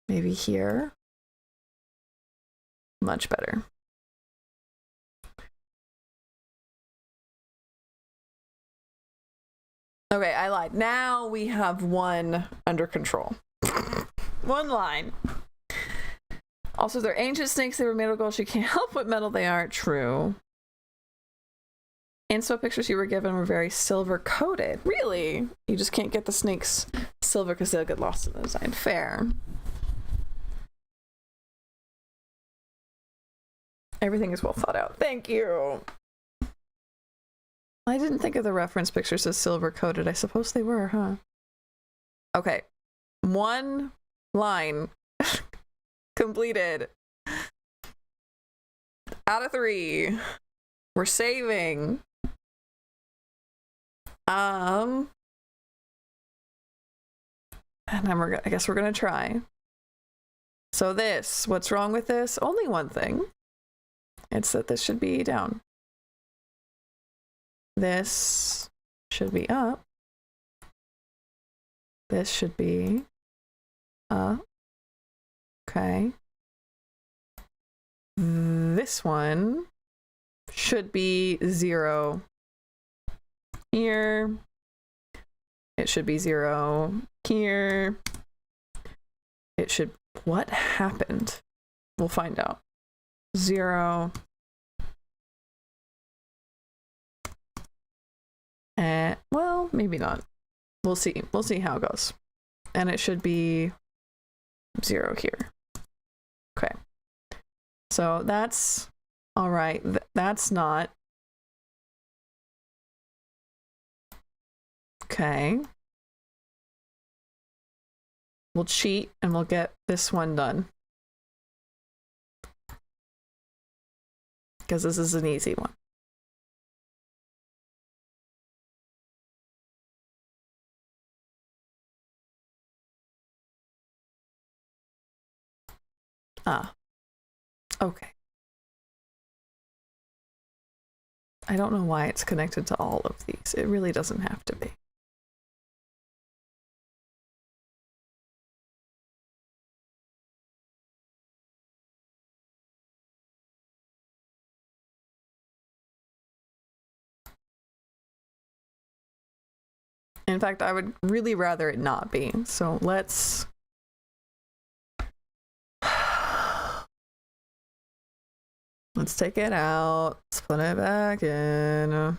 A: maybe here. Much better. Okay, I lied. Now we have one under control. One line. Also, they're ancient snakes. They were made of gold. She can't help what metal they are. True. Inspo pictures you were given were very silver coated. Really? You just can't get the snakes silver because they'll get lost in the design. Fair. Everything is well thought out. Thank you. I didn't think of the reference pictures as silver coated. I suppose they were, huh? Okay. One line completed. Out of 3. We're saving. And then I guess we're gonna try. So this, what's wrong with this? Only one thing. It's that this should be down. This should be up. This should be up. Okay. This one should be 0 here. It should be 0 here. It should... What happened? We'll find out. 0. Well, maybe not. We'll see. We'll see how it goes. And it should be 0 here. Okay. So that's all right. That's not. Okay. We'll cheat and we'll get this one done. Because this is an easy one. Ah. Okay. I don't know why it's connected to all of these. It really doesn't have to be. In fact, I would really rather it not be. So let's... Let's take it out. Let's put it back in.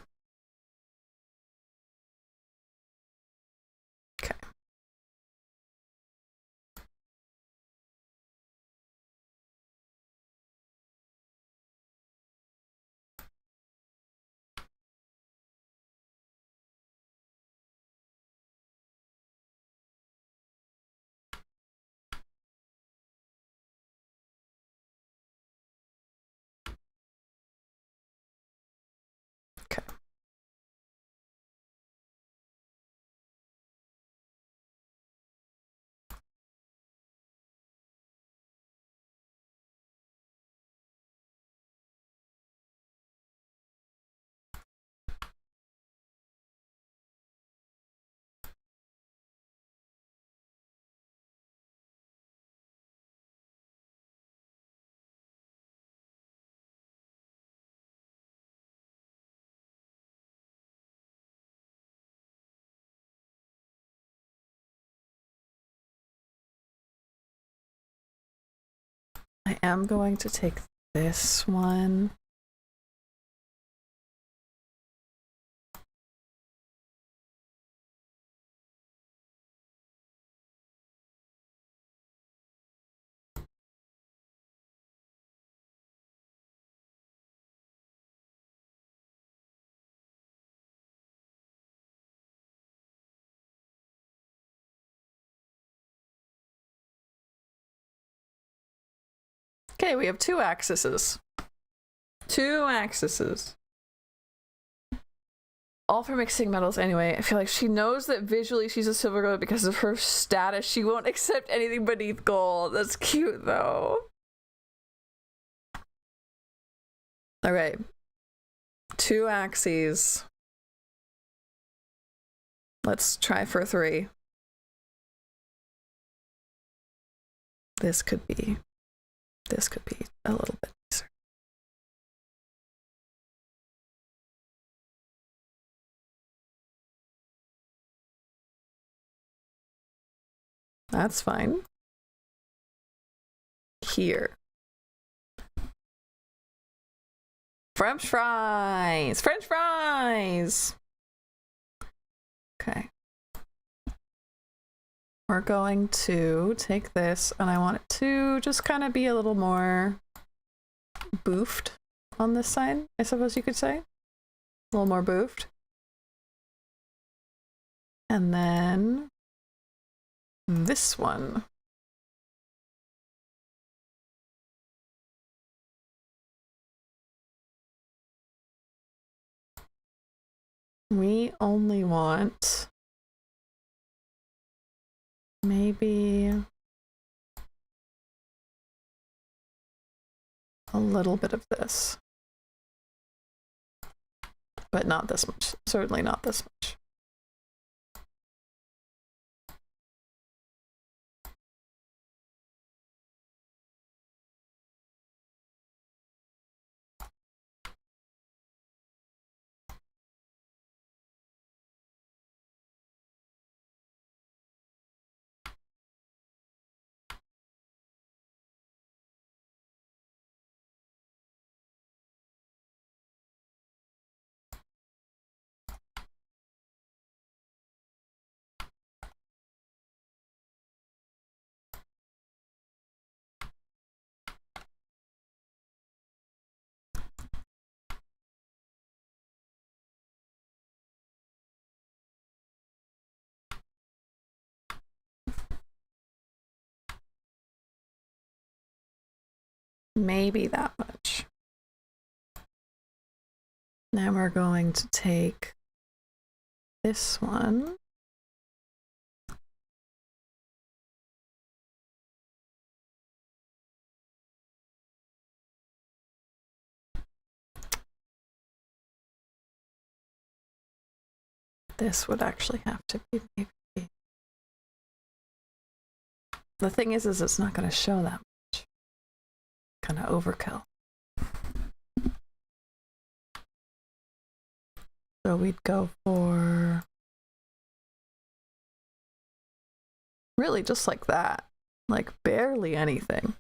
A: I am going to take this one. Okay, we have 2 axes. 2 axes. All for mixing metals anyway. I feel like she knows that visually she's a silver gold because of her status. She won't accept anything beneath gold. That's cute though. Alright. 2 axes. Let's try for 3. This could be a little bit nicer. That's fine. Here. French fries! French fries! Okay. We're going to take this and I want it to just kind of be a little more boofed on this side, I suppose you could say. A little more boofed. And then this one. We only want maybe a little bit of this, but not this much. Certainly not this much. Maybe that much. Now we're going to take this one. This would actually have to be maybe. The thing is it's not going to show that much. Kind of overkill. So we'd go for really just like that, like barely anything.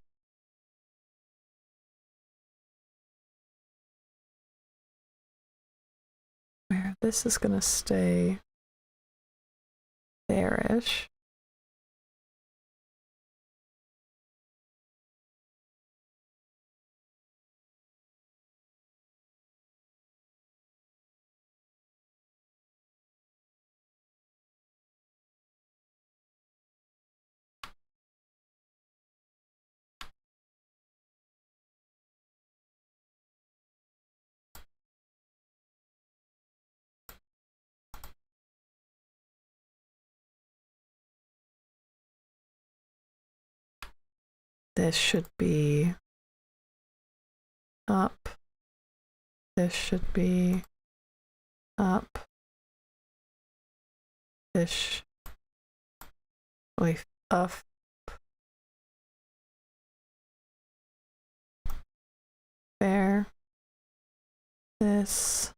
A: Where this is gonna stay there-ish. This should be up. This should be up. This up. There. This.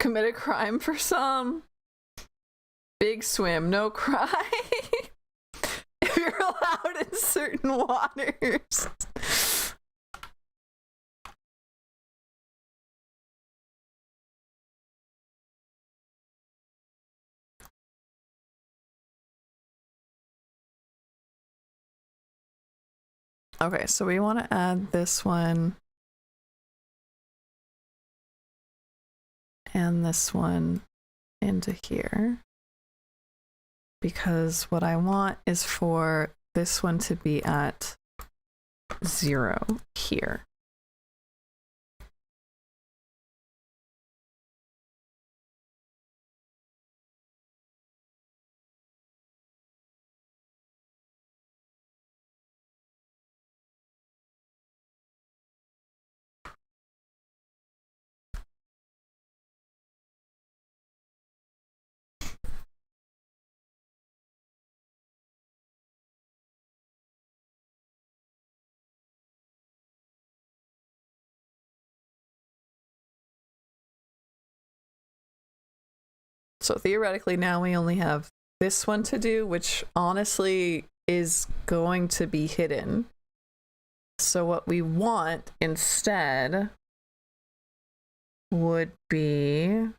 A: commit a crime for some. Big swim, no cry. If you're allowed in certain waters. Okay, so we want to add this one and this one into here, because what I want is for this one to be at 0 here. So theoretically now we only have this one to do, which honestly is going to be hidden. So what we want instead would be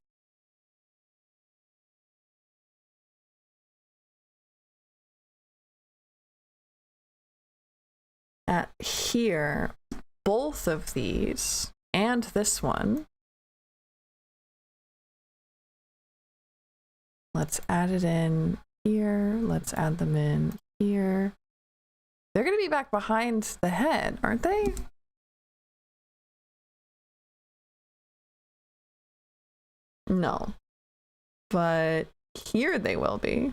A: at here, both of these and this one. Let's add it in here. Let's add them in here. They're going to be back behind the head, aren't they? No. But here they will be.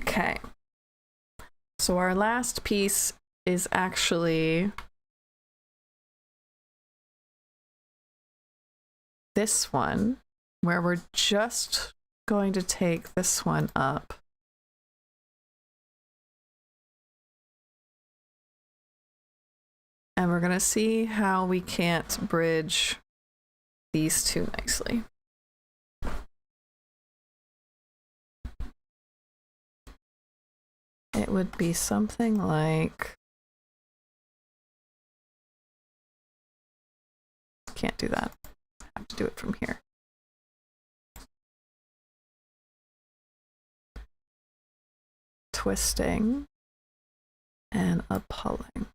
A: Okay. So our last piece is actually this one, where we're just going to take this one up. And we're going to see how we can't bridge these two nicely. It would be something like, can't do that. I have to do it from here. Twisting and a pulling.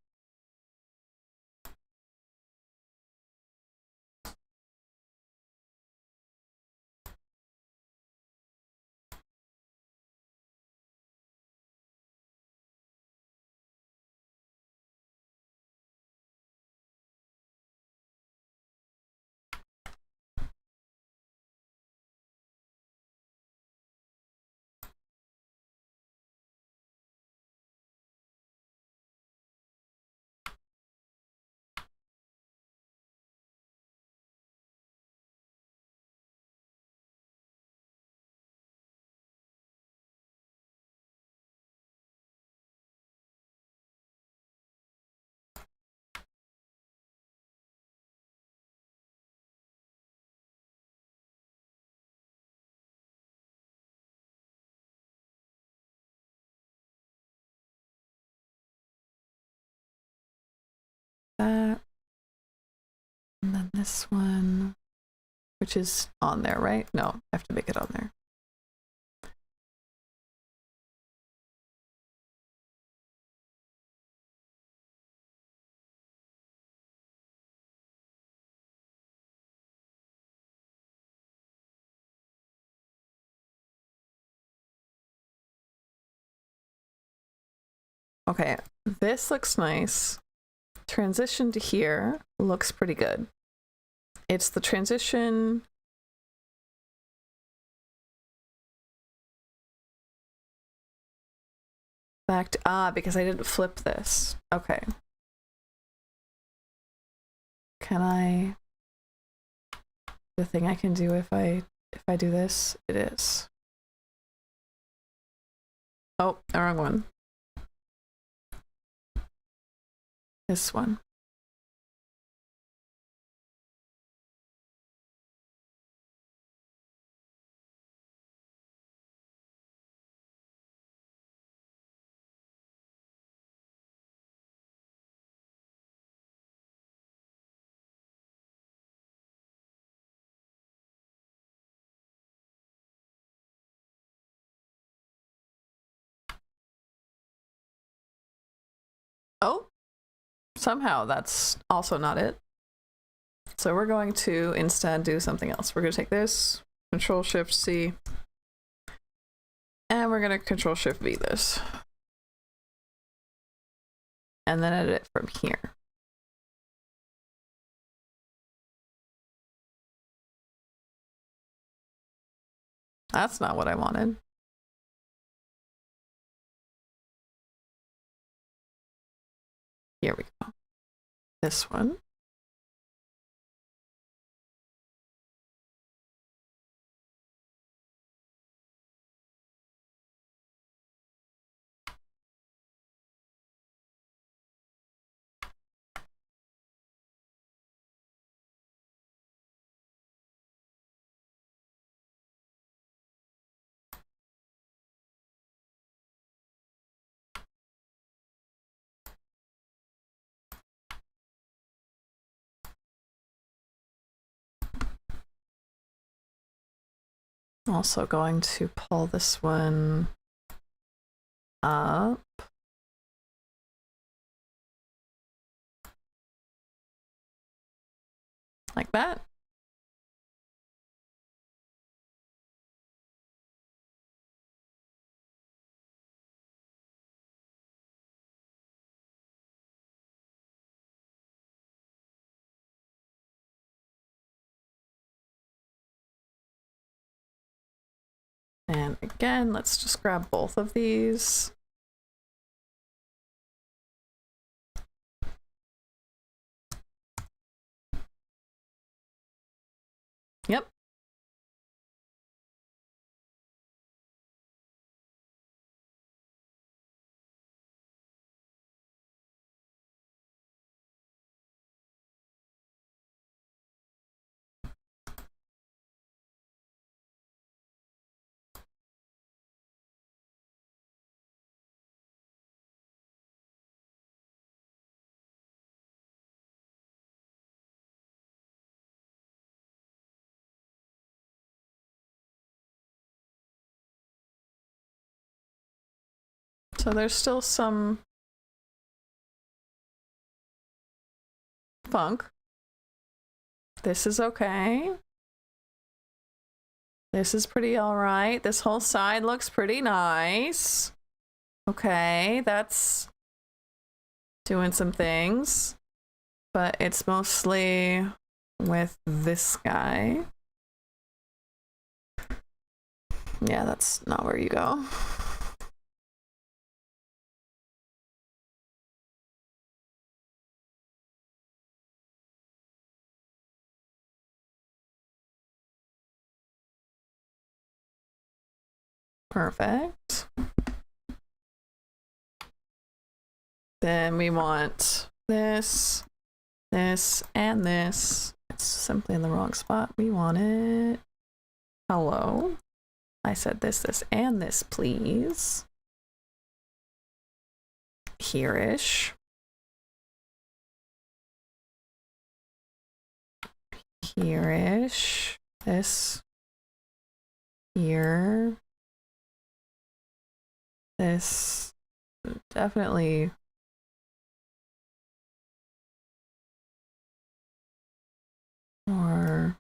A: That. And then this one, which is on there, right? No, I have to make it on there. Okay, this looks nice. Transition to here looks pretty good. It's the transition. Back to, because I didn't flip this. Okay. Can I, the thing I can do if I do this, it is. Oh, the wrong one. This one. Oh, somehow that's also not it. So we're going to instead do something else. We're going to take this, Control-Shift-C, and we're going to Control-Shift-V this. And then edit it from here. That's not what I wanted. Here we go. This one. Also going to pull this one up. Like that. And again, let's just grab both of these. Yep. So there's still some funk. This is okay. This is pretty all right. This whole side looks pretty nice. Okay, that's doing some things, but it's mostly with this guy. Yeah, that's not where you go. Perfect. Then we want this, this, and this. It's simply in the wrong spot. We want it. Hello. I said this, this, and this, please. Here-ish. Here-ish. This. Here. This. Definitely. Or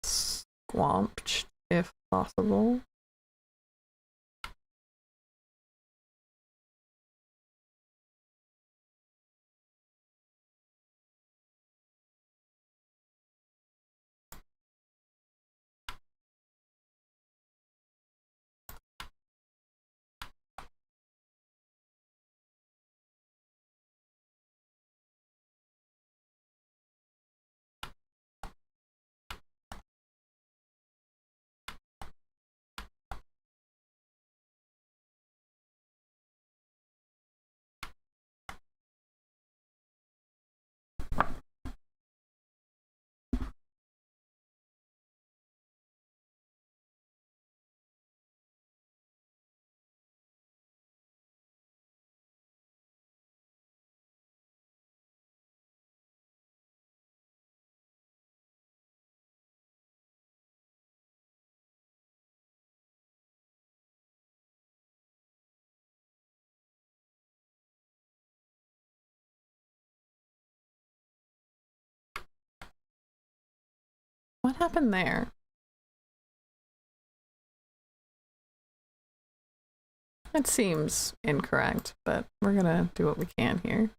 A: squamped, if possible. happened there? It seems incorrect, but we're gonna do what we can here.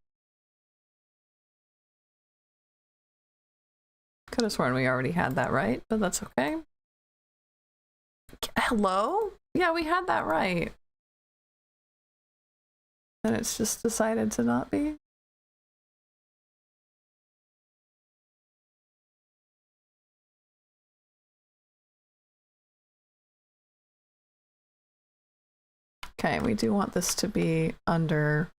A: Could have sworn we already had that right, but that's okay. Hello? Yeah, we had that right. And it's just decided to not be. Okay, we do want this to be under.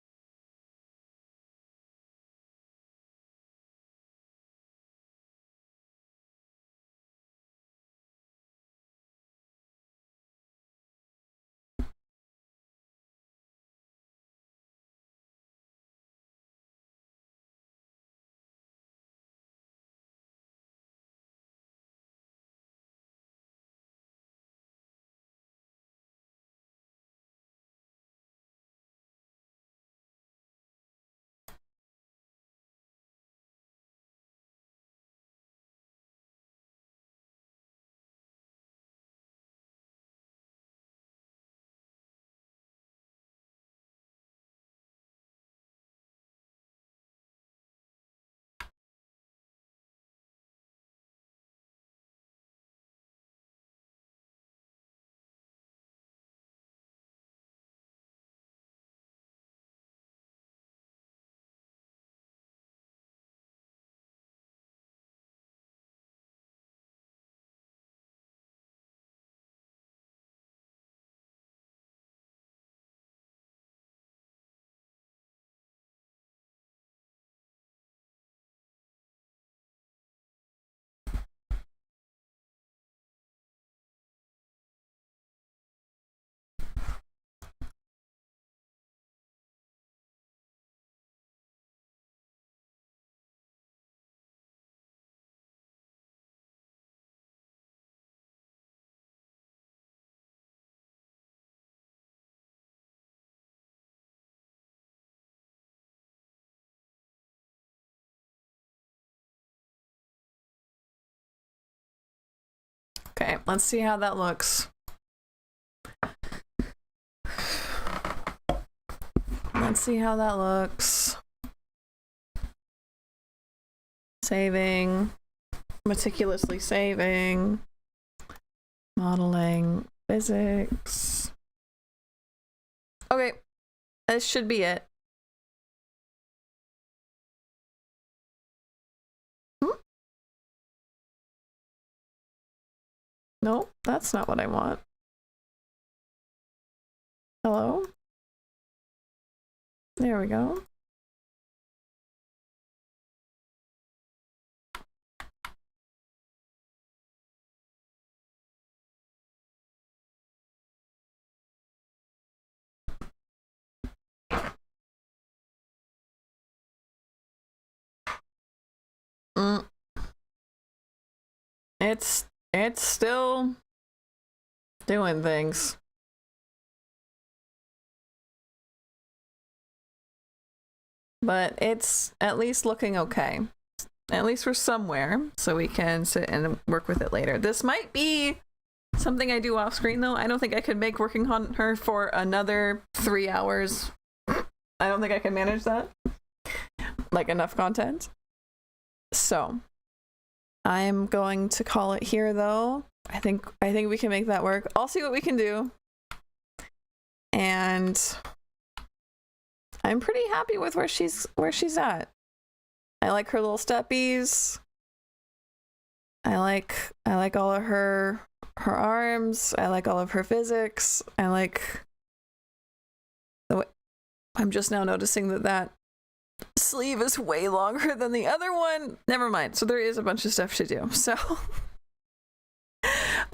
A: Okay, let's see how that looks. Let's see how that looks. Saving, meticulously saving, modeling, physics. Okay, this should be it. No, that's not what I want. Hello? There we go. It's still doing things. But it's at least looking okay. At least we're somewhere, so we can sit and work with it later. This might be something I do off screen, though. I don't think I could make working on her for another 3 hours. I don't think I can manage that. Like, enough content. So I'm going to call it here, though. I think we can make that work. I'll see what we can do. And I'm pretty happy with where she's at. I like her little steppies. I like all of her arms. I like all of her physics. I like the way I'm just now noticing that sleeve is way longer than the other one. Never mind. So there is a bunch of stuff to do. So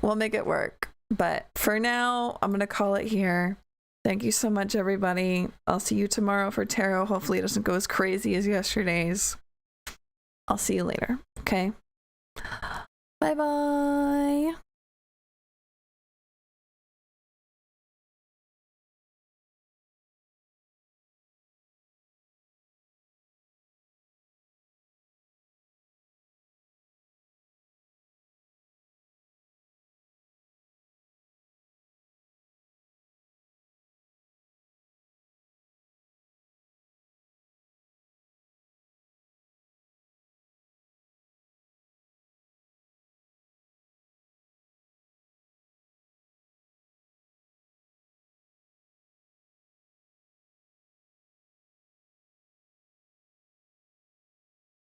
A: we'll make it work. But for now, I'm going to call it here. Thank you so much, everybody. I'll see you tomorrow for tarot. Hopefully it doesn't go as crazy as yesterday's. I'll see you later. Okay. Bye-bye.